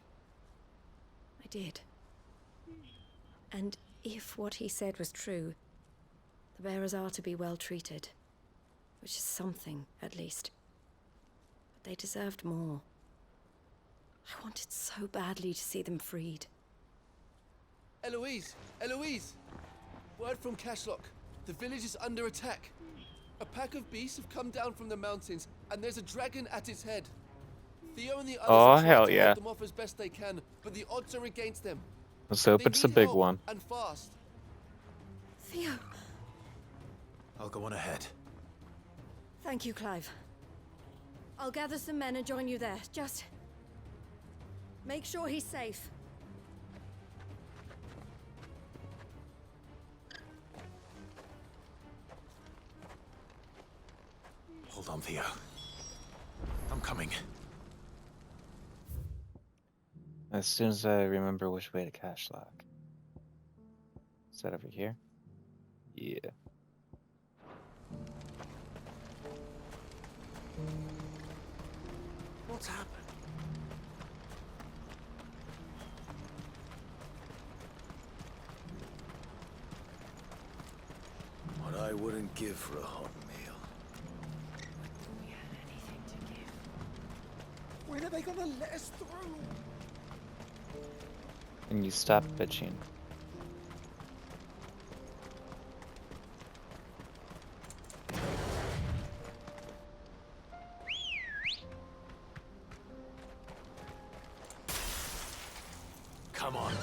[SPEAKER 22] I did. And if what he said was true, the bearers are to be well treated. Which is something, at least. But they deserved more. I wanted so badly to see them freed.
[SPEAKER 16] Eloise! Eloise! Word from Cashlock. The village is under attack. A pack of beasts have come down from the mountains, and there's a dragon at its head. Theo and the others are trying
[SPEAKER 1] hell
[SPEAKER 16] to
[SPEAKER 1] yeah.
[SPEAKER 16] hold them off as best they can, but the odds are against them.
[SPEAKER 1] Let's hope
[SPEAKER 16] They
[SPEAKER 1] it's a
[SPEAKER 16] need
[SPEAKER 1] big
[SPEAKER 16] help,
[SPEAKER 1] one.
[SPEAKER 16] and fast.
[SPEAKER 22] Theo!
[SPEAKER 7] I'll go on ahead.
[SPEAKER 22] Thank you, Clive. I'll gather some men and join you there. Just... make sure he's safe.
[SPEAKER 7] Hold on, Theo. I'm coming.
[SPEAKER 1] As soon as I remember which way to Cashlock. that over here? Yeah.
[SPEAKER 5] What's happened?
[SPEAKER 8] What I wouldn't give for a hot meal.
[SPEAKER 11] We had anything to give.
[SPEAKER 16] When are they gonna let us through?
[SPEAKER 1] And you stop bitching.
[SPEAKER 5] Come on.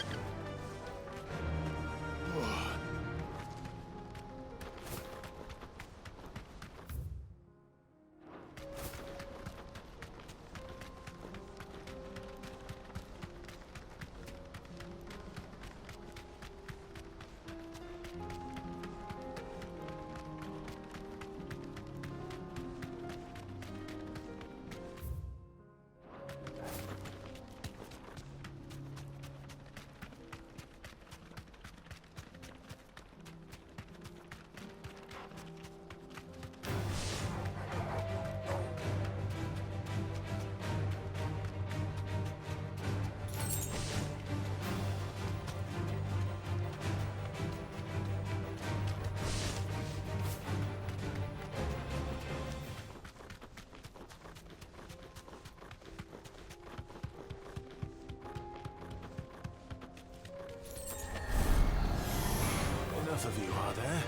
[SPEAKER 5] Enough of you, are there?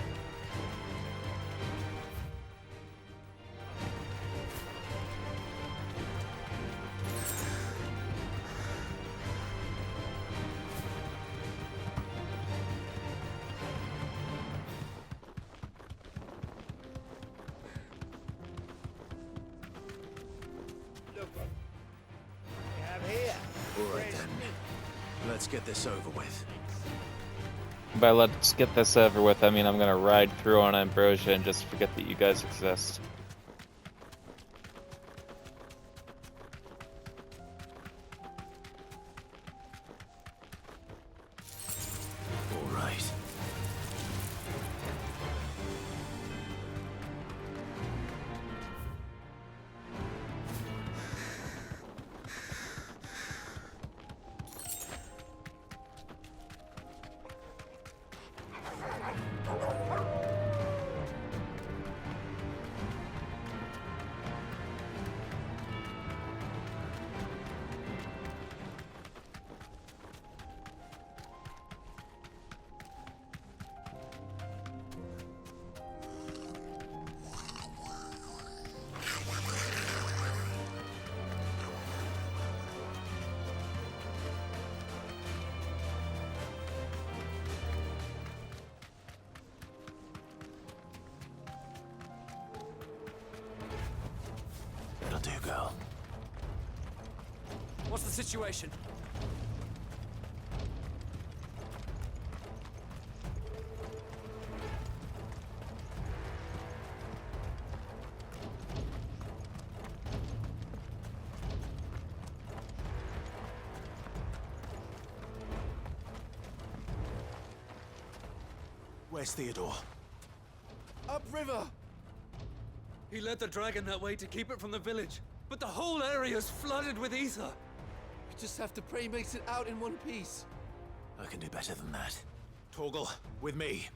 [SPEAKER 23] Look what we have here.
[SPEAKER 5] All right then. Let's get this over with.
[SPEAKER 1] By let's get this over with, I mean I'm gonna ride through on Ambrosia and just forget that you guys exist.
[SPEAKER 5] All right. It'll do, girl.
[SPEAKER 10] What's the situation?
[SPEAKER 5] Where's Theodore?
[SPEAKER 16] Upriver!
[SPEAKER 10] He led the dragon that way to keep it from the village, but the whole area's flooded with ether.
[SPEAKER 16] We just have to pray he makes it out in one piece.
[SPEAKER 5] I can do better than that. Torgal, with me.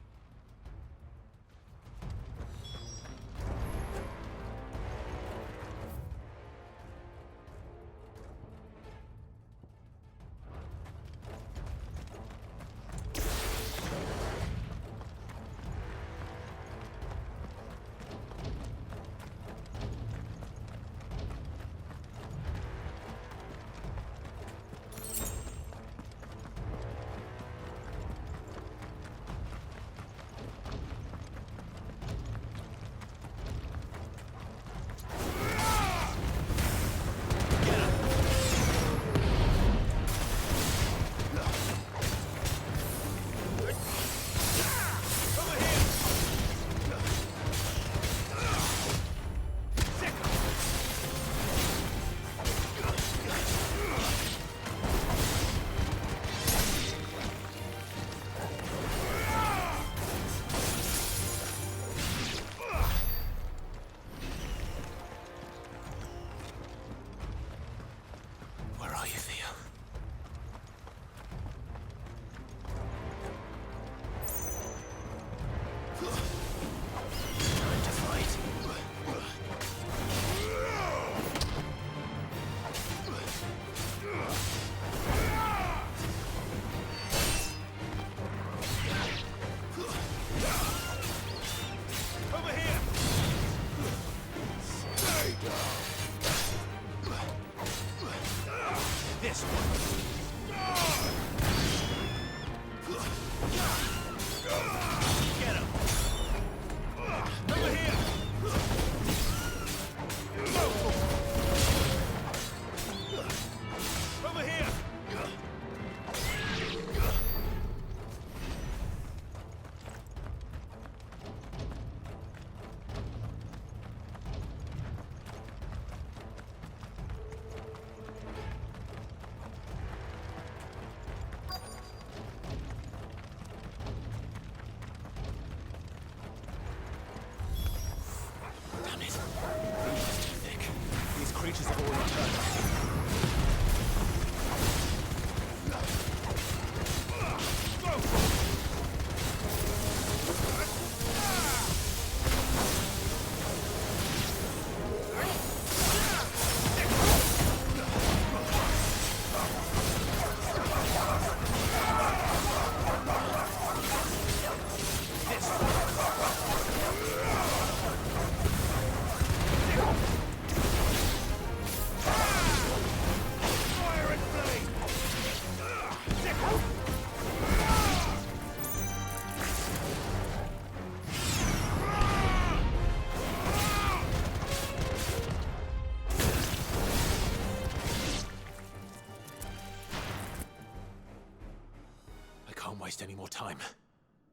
[SPEAKER 5] more time.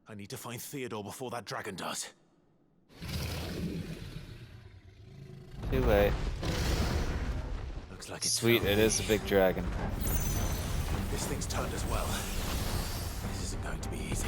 [SPEAKER 5] I need to find Theodore before that dragon does.
[SPEAKER 1] Too late.
[SPEAKER 5] Looks like it's
[SPEAKER 1] Sweet, it is a big dragon.
[SPEAKER 5] This thing's turned as well. This isn't going to be easy.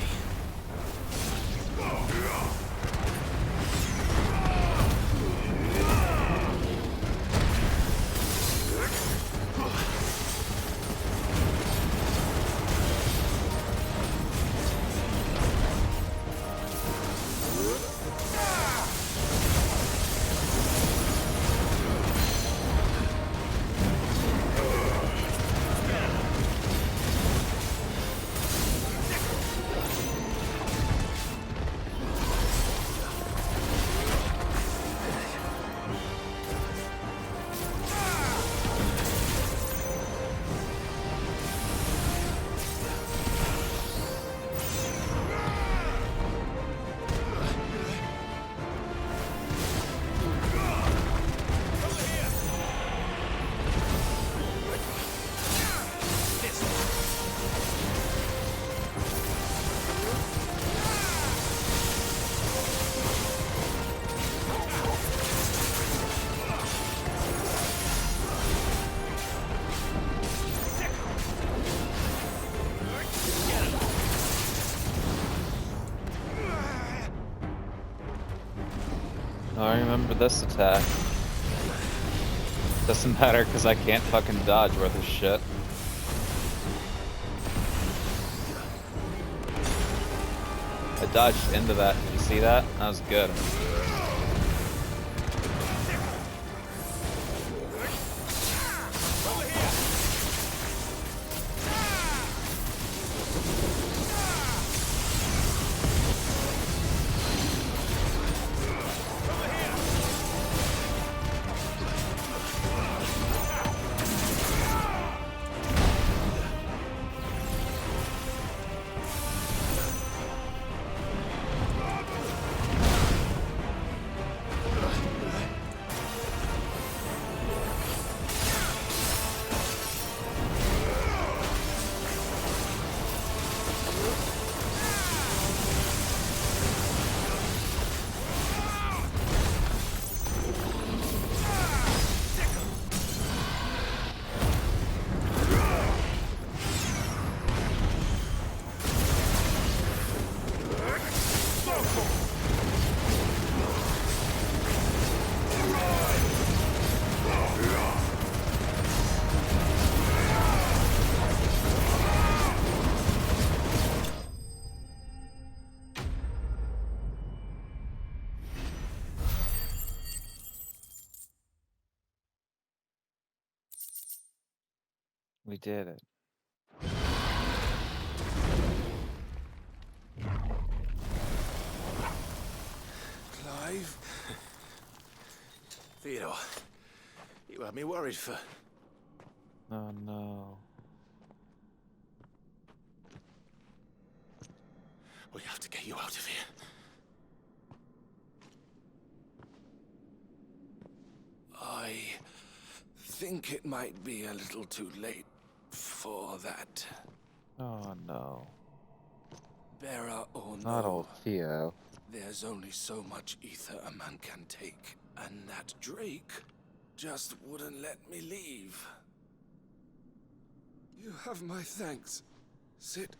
[SPEAKER 1] I remember this attack. Doesn't matter because I can't fucking dodge worth of shit. I dodged into that. Did you see that? That was good. We did it.
[SPEAKER 5] Clive? Theodore, you had me worried for...
[SPEAKER 1] Oh no.
[SPEAKER 5] We have to get you out of here. I think it might be a little too late for that.
[SPEAKER 1] Oh no.
[SPEAKER 5] Bearer or
[SPEAKER 1] Not
[SPEAKER 5] no,
[SPEAKER 1] old Theo.
[SPEAKER 5] there's only so much ether a man can take, and that Drake just wouldn't let me leave. You have my thanks, Sid,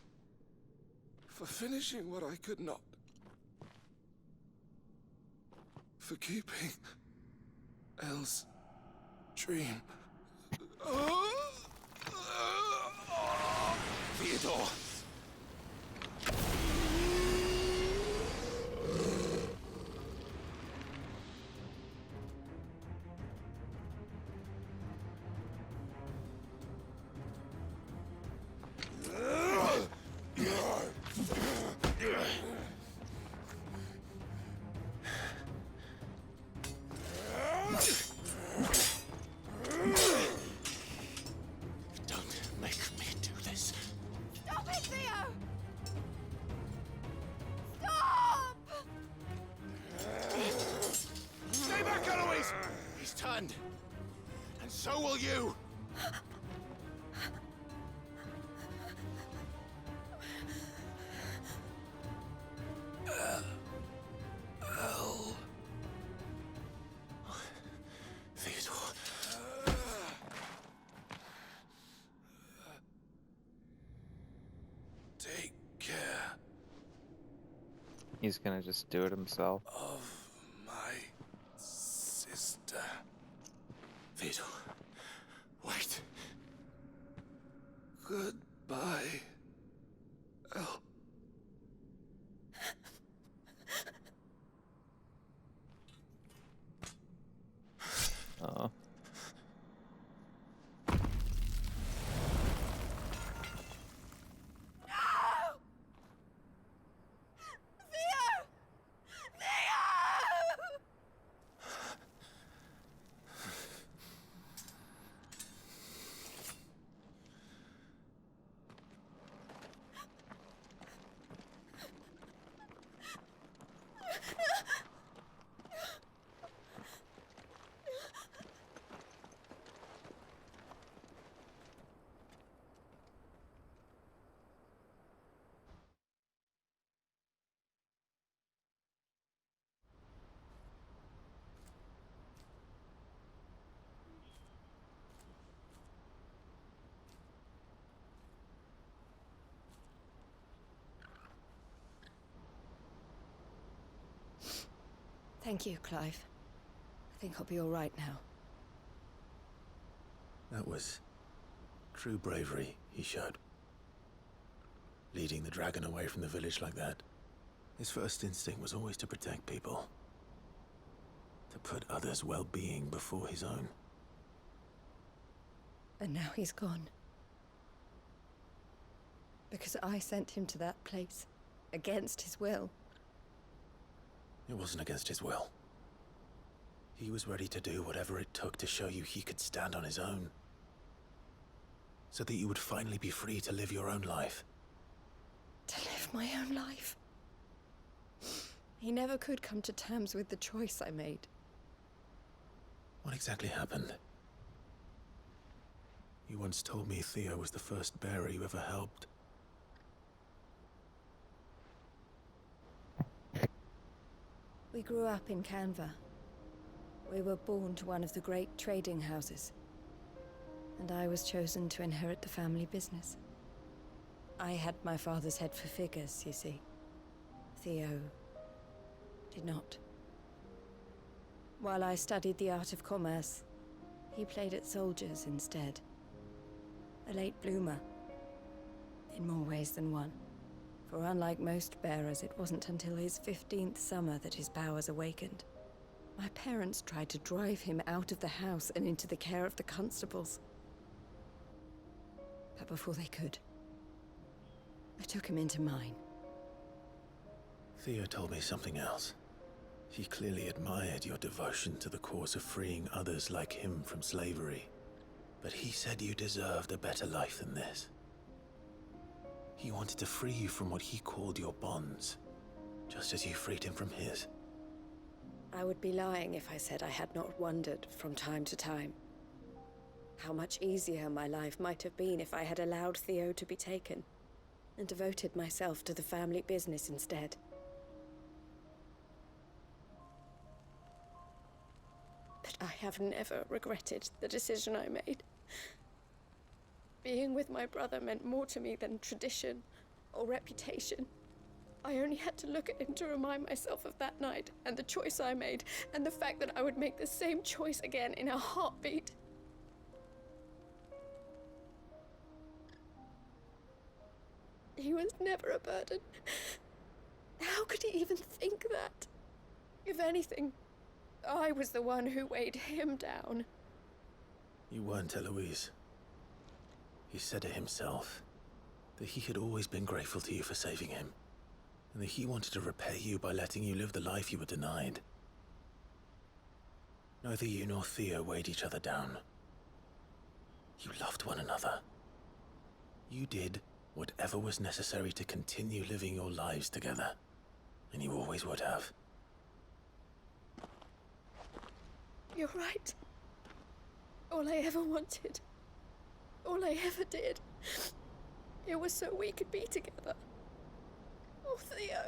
[SPEAKER 5] for finishing what I could not. For keeping Elle's dream. Theodore! And so will you!
[SPEAKER 1] He's gonna just do it himself.
[SPEAKER 5] Of my sister. Vito. Wait. Goodbye. El.
[SPEAKER 1] Oh.
[SPEAKER 22] Thank you, Clive. I think I'll be all right now.
[SPEAKER 7] That was true bravery he showed. Leading the dragon away from the village like that. His first instinct was always to protect people. To put others' well-being before his own.
[SPEAKER 22] And now he's gone. Because I sent him to that place, against his will.
[SPEAKER 7] It wasn't against his will. He was ready to do whatever it took to show you he could stand on his own. So that you would finally be free to live your own life.
[SPEAKER 22] To live my own life. He never could come to terms with the choice I made.
[SPEAKER 7] What exactly happened? You once told me Theo was the first bearer you ever helped.
[SPEAKER 22] We grew up in Canva. We were born to one of the great trading houses. And I was chosen to inherit the family business. I had my father's head for figures, you see. Theo did not. While I studied the art of commerce, he played at soldiers instead. A late bloomer, in more ways than one. For unlike most bearers, it wasn't until his 15th summer that his powers awakened. My parents tried to drive him out of the house and into the care of the constables. But before they could, I took him into mine.
[SPEAKER 7] Theo told me something else. He clearly admired your devotion to the cause of freeing others like him from slavery. But he said you deserved a better life than this. He wanted to free you from what he called your bonds, just as you freed him from his.
[SPEAKER 22] I would be lying if I said I had not wondered from time to time how much easier my life might have been if I had allowed Theo to be taken and devoted myself to the family business instead. But I have never regretted the decision I made. Being with my brother meant more to me than tradition or reputation. I only had to look at him to remind myself of that night and the choice I made and the fact that I would make the same choice again in a heartbeat. He was never a burden. How could he even think that? If anything, I was the one who weighed him down.
[SPEAKER 7] You weren't, Eloise. He said it himself, that he had always been grateful to you for saving him, and that he wanted to repay you by letting you live the life you were denied. Neither you nor Theo weighed each other down. You loved one another. You did whatever was necessary to continue living your lives together, and you always would have.
[SPEAKER 22] You're right. All I ever wanted, all I ever did, it was so we could be together. Oh, Theo,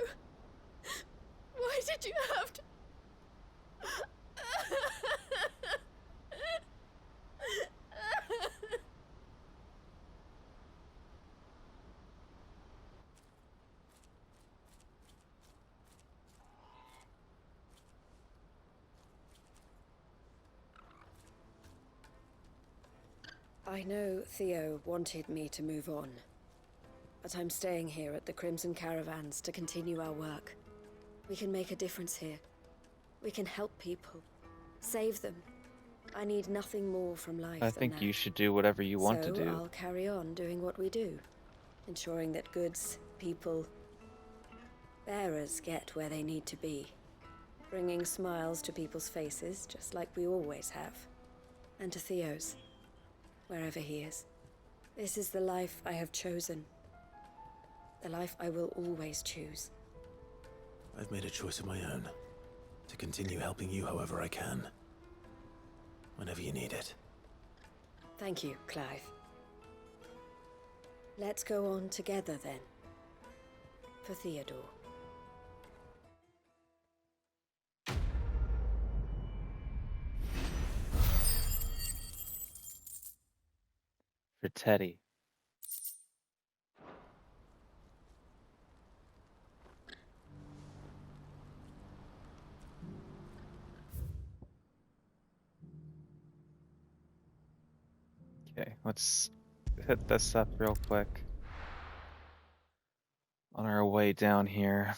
[SPEAKER 22] why did you have to... I know Theo wanted me to move on, but I'm staying here at the Crimson Caravans to continue our work. We can make a difference here. We can help people, save them. I need nothing more from life
[SPEAKER 1] I
[SPEAKER 22] than
[SPEAKER 1] think
[SPEAKER 22] that.
[SPEAKER 1] you should do whatever you want to do.
[SPEAKER 22] So I'll carry on doing what we do, ensuring that goods, people, bearers get where they need to be, bringing smiles to people's faces, just like we always have, and to Theo's, wherever he is. This is the life I have chosen, the life I will always choose.
[SPEAKER 7] I've made a choice of my own, to continue helping you however I can, whenever you need it.
[SPEAKER 22] Thank you, Clive. Let's go on together then, for Theodore.
[SPEAKER 1] For Teddy. Okay, let's hit this up real quick. On our way down here.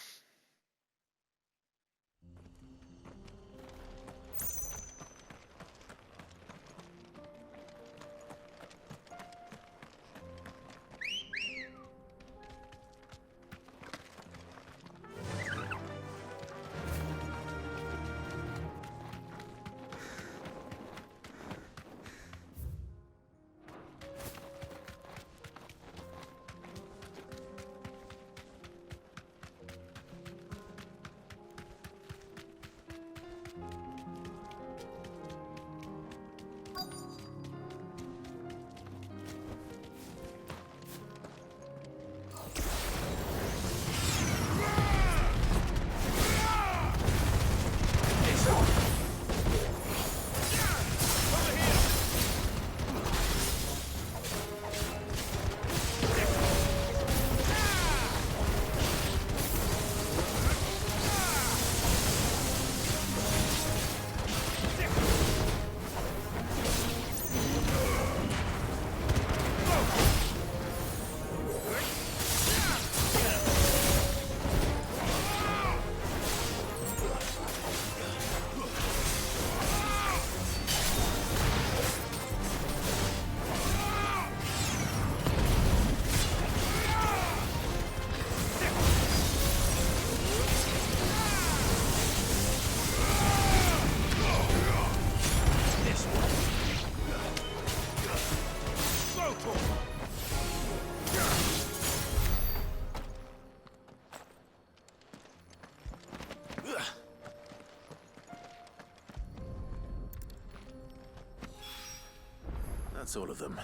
[SPEAKER 7] That's all of them.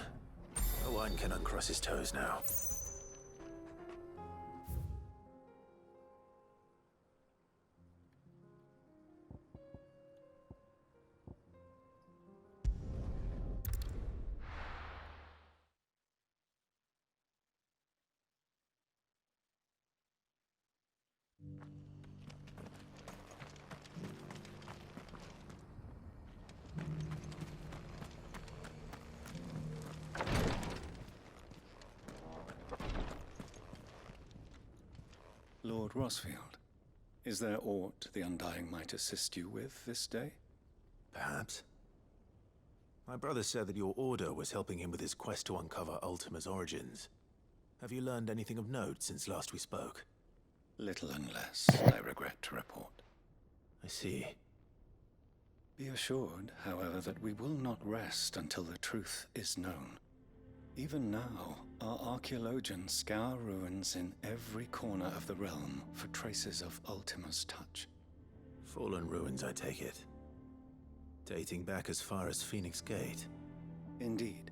[SPEAKER 7] Owain can uncross his toes now.
[SPEAKER 9] Lord Rosfield, is there aught the Undying might assist you with this day?
[SPEAKER 7] Perhaps. My brother said that your order was helping him with his quest to uncover Ultima's origins. Have you learned anything of note since last we spoke?
[SPEAKER 9] Little and less, I regret to report.
[SPEAKER 7] I see.
[SPEAKER 9] Be assured, however, that we will not rest until the truth is known. Even now, our archaeologians scour ruins in every corner of the realm for traces of Ultima's touch.
[SPEAKER 7] Fallen ruins, I take it. Dating back as far as Phoenix Gate.
[SPEAKER 9] Indeed.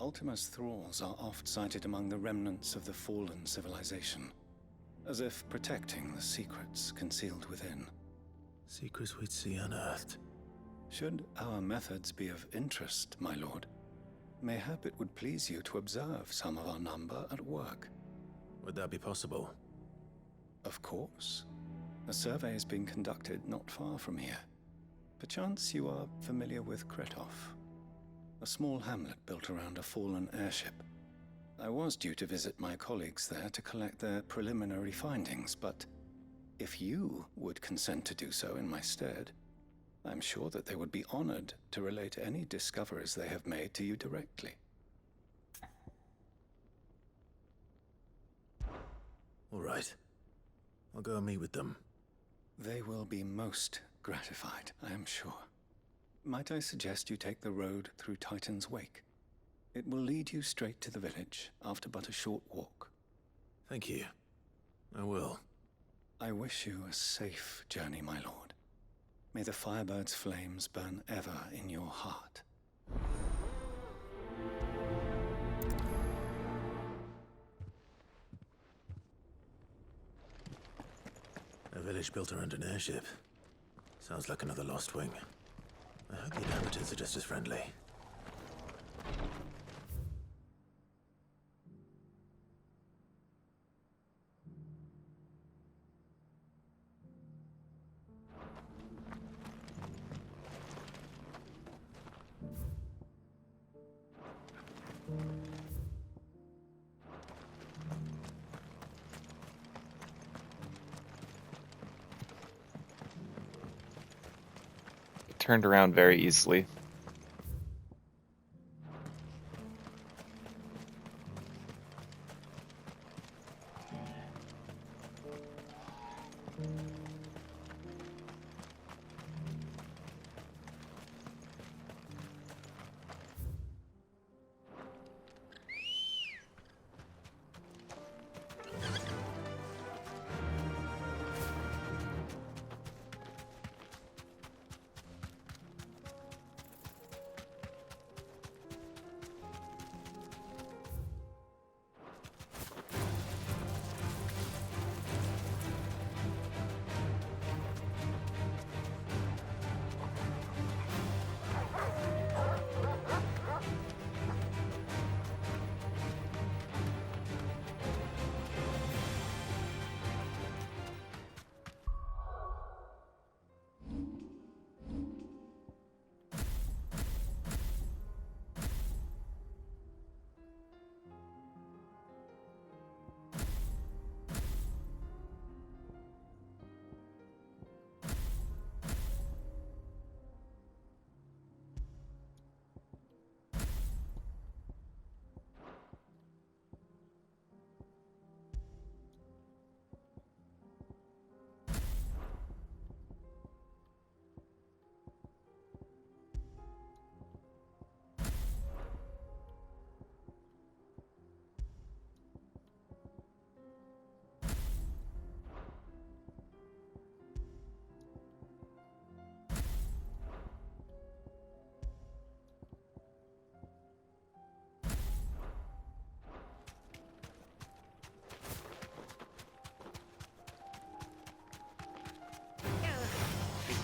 [SPEAKER 9] Ultima's thralls are oft sighted among the remnants of the fallen civilization, as if protecting the secrets concealed within.
[SPEAKER 7] Secrets we'd see unearthed.
[SPEAKER 9] Should our methods be of interest, my lord, mayhap it would please you to observe some of our number at work.
[SPEAKER 7] Would that be possible?
[SPEAKER 9] Of course. A survey is being conducted not far from here. Perchance you are familiar with Kretov. a small hamlet built around a fallen airship. I was due to visit my colleagues there to collect their preliminary findings, but if you would consent to do so in my stead, I'm sure that they would be honored to relate any discoveries they have made to you directly.
[SPEAKER 7] All right. I'll go and meet with them.
[SPEAKER 9] They will be most gratified, I am sure. Might I suggest you take the road through Titan's Wake? It will lead you straight to the village after but a short walk.
[SPEAKER 7] Thank you. I will.
[SPEAKER 9] I wish you a safe journey, my lord. May the Firebird's flames burn ever in your heart.
[SPEAKER 7] A village built around an airship. Sounds like another Lost Wing. I hope the inhabitants are just as friendly.
[SPEAKER 1] Turned around very easily.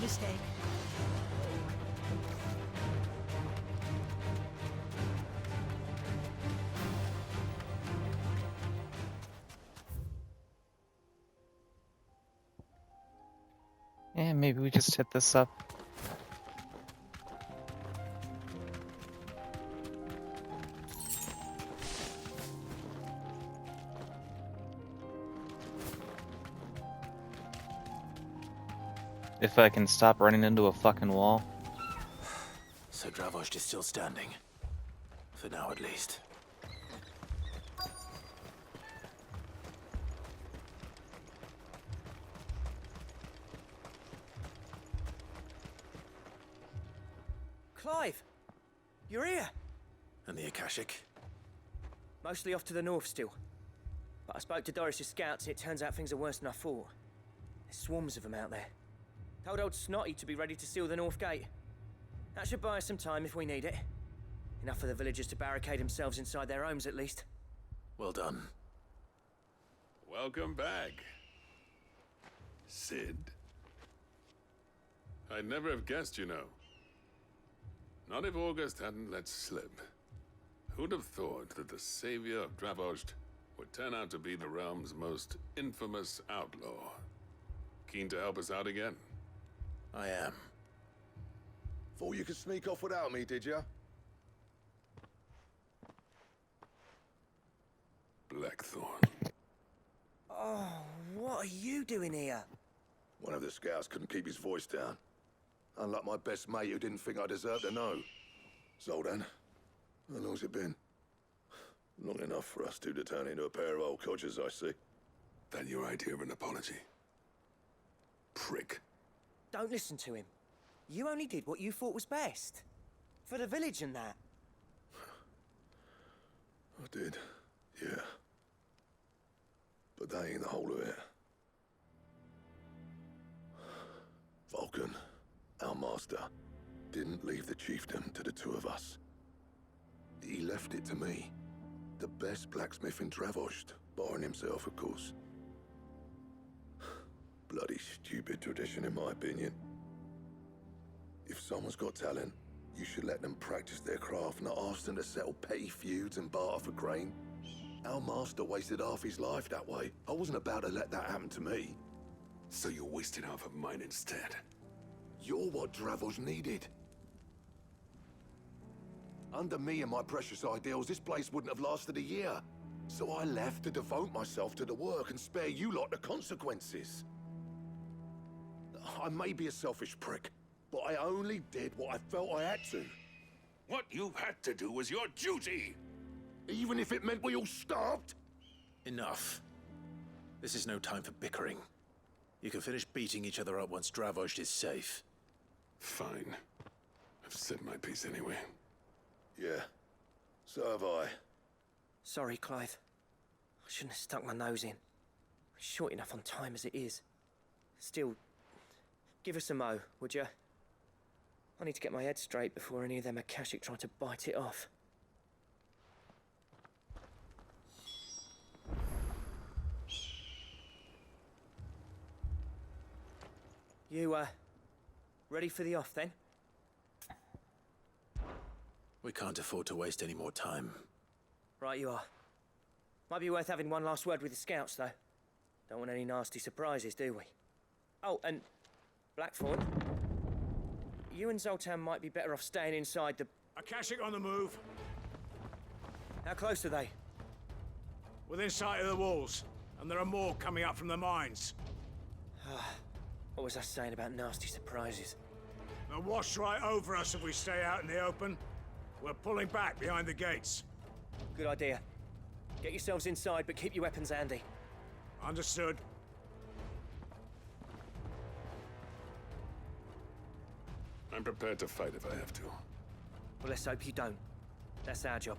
[SPEAKER 12] Mistake.
[SPEAKER 1] Yeah, maybe we just hit this up. If I can stop running into a fucking wall.
[SPEAKER 7] So Dravost is still standing. For now, at least.
[SPEAKER 14] Clive! You're here!
[SPEAKER 7] And the Akashic?
[SPEAKER 14] Mostly off to the north still. But I spoke to Doris's scouts and it turns out things are worse than I thought. There's swarms of them out there. Told old Snotty to be ready to seal the north gate. That should buy us some time if we need it. Enough for the villagers to barricade themselves inside their homes at least.
[SPEAKER 7] Well done.
[SPEAKER 15] Welcome back, Sid. I'd never have guessed, you know. Not if August hadn't let slip. Who'd have thought that the savior of Dravost would turn out to be the realm's most infamous outlaw? Keen to help us out again?
[SPEAKER 7] I am.
[SPEAKER 18] Thought you could sneak off without me, did ya?
[SPEAKER 15] Blackthorn.
[SPEAKER 14] Oh, what are you doing here?
[SPEAKER 8] One of the scouts couldn't keep his voice down. Unlike my best mate who didn't think I deserved to know. Zoldan, how long's it been? Long enough for us two to turn into a pair of old codgers, I see.
[SPEAKER 15] That your idea of an apology? Prick.
[SPEAKER 14] Don't listen to him. You only did what you thought was best. For the village and that.
[SPEAKER 8] I did, yeah. But that ain't the whole of it. Vulcan, our master, didn't leave the chiefdom to the two of us. He left it to me. The best blacksmith in Dravost, barring himself, of course. Bloody stupid tradition, in my opinion. If someone's got talent, you should let them practice their craft, not ask them to settle petty feuds and barter for grain. Our master wasted half his life that way. I wasn't about to let that happen to me.
[SPEAKER 15] So you wasted half of mine instead.
[SPEAKER 8] You're what Dravost needed. Under me and my precious ideals, this place wouldn't have lasted a year. So I left to devote myself to the work and spare you lot the consequences. I may be a selfish prick, but I only did what I felt I had to.
[SPEAKER 15] What you had to do was your duty!
[SPEAKER 8] Even if it meant we all starved?
[SPEAKER 7] Enough. This is no time for bickering. You can finish beating each other up once Dravost is safe.
[SPEAKER 15] Fine. I've said my piece anyway.
[SPEAKER 8] Yeah, so have I.
[SPEAKER 14] Sorry, Clive. I shouldn't have stuck my nose in. Short enough on time as it is. Still, give us a mo, would you? I need to get my head straight before any of them Akashic try to bite it off. You, ready for the off, then?
[SPEAKER 7] We can't afford to waste any more time.
[SPEAKER 14] Right you are. Might be worth having one last word with the scouts, though. Don't want any nasty surprises, do we? Oh, and Blackthorn, you and Zoltan might be better off staying inside the...
[SPEAKER 5] Akashic on the move.
[SPEAKER 14] How close are they?
[SPEAKER 5] Within sight of the walls, and there are more coming up from the mines.
[SPEAKER 14] What was I saying about nasty surprises?
[SPEAKER 5] They'll wash right over us if we stay out in the open. We're pulling back behind the gates.
[SPEAKER 14] Good idea. Get yourselves inside, but keep your weapons handy.
[SPEAKER 5] Understood.
[SPEAKER 15] I'm prepared to fight if I have to.
[SPEAKER 14] Well, let's hope you don't. That's our job.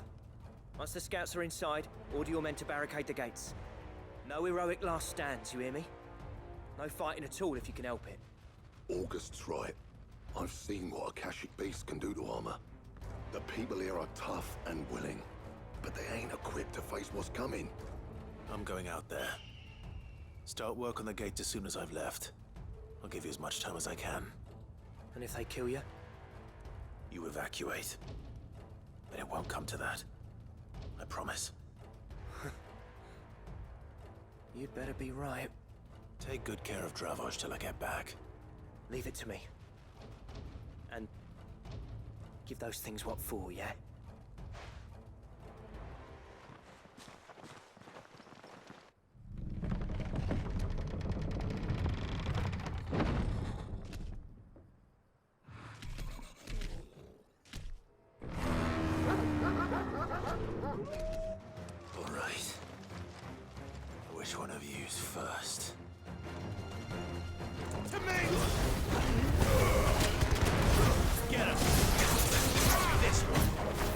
[SPEAKER 14] Once the scouts are inside, order your men to barricade the gates. No heroic last stands, you hear me? No fighting at all if you can help it.
[SPEAKER 8] August's right. I've seen what Akashic beasts can do to armor. The people here are tough and willing, but they ain't equipped to face what's coming.
[SPEAKER 7] I'm going out there. Start work on the gate as soon as I've left. I'll give you as much time as I can.
[SPEAKER 14] And if they kill you?
[SPEAKER 7] You evacuate. But it won't come to that. I promise.
[SPEAKER 14] You'd better be right.
[SPEAKER 7] Take good care of Dravost till I get back.
[SPEAKER 14] Leave it to me. And give those things what for, yeah?
[SPEAKER 7] All right. Which one of you's first?
[SPEAKER 5] To me! Get him! This one!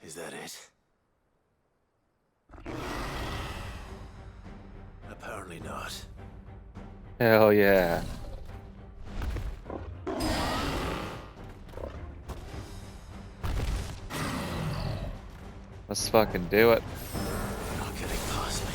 [SPEAKER 5] Is that it? Apparently not.
[SPEAKER 1] Hell yeah. Let's fucking do it.
[SPEAKER 5] Not getting past me.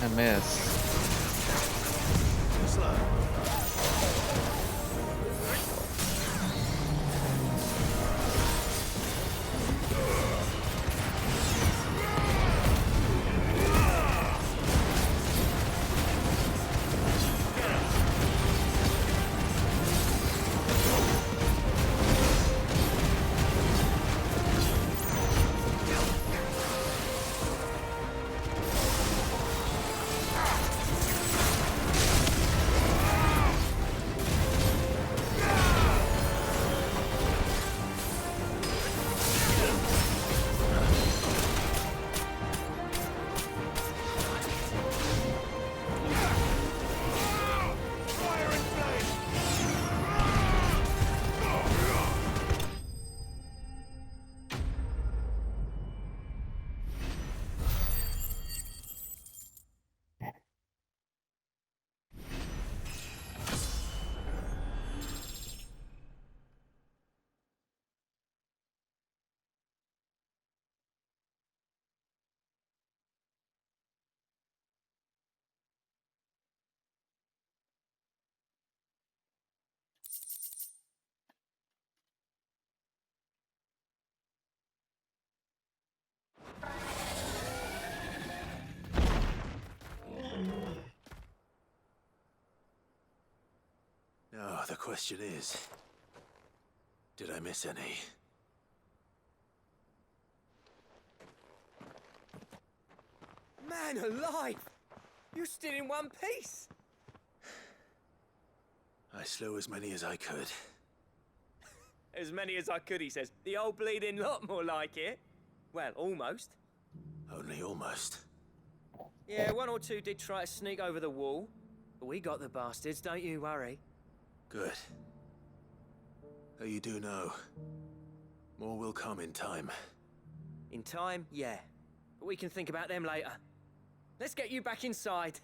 [SPEAKER 1] I missed.
[SPEAKER 5] Now, the question is, did I miss any?
[SPEAKER 14] Man alive! You're still in one piece!
[SPEAKER 5] I slew as many as I could.
[SPEAKER 14] As many as I could, he says. The old bleeding lot, more like it. Well, almost.
[SPEAKER 5] Only almost.
[SPEAKER 14] Yeah, one or two did try to sneak over the wall. But we got the bastards, don't you worry.
[SPEAKER 5] Good. Though you do know, more will come in time.
[SPEAKER 14] In time, yeah. But we can think about them later. Let's get you back inside.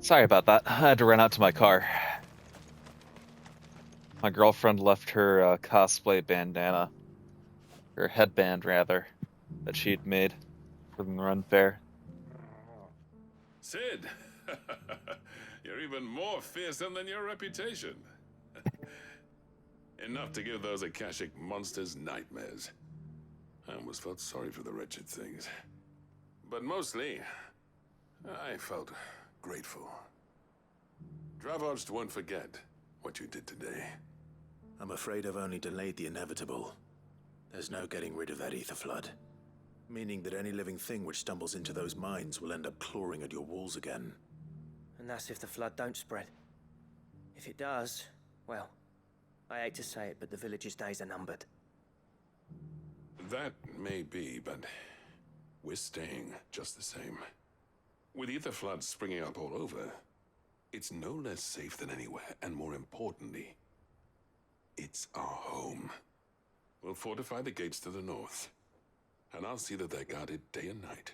[SPEAKER 1] Sorry about that. I had to run out to my car. My girlfriend left her cosplay bandana, or headband rather, that she'd made for the run fair.
[SPEAKER 15] Sid, you're even more fearsome than your reputation. Enough to give those Akashic monsters nightmares. I almost felt sorry for the wretched things. But mostly, I felt grateful. Dravoged won't forget what you did today.
[SPEAKER 7] I'm afraid I've only delayed the inevitable. There's no getting rid of that ether flood. Meaning that any living thing which stumbles into those mines will end up clawing at your walls again.
[SPEAKER 14] And that's if the flood don't spread. If it does, well, I hate to say it, but the village's days are numbered.
[SPEAKER 15] That may be, but we're staying just the same. With ether floods springing up all over, it's no less safe than anywhere, and more importantly, it gates are home. We'll fortify the gates to the north, and I'll see that they're guarded day and night.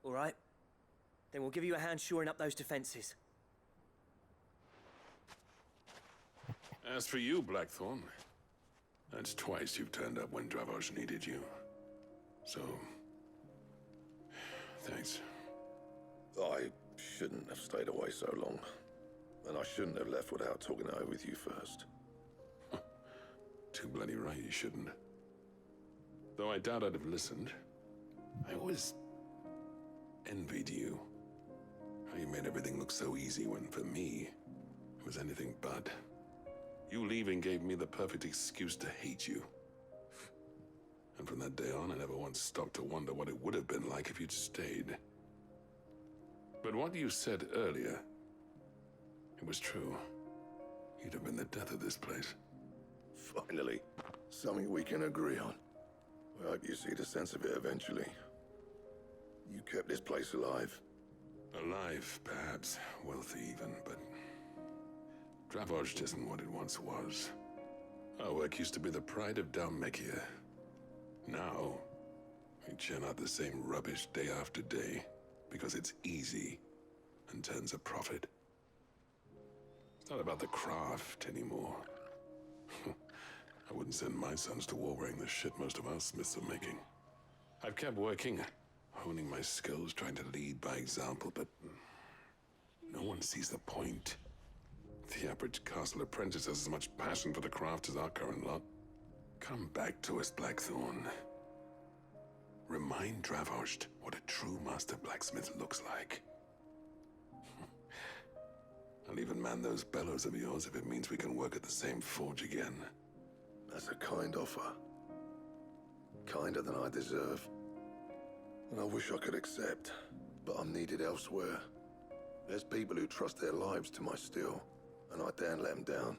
[SPEAKER 14] All right. Then we'll give you a hand shoring up those defenses.
[SPEAKER 15] As for you, Blackthorn, that's twice you've turned up when Dravos needed you. So, thanks.
[SPEAKER 8] I shouldn't have stayed away so long. And I shouldn't have left without talking it over with you first.
[SPEAKER 15] Too bloody right you shouldn't. Though I doubt I'd have listened. I always envied you. How you made everything look so easy when, for me, it was anything but. You leaving gave me the perfect excuse to hate you. And from that day on, I never once stopped to wonder what it would have been like if you'd stayed. But what you said earlier, it was true. You'd have been the death of this place.
[SPEAKER 8] Finally, something we can agree on. I hope you see the sense of it eventually. You kept this place alive.
[SPEAKER 15] Alive, perhaps. Wealthy even, but Dravos isn't what it once was. Our work used to be the pride of Dalmekia. Now, we churn out the same rubbish day after day because it's easy and turns a profit. It's not about the craft anymore. I wouldn't send my sons to war wearing the shit most of our smiths are making. I've kept working, honing my skills, trying to lead by example, but no one sees the point. The average castle apprentice has as much passion for the craft as our current lot. Come back to us, Blackthorn. Remind Dravos what a true master blacksmith looks like. I'll even man those bellows of yours if it means we can work at the same forge again.
[SPEAKER 8] That's a kind offer. Kinder than I deserve. And I wish I could accept, but I'm needed elsewhere. There's people who trust their lives to my steel, and I daren't let them down.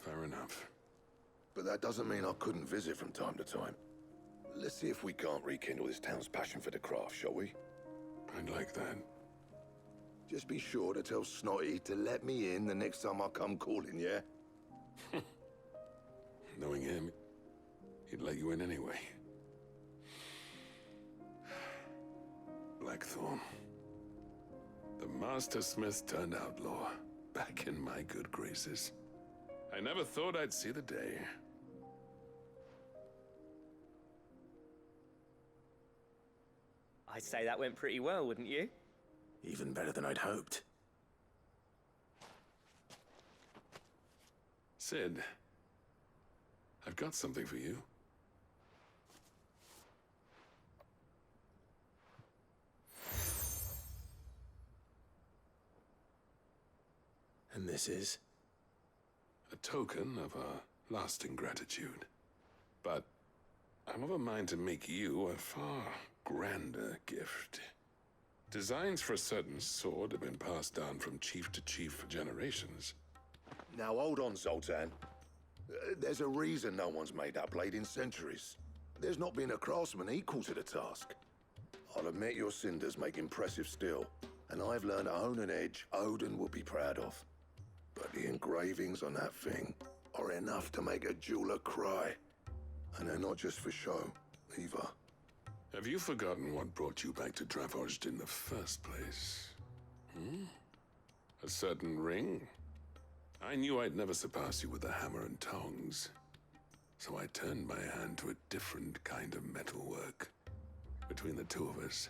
[SPEAKER 15] Fair enough.
[SPEAKER 8] But that doesn't mean I couldn't visit from time to time. Let's see if we can't rekindle this town's passion for the craft, shall we?
[SPEAKER 15] I'd like that.
[SPEAKER 8] Just be sure to tell Snotty to let me in the next time I come calling, yeah?
[SPEAKER 15] Knowing him, he'd let you in anyway. Blackthorn. The Master Smith turned outlaw, back in my good graces. I never thought I'd see the day.
[SPEAKER 14] I'd say that went pretty well, wouldn't you?
[SPEAKER 7] Even better than I'd hoped.
[SPEAKER 15] Sid, I've got something for you.
[SPEAKER 7] And this is?
[SPEAKER 15] A token of our lasting gratitude. But I'm of a mind to make you a far grander gift. Designs for a certain sword have been passed down from chief to chief for generations.
[SPEAKER 8] Now hold on, Zoltan. There's a reason no one's made that blade in centuries. There's not been a craftsman equal to the task. I'll admit your cinders make impressive steel, and I've learned to hone an edge Odin will be proud of. But the engravings on that thing are enough to make a jeweler cry. And they're not just for show, either.
[SPEAKER 15] Have you forgotten what brought you back to Dravos in the first place? A certain ring? I knew I'd never surpass you with a hammer and tongs. So I turned my hand to a different kind of metalwork. Between the two of us,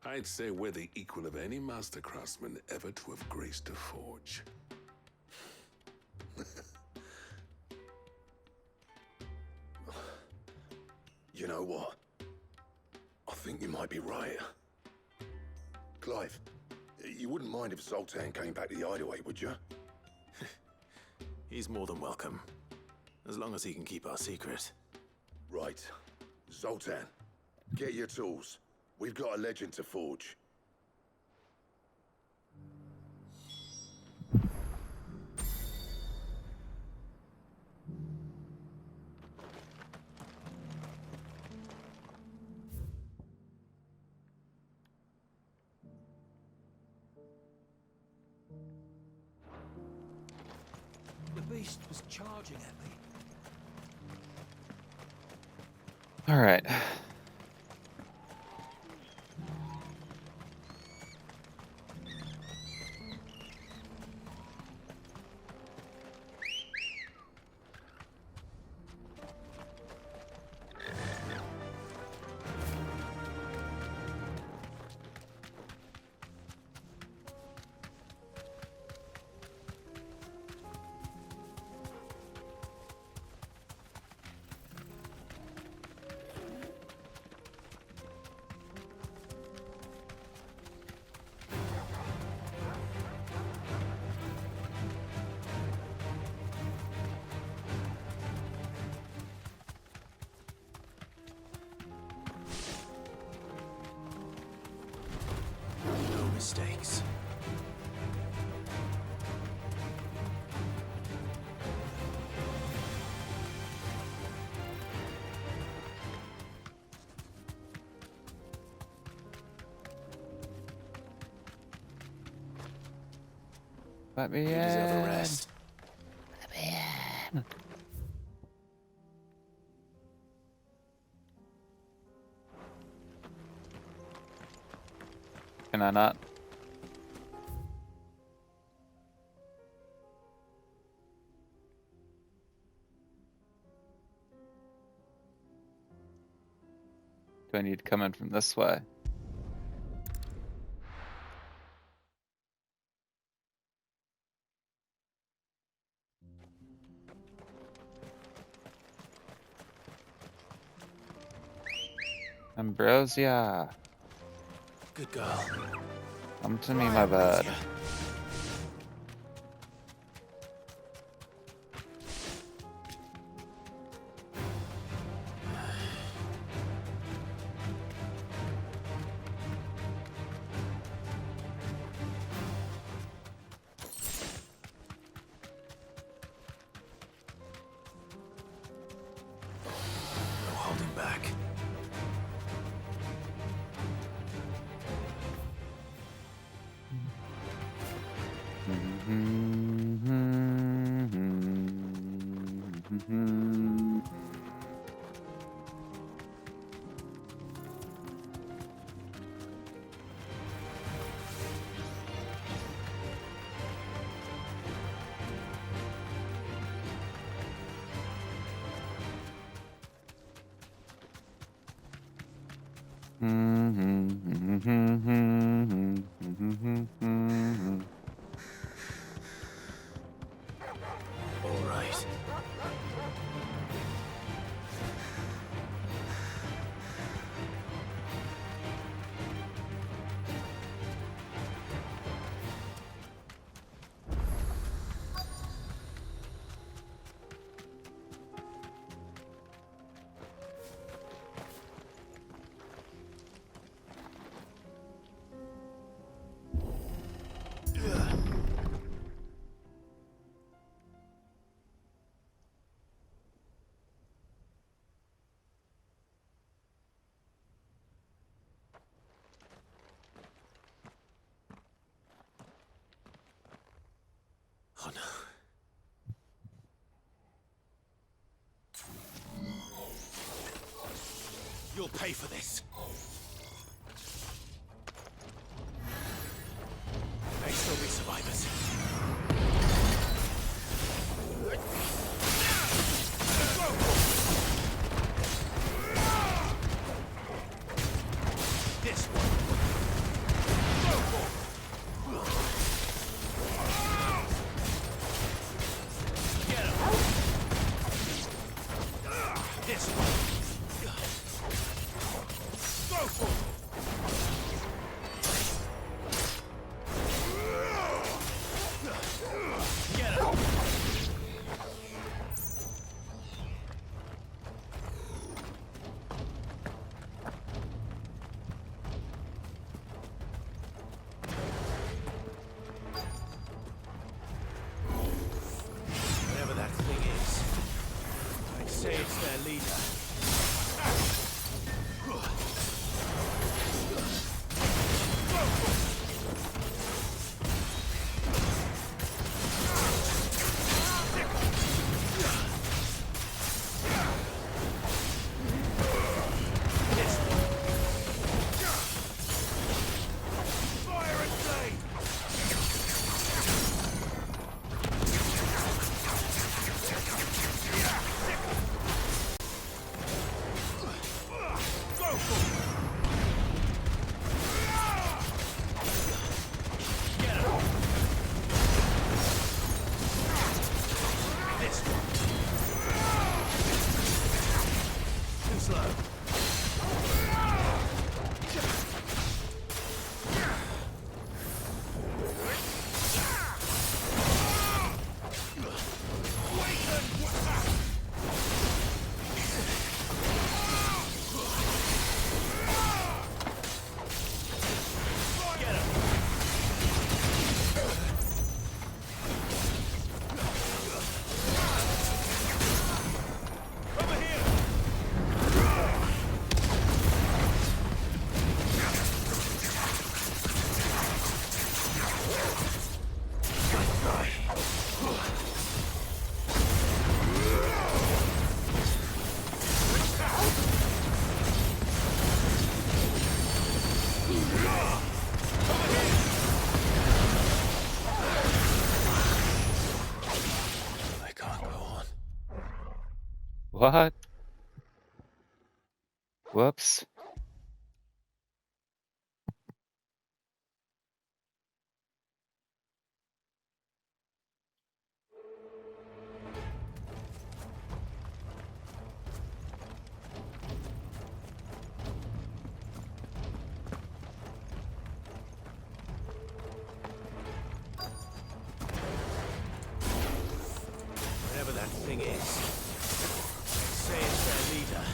[SPEAKER 15] I'd say we're the equal of any master craftsman ever to have graced a forge.
[SPEAKER 8] You know what? I think you might be right. Clive, you wouldn't mind if Zoltan came back to the Hideaway, would you?
[SPEAKER 7] He's more than welcome. As long as he can keep our secret.
[SPEAKER 8] Right. Zoltan, get your tools. We've got a legend to forge.
[SPEAKER 23] beast was charging at me.
[SPEAKER 1] All right.
[SPEAKER 23] No mistakes.
[SPEAKER 1] Let me
[SPEAKER 23] You
[SPEAKER 1] in.
[SPEAKER 23] deserve a rest.
[SPEAKER 1] Let me in. Can I not? Do I need to come in from this way? Ambrosia.
[SPEAKER 23] Good girl.
[SPEAKER 1] Come to me, my bud.
[SPEAKER 23] No holding back. All right. Oh no. You'll pay for this. May still be survivors. This one. Get him. This one. Go for it. Get him. Whatever that thing is, I'd say it's their leader.
[SPEAKER 1] What? Whoops.
[SPEAKER 5] Whatever that thing is, say it's their leader.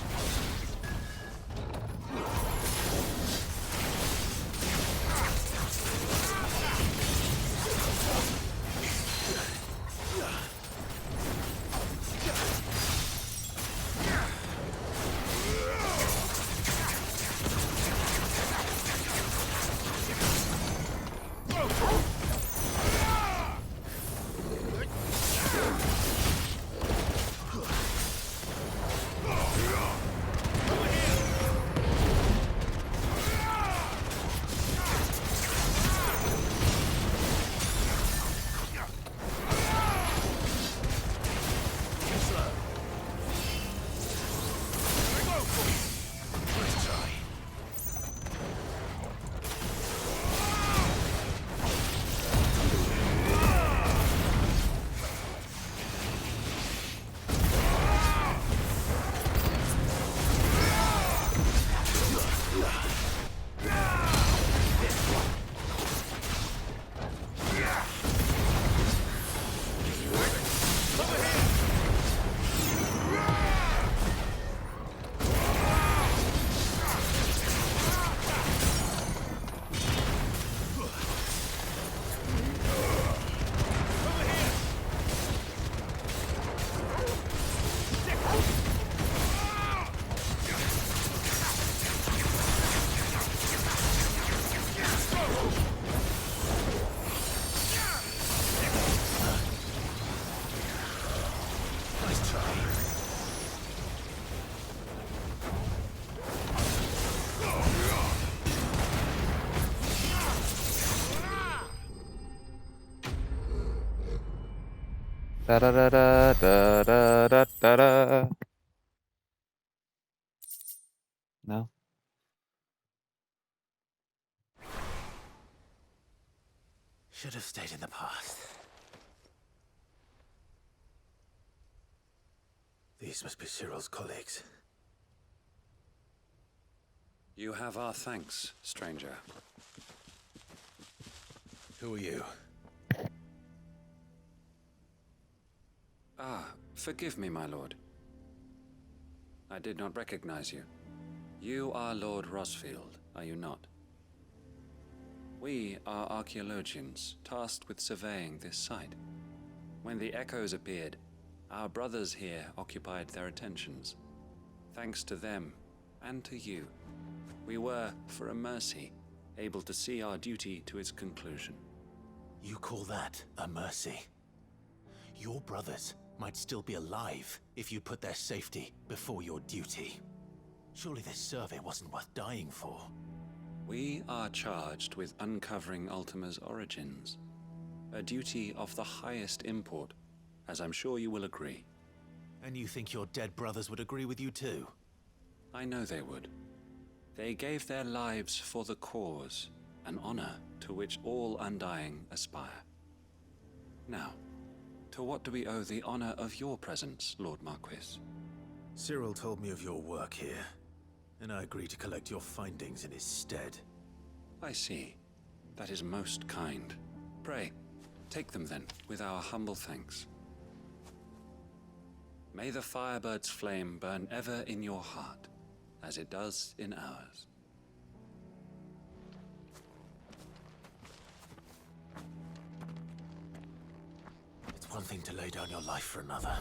[SPEAKER 1] Da da da da da da da da da. No.
[SPEAKER 5] Should have stayed in the past.
[SPEAKER 7] These must be Cyril's colleagues.
[SPEAKER 9] You have our thanks, stranger.
[SPEAKER 7] Who are you?
[SPEAKER 9] Ah, forgive me, my lord. I did not recognize you. You are Lord Rosfield, are you not? We are archaeologians, tasked with surveying this site. When the echoes appeared, our brothers here occupied their attentions. Thanks to them, and to you, we were, for a mercy, able to see our duty to its conclusion.
[SPEAKER 7] You call that a mercy? Your brothers might still be alive if you put their safety before your duty. Surely this survey wasn't worth dying for.
[SPEAKER 9] We are charged with uncovering Ultima's origins. A duty of the highest import, as I'm sure you will agree.
[SPEAKER 7] And you think your dead brothers would agree with you too?
[SPEAKER 9] I know they would. They gave their lives for the cause, an honor to which all Undying aspire. Now, to what do we owe the honor of your presence, Lord Marquis?
[SPEAKER 7] Cyril told me of your work here, and I agreed to collect your findings in his stead.
[SPEAKER 9] I see. That is most kind. Pray, take them then, with our humble thanks. May the Firebird's flame burn ever in your heart, as it does in ours.
[SPEAKER 7] It's one thing to lay down your life for another,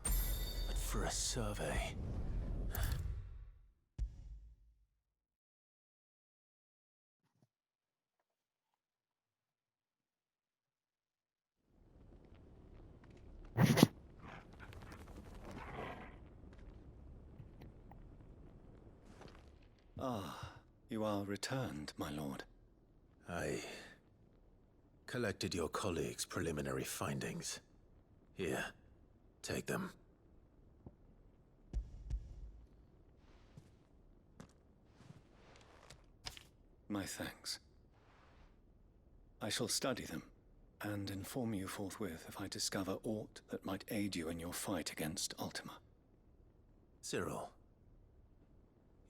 [SPEAKER 7] but for a survey...
[SPEAKER 9] Ah, you are returned, my lord.
[SPEAKER 7] I collected your colleagues' preliminary findings. Here, take them.
[SPEAKER 9] My thanks. I shall study them, and inform you forthwith if I discover aught that might aid you in your fight against Ultima.
[SPEAKER 7] Cyril,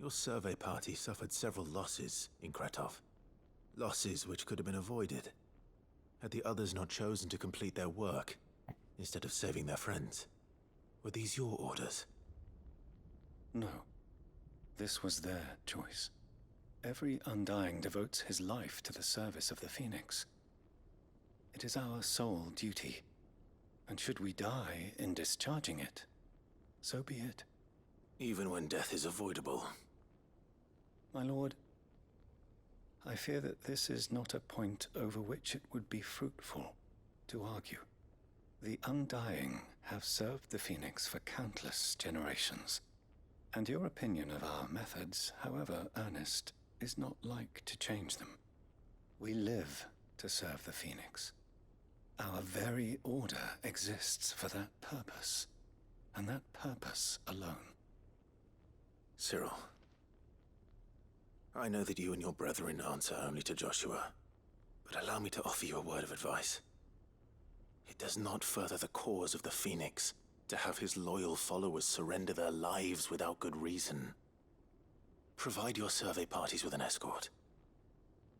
[SPEAKER 7] your survey party suffered several losses in Kratov. Losses which could have been avoided, had the others not chosen to complete their work, instead of saving their friends. Were these your orders?
[SPEAKER 9] No. This was their choice. Every Undying devotes his life to the service of the Phoenix. It is our sole duty, and should we die in discharging it, so be it.
[SPEAKER 7] Even when death is avoidable.
[SPEAKER 9] My lord, I fear that this is not a point over which it would be fruitful to argue. The Undying have served the Phoenix for countless generations, and your opinion of our methods, however earnest, is not like to change them. We live to serve the Phoenix. Our very order exists for that purpose, and that purpose alone.
[SPEAKER 7] Cyril, I know that you and your brethren answer only to Joshua, but allow me to offer you a word of advice. It does not further the cause of the Phoenix to have his loyal followers surrender their lives without good reason. Provide your survey parties with an escort,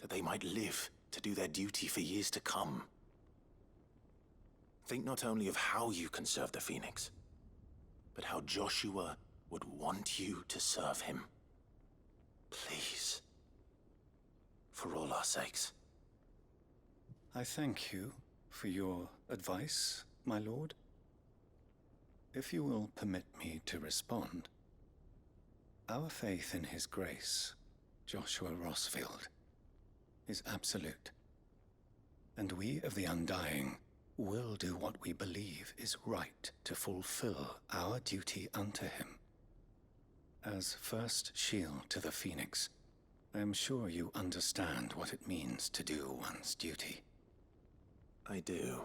[SPEAKER 7] that they might live to do their duty for years to come. Think not only of how you can serve the Phoenix, but how Joshua would want you to serve him. Please. For all our sakes.
[SPEAKER 9] I thank you for your advice, my lord. If you will permit me to respond, our faith in his grace, Joshua Rossfield, is absolute. And we of the Undying will do what we believe is right to fulfill our duty unto him. As first shield to the Phoenix, I am sure you understand what it means to do one's duty.
[SPEAKER 7] I do.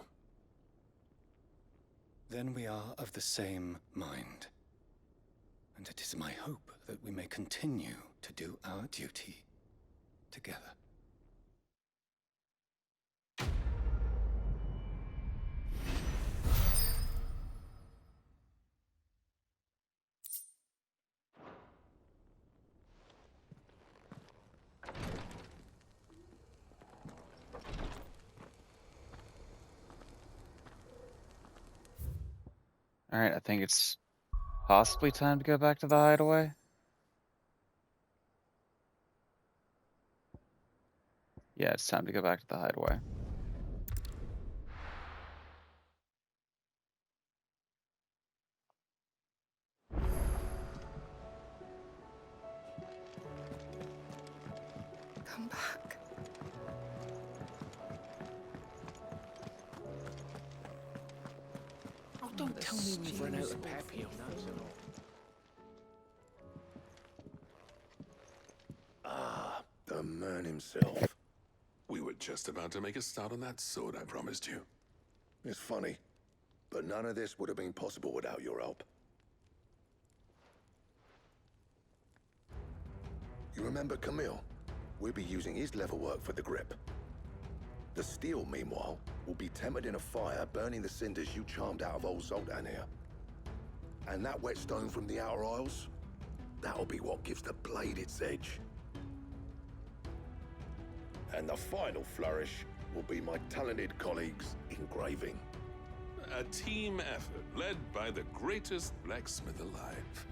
[SPEAKER 9] Then we are of the same mind. And it is my hope that we may continue to do our duty together.
[SPEAKER 1] Alright, I think it's possibly time to go back to the hideaway. Yeah, it's time to go back to the hideaway.
[SPEAKER 18] Come back.
[SPEAKER 14] Oh, don't tell me we've run out of Peppy on that.
[SPEAKER 8] Ah, the man himself. We were just about to make a start on that sword I promised you. It's funny, but none of this would have been possible without your help. You remember Camille? We'll be using his leather work for the grip. The steel, meanwhile, will be tempered in a fire, burning the cinders you charmed out of old Zoltan here. And that whetstone from the Outer Isles, that'll be what gives the blade its edge. And the final flourish will be my talented colleagues' engraving.
[SPEAKER 15] A team effort led by the greatest blacksmith alive.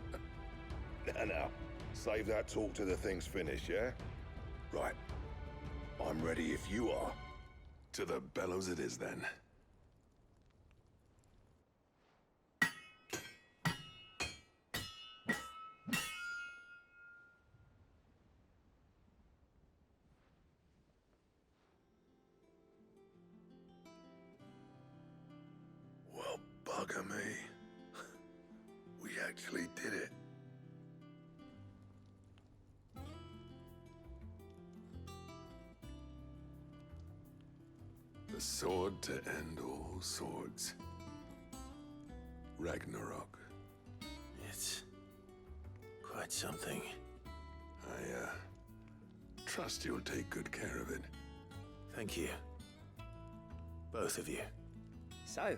[SPEAKER 8] Now, save that talk till the thing's finished, yeah? Right. I'm ready if you are.
[SPEAKER 15] To the bellows it is, then.
[SPEAKER 8] Well, bugger me. We actually did it.
[SPEAKER 15] The sword to end all swords. Ragnarok.
[SPEAKER 7] It's quite something.
[SPEAKER 15] I trust you'll take good care of it.
[SPEAKER 7] Thank you. Both of you.
[SPEAKER 14] So,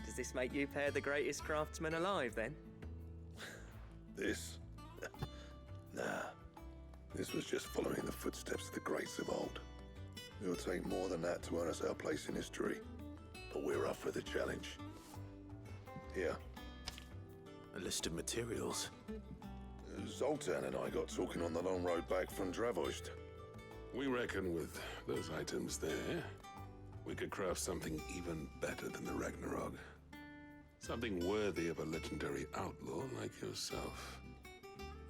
[SPEAKER 14] does this make you pair the greatest craftsmen alive, then?
[SPEAKER 8] This? Nah. This was just following the footsteps of the greats of old. It'll take more than that to earn us our place in history. But we're up for the challenge. Here.
[SPEAKER 7] A list of materials.
[SPEAKER 8] Zoltan and I got talking on the long road back from Dravost.
[SPEAKER 15] We reckon with those items there, we could craft something even better than the Ragnarok. Something worthy of a legendary outlaw like yourself.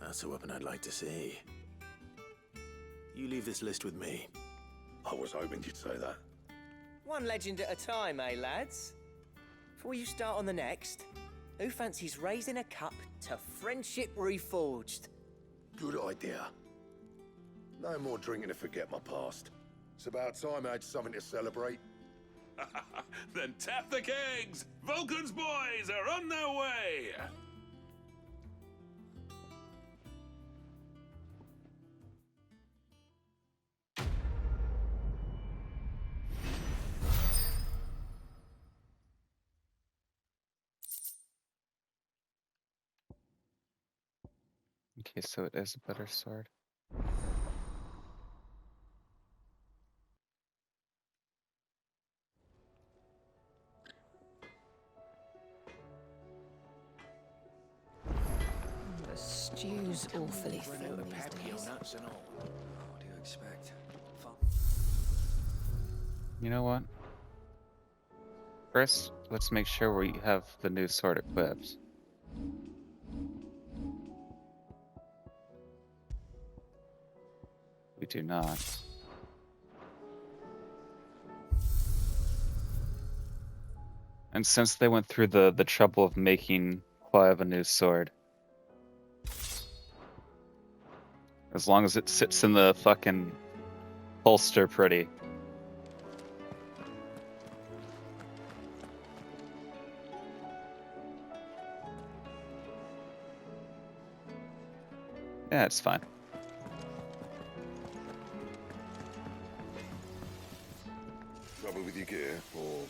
[SPEAKER 7] That's a weapon I'd like to see. You leave this list with me.
[SPEAKER 8] I was hoping you'd say that.
[SPEAKER 14] One legend at a time, eh, lads? Before you start on the next, who fancies raising a cup to friendship reforged?
[SPEAKER 8] Good idea. No more drinking to forget my past. It's about time I had something to celebrate.
[SPEAKER 15] Then tap the kegs! Vulcan's boys are on their way!
[SPEAKER 1] Okay, so it is a better sword.
[SPEAKER 3] The stew's awfully thin these days.
[SPEAKER 17] Nuts and all. What do you expect?
[SPEAKER 1] You know what? First, let's make sure we have the new sword equipped. We do not. And since they went through the trouble of making Clive a new sword, as long as it sits in the fucking holster pretty. Yeah, it's fine.
[SPEAKER 8] Trouble with your gear, or...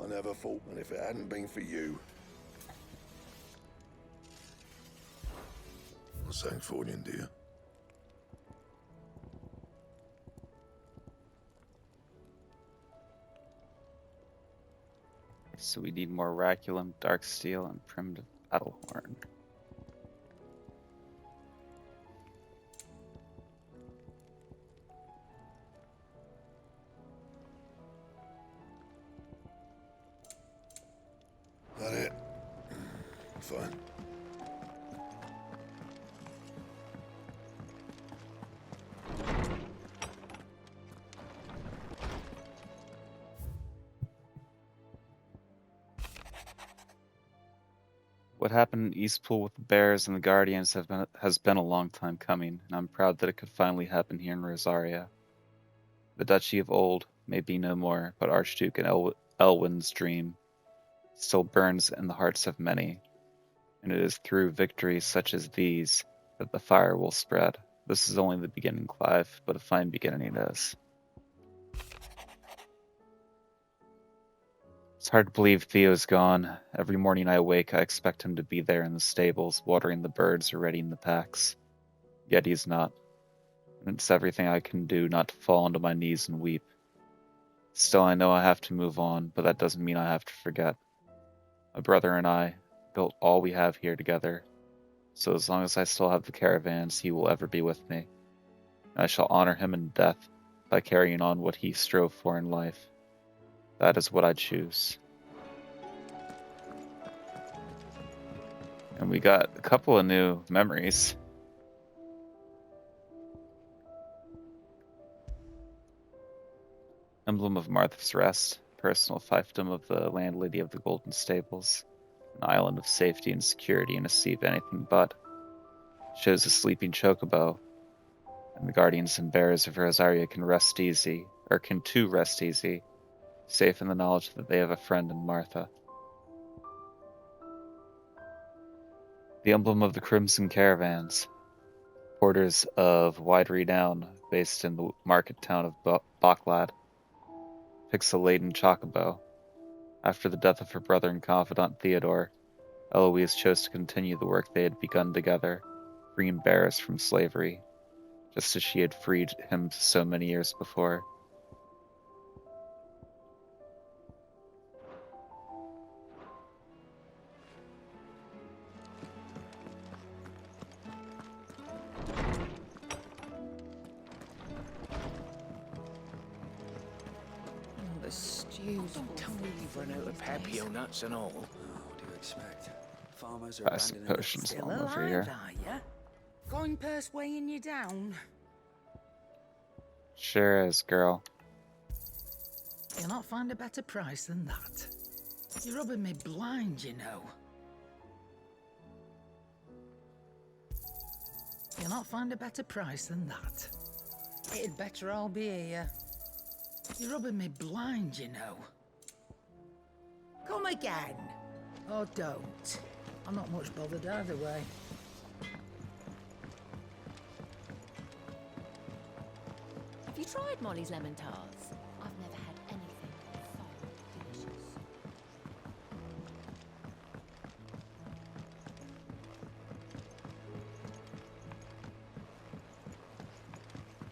[SPEAKER 8] I never thought, and if it hadn't been for you... What's that for you, dear?
[SPEAKER 1] So we need more Raculum, Dark Steel, and Primitive Battlehorn.
[SPEAKER 8] That it? Fine.
[SPEAKER 1] What happened in Eastpool with the Bears and the Guardians has been a long time coming, and I'm proud that it could finally happen here in Rosaria. The Duchy of Old may be no more, but Archduke and Elwyn's dream still burns in the hearts of many, and it is through victories such as these that the fire will spread. This is only the beginning, Clive, but a fine beginning it is. It's hard to believe Theo's gone. Every morning I awake, I expect him to be there in the stables, watering the birds or readying the packs. Yet he's not. And it's everything I can do not to fall onto my knees and weep. Still, I know I have to move on, but that doesn't mean I have to forget. My brother and I built all we have here together, so as long as I still have the caravans, he will ever be with me. And I shall honor him in death by carrying on what he strove for in life. That is what I choose. And we got a couple of new memories. Emblem of Martha's Rest, personal fiefdom of the landlady of the Golden Stables, an island of safety and security in a sea of anything but. Shows a sleeping chocobo, and the guardians and bearers of Rosaria can rest easy, or can too rest easy, safe in the knowledge that they have a friend in Martha. The emblem of the Crimson Caravans, headquarters of wide renown, based in the market town of Baklad, pixel-laden chocobo. After the death of her brother and confidant Theodore, Eloise chose to continue the work they had begun together, freeing Barris from slavery, just as she had freed him so many years before.
[SPEAKER 23] The stews. Don't tell me you've run out of papio nuts and all.
[SPEAKER 18] What do you expect? Farmers are
[SPEAKER 1] Buy some
[SPEAKER 18] abandoning
[SPEAKER 1] potions
[SPEAKER 18] their-
[SPEAKER 1] while I'm over here.
[SPEAKER 23] Are ya? Going purse weighing you down.
[SPEAKER 1] Sure is, girl.
[SPEAKER 23] You'll not find a better price than that. You're rubbing me blind, you know. You'll not find a better price than that. It'd better all be here. You're rubbing me blind, you know. Come again. Or don't. I'm not much bothered either way.
[SPEAKER 12] Have you tried Molly's lemon tarts? I've never had anything so delicious.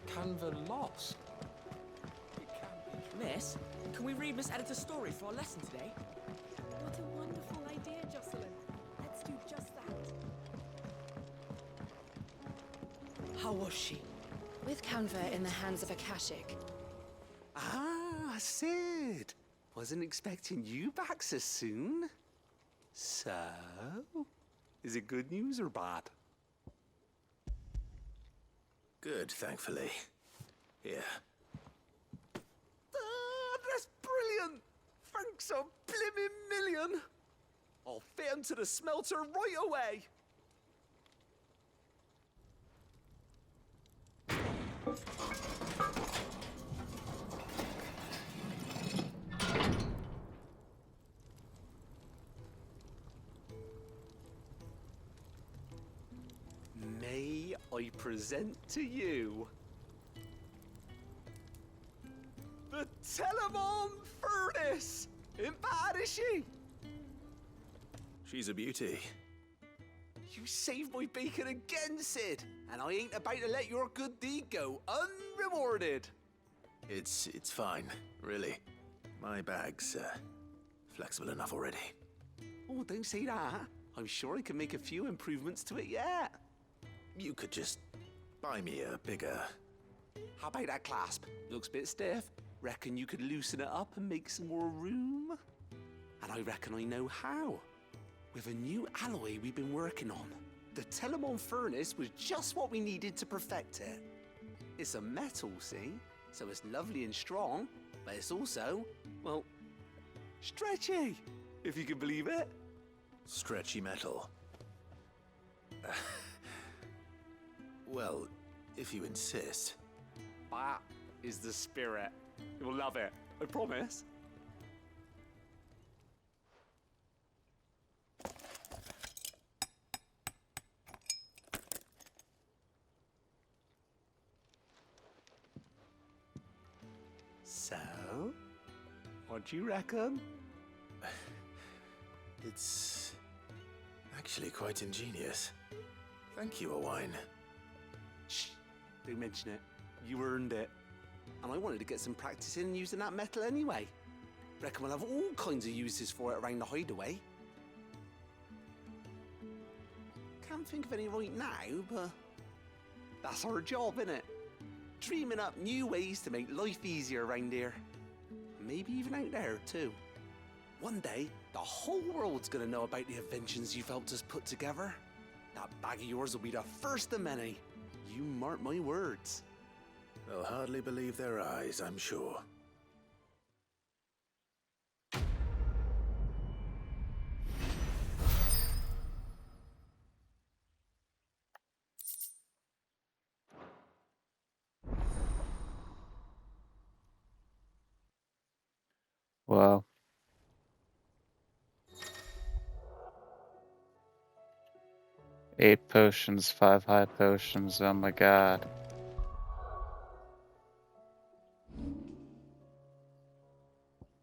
[SPEAKER 10] Canva lost.
[SPEAKER 14] Miss, can we read Miss Editor's story for our lesson today?
[SPEAKER 19] What a wonderful idea, Jocelyn. Let's do just that.
[SPEAKER 14] How was she?
[SPEAKER 3] With Canva in the hands of a Kashik.
[SPEAKER 20] Ah, Sid. Wasn't expecting you back so soon. So, is it good news or bad?
[SPEAKER 7] Good, thankfully. Here.
[SPEAKER 20] That's brilliant! Thanks a blimmin' million! I'll fit 'em to the smelter right away! May I present to you the Telemon Furnace! Ain't bad, is she?
[SPEAKER 7] She's a beauty.
[SPEAKER 20] You saved my bacon again, Sid, and I ain't about to let your good deed go unrewarded.
[SPEAKER 7] It's fine, really. My bag's flexible enough already.
[SPEAKER 20] Oh, don't say that. I'm sure I can make a few improvements to it yet.
[SPEAKER 7] You could just buy me a bigger...
[SPEAKER 20] How about that clasp? Looks a bit stiff. Reckon you could loosen it up and make some more room? And I reckon I know how. With a new alloy we've been working on. The Telemon Furnace was just what we needed to perfect it. It's a metal, see? So it's lovely and strong, but it's also, well, stretchy, if you can believe it.
[SPEAKER 7] Stretchy metal. Well, if you insist.
[SPEAKER 20] That is the spirit. You'll love it, I promise. So, what do you reckon?
[SPEAKER 7] It's actually quite ingenious. Thank you, a-wine.
[SPEAKER 20] Shh, don't mention it. You earned it. And I wanted to get some practice in using that metal anyway. Reckon we'll have all kinds of uses for it around the hideaway. Can't think of any right now, but that's our job, innit? Dreaming up new ways to make life easier around here. Maybe even out there, too. One day, the whole world's gonna know about the inventions you've helped us put together. That bag of yours will be the first of many. You mark my words.
[SPEAKER 7] They'll hardly believe their eyes, I'm sure.
[SPEAKER 1] Wow. 8 potions, 5 high potions, oh my god.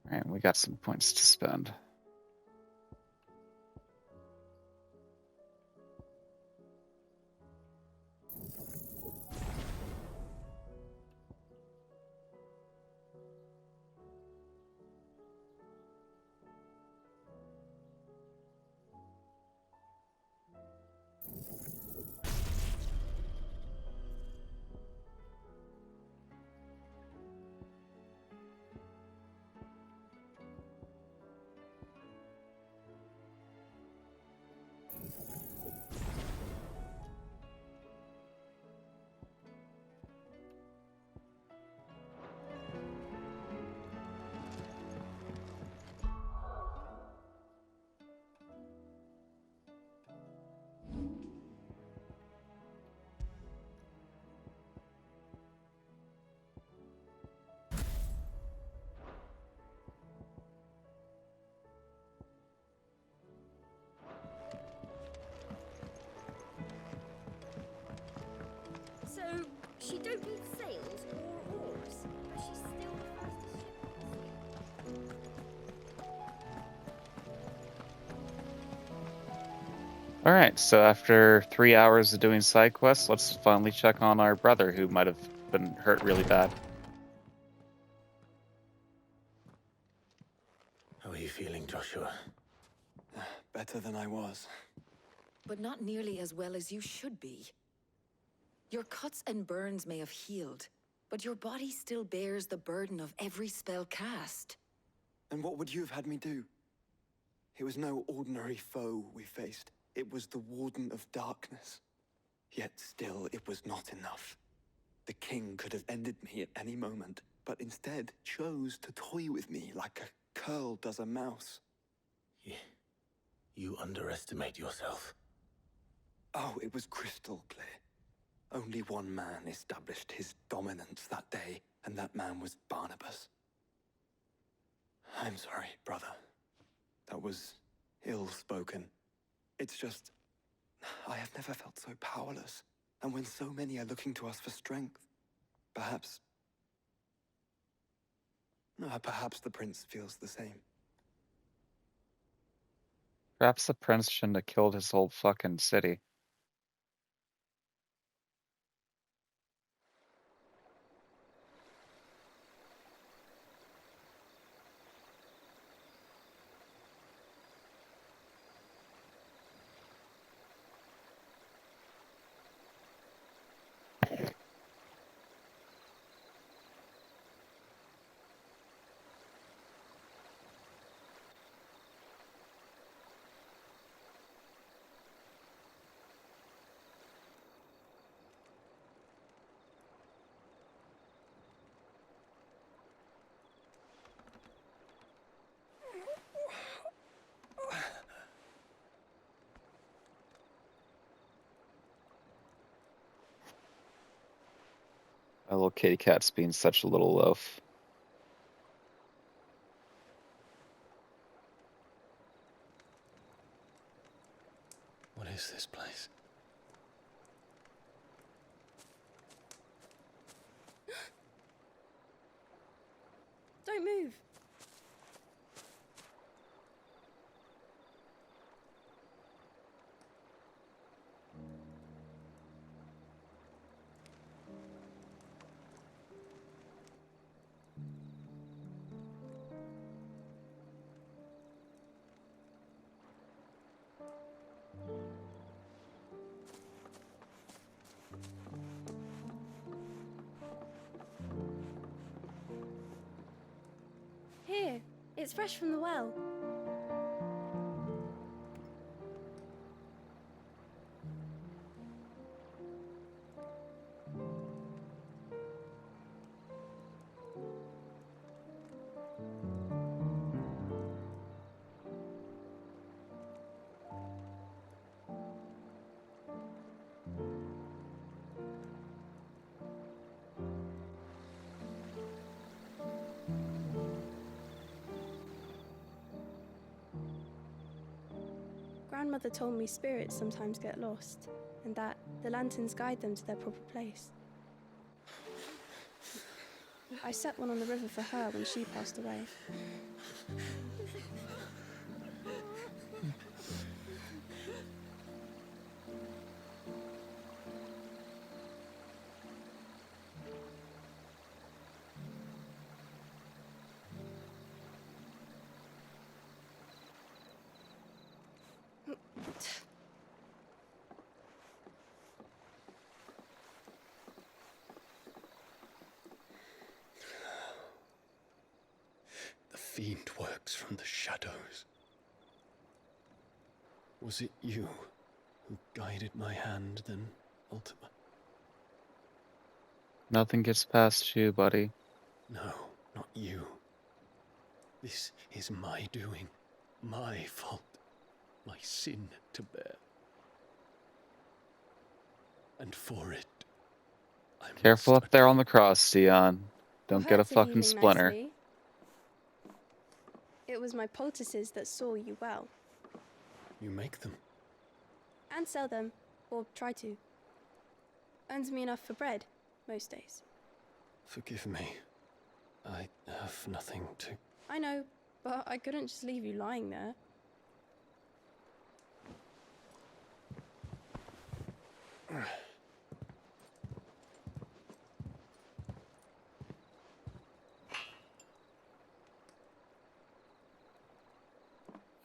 [SPEAKER 1] Alright, we got some points to spend.
[SPEAKER 11] So, she don't need sails or oars, but she's still the fastest ship.
[SPEAKER 1] Alright, so after 3 hours of doing side quests, let's finally check on our brother who might have been hurt really bad.
[SPEAKER 7] How are you feeling, Joshua?
[SPEAKER 18] Better than I was.
[SPEAKER 6] But not nearly as well as you should be. Your cuts and burns may have healed, but your body still bears the burden of every spell cast.
[SPEAKER 18] And what would you have had me do? It was no ordinary foe we faced. It was the Warden of Darkness. Yet still, it was not enough. The king could have ended me at any moment, but instead chose to toy with me like a curl does a mouse.
[SPEAKER 7] You underestimate yourself.
[SPEAKER 18] Oh, it was crystal clear. Only one man established his dominance that day, and that man was Barnabas. I'm sorry, brother. That was ill-spoken. It's just, I have never felt so powerless. And when so many are looking to us for strength, perhaps the prince feels the same.
[SPEAKER 1] Perhaps the prince shouldn't have killed his whole fucking city. My little kitty cat's being such a little loaf.
[SPEAKER 9] What is this place?
[SPEAKER 11] Don't move. Here, it's fresh from the well.
[SPEAKER 4] Grandmother told me spirits sometimes get lost, and that the lanterns guide them to their proper place. I set one on the river for her when she passed away.
[SPEAKER 9] The fiend works from the shadows. Was it you who guided my hand then, Ultima?
[SPEAKER 1] Nothing gets past you, buddy.
[SPEAKER 9] No, not you. This is my doing, my fault, my sin to bear. And for it,
[SPEAKER 1] Careful up there on the cross, Dion. Don't get a
[SPEAKER 4] Herbs are
[SPEAKER 1] fucking
[SPEAKER 4] healing
[SPEAKER 1] splinter.
[SPEAKER 4] nicely. It was my poultices that saw you well.
[SPEAKER 9] You make them.
[SPEAKER 4] And sell them, or try to. Earns me enough for bread, most days.
[SPEAKER 9] Forgive me. I have nothing to...
[SPEAKER 4] I know, but I couldn't just leave you lying there.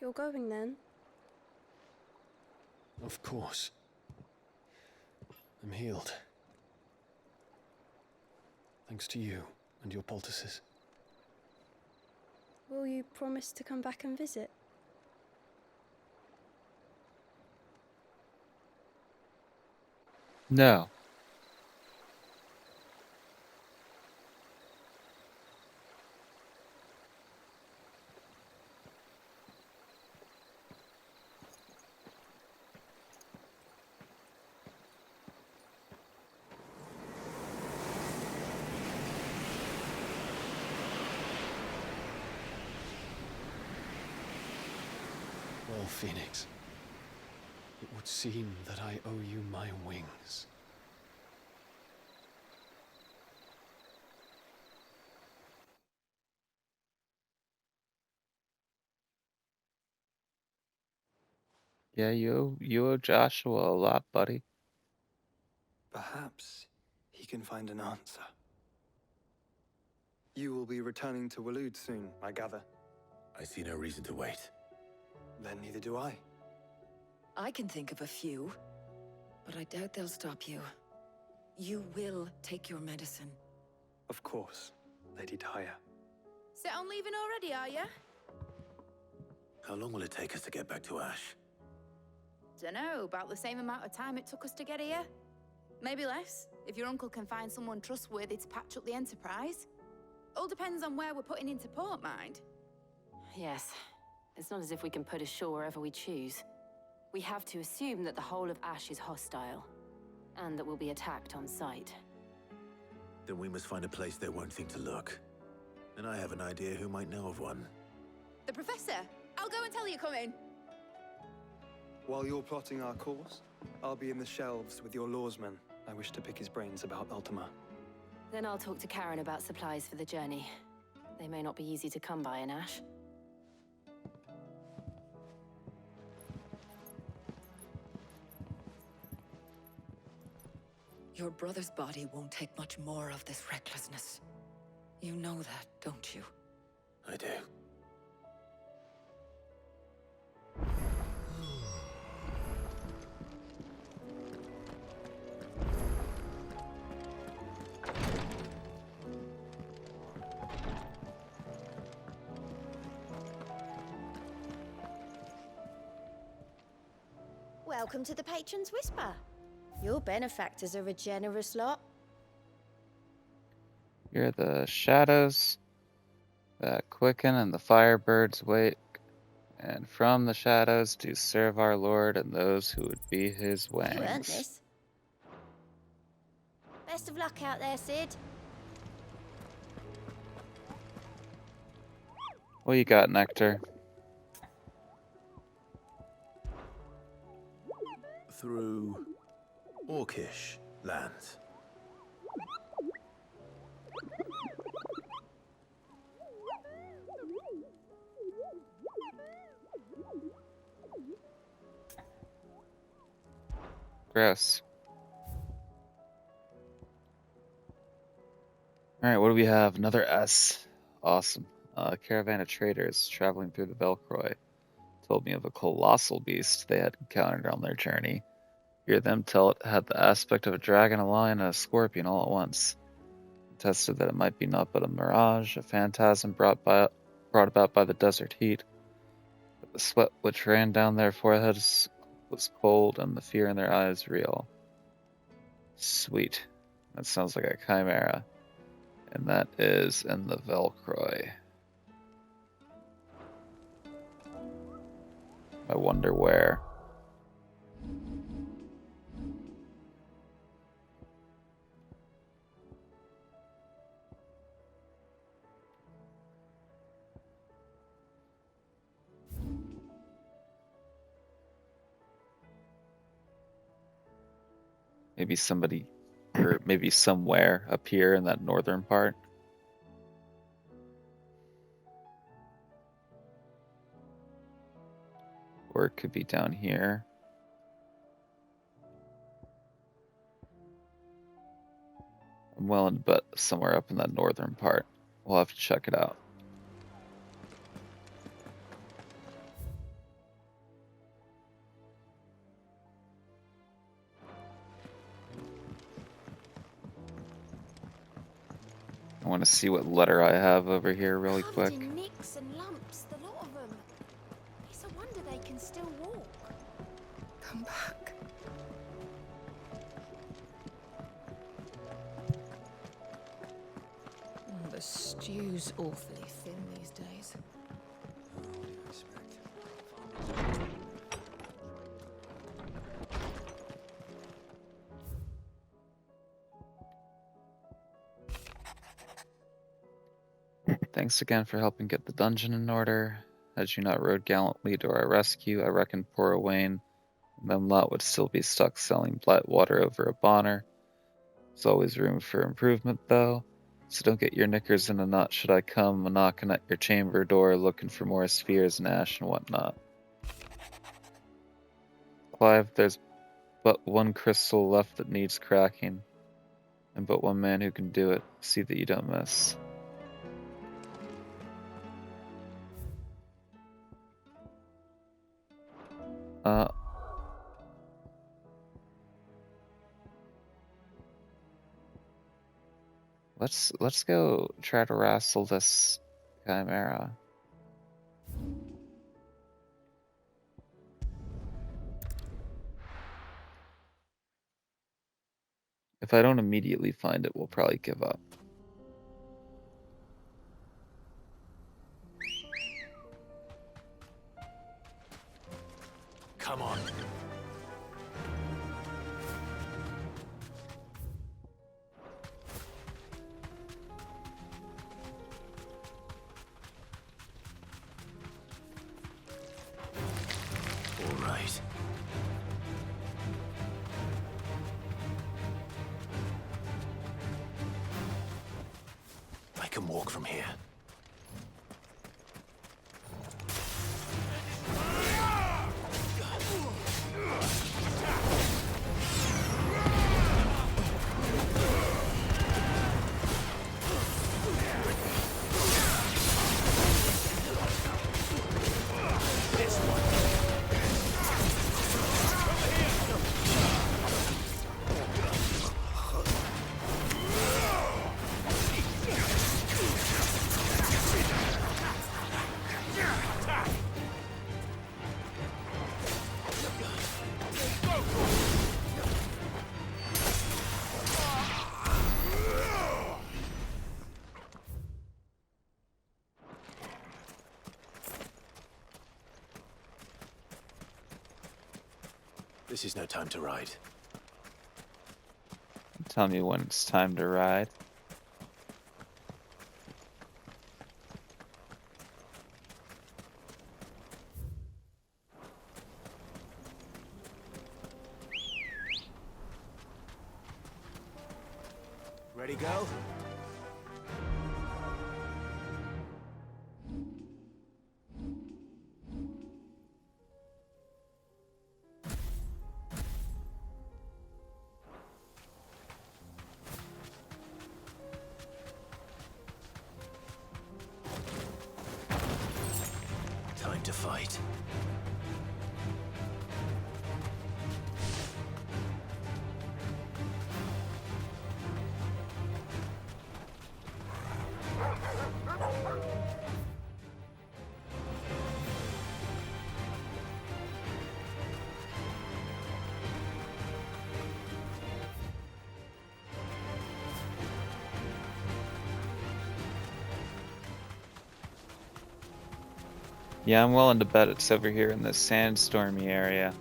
[SPEAKER 4] You're going then?
[SPEAKER 9] Of course. I'm healed. Thanks to you and your poultices.
[SPEAKER 4] Will you promise to come back and visit?
[SPEAKER 1] No.
[SPEAKER 9] Well, Phoenix, it would seem that I owe you my wings.
[SPEAKER 1] Yeah, you owe Joshua a lot, buddy.
[SPEAKER 18] Perhaps he can find an answer. You will be returning to Waloed soon, I gather.
[SPEAKER 7] I see no reason to wait.
[SPEAKER 18] Then neither do I.
[SPEAKER 6] I can think of a few, but I doubt they'll stop you. You will take your medicine.
[SPEAKER 18] Of course, Lady Daya.
[SPEAKER 12] Set on leaving already, are you?
[SPEAKER 7] How long will it take us to get back to Ash?
[SPEAKER 12] Dunno, about the same amount of time it took us to get here. Maybe less, if your uncle can find someone trustworthy to patch up the Enterprise. All depends on where we're putting into port, mind.
[SPEAKER 13] Yes. It's not as if we can put ashore wherever we choose. We have to assume that the whole of Ash is hostile, and that we'll be attacked on sight.
[SPEAKER 7] Then we must find a place they won't think to look. And I have an idea who might know of one.
[SPEAKER 12] The Professor! I'll go and tell you come in.
[SPEAKER 18] While you're plotting our course, I'll be in the shelves with your lawsman. I wish to pick his brains about Ultima.
[SPEAKER 13] Then I'll talk to Karen about supplies for the journey. They may not be easy to come by in Ash.
[SPEAKER 6] Your brother's body won't take much more of this recklessness. You know that, don't you?
[SPEAKER 7] I do.
[SPEAKER 22] Welcome to the Patron's Whisper. Your benefactors are a generous lot.
[SPEAKER 1] You're the shadows that quicken and the firebirds wake, and from the shadows do serve our Lord and those who would be his
[SPEAKER 22] You earned
[SPEAKER 1] wings.
[SPEAKER 22] this. Best of luck out there, Sid.
[SPEAKER 1] What you got, Nectar?
[SPEAKER 7] through Orcish lands.
[SPEAKER 1] Gross. Alright, what do we have? Another S. Awesome. A caravan of traders traveling through the Velcroy told me of a colossal beast they had encountered on their journey. Hear them tell it had the aspect of a dragon, a lion, and a scorpion all at once. Tested that it might be naught but a mirage, a phantasm brought about by the desert heat. But the sweat which ran down their foreheads was cold, and the fear in their eyes real. Sweet. That sounds like a chimera. And that is in the Velcroy. I wonder where. Maybe somebody, or maybe somewhere up here in that northern part. Or it could be down here. I'm willing to bet somewhere up in that northern part. We'll have to check it out. I want to see what letter I have over here really quick.
[SPEAKER 11] Covered in nicks and lumps, the lot of them. It's a wonder they can still walk.
[SPEAKER 3] Come back. The stew's awfully thin these days.
[SPEAKER 1] Thanks again for helping get the dungeon in order. Had you not rode gallantly to our rescue, I reckon poor Owain and Memlot would still be stuck selling blight water over a bonner. There's always room for improvement, though, so don't get your knickers in a knot should I come knocking at your chamber door looking for more spheres and ash and whatnot. Clive, there's but one crystal left that needs cracking, and but one man who can do it. See that you don't miss. Let's go try to wrestle this chimera. If I don't immediately find it, we'll probably give up.
[SPEAKER 5] Come on. All right. I can walk from here. This is no time to ride.
[SPEAKER 1] Tell me when it's time to ride.
[SPEAKER 14] Ready, go?
[SPEAKER 5] Time to fight.
[SPEAKER 1] Yeah, I'm willing to bet it's over here in this sandstormy area.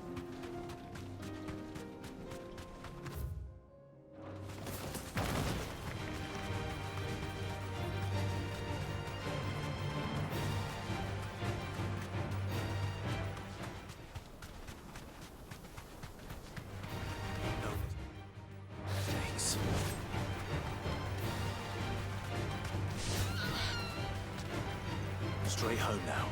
[SPEAKER 5] Thanks. Straight home now.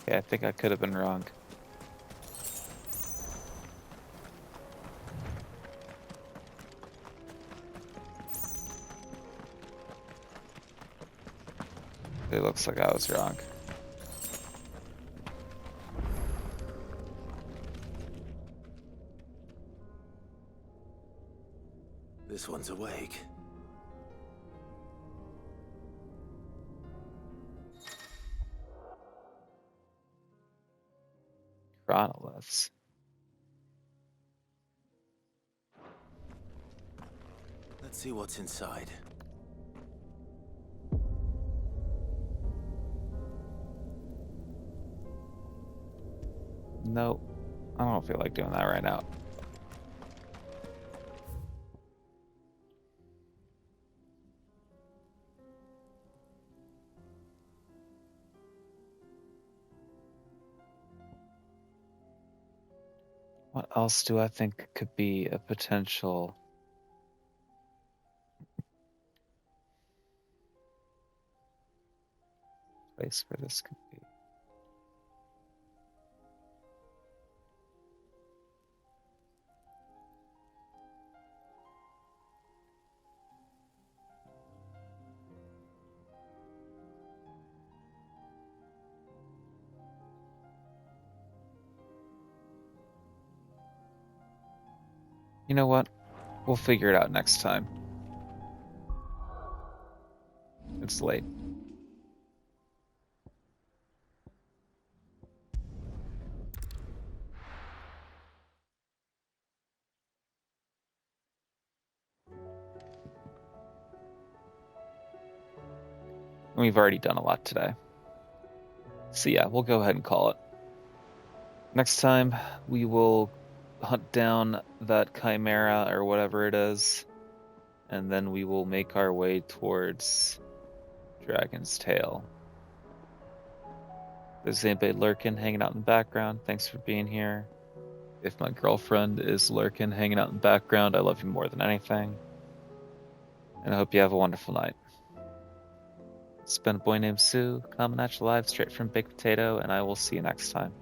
[SPEAKER 1] Yeah, I think I could have been wrong. It looks like I was wrong.
[SPEAKER 7] This one's awake.
[SPEAKER 1] Chronoliths.
[SPEAKER 7] Let's see what's inside.
[SPEAKER 1] Nope. I don't feel like doing that right now. What else do I think could be a potential place where this could be? You know what? We'll figure it out next time. It's late. We've already done a lot today. So yeah, we'll go ahead and call it. Next time, we will hunt down that chimera or whatever it is, and then we will make our way towards Dragon's Tail. There's anybody lurking, hanging out in the background. Thanks for being here. If my girlfriend is lurking, hanging out in the background, I love you more than anything. And I hope you have a wonderful night. It's been a boy named Sue, coming at you live straight from Big Potato, and I will see you next time.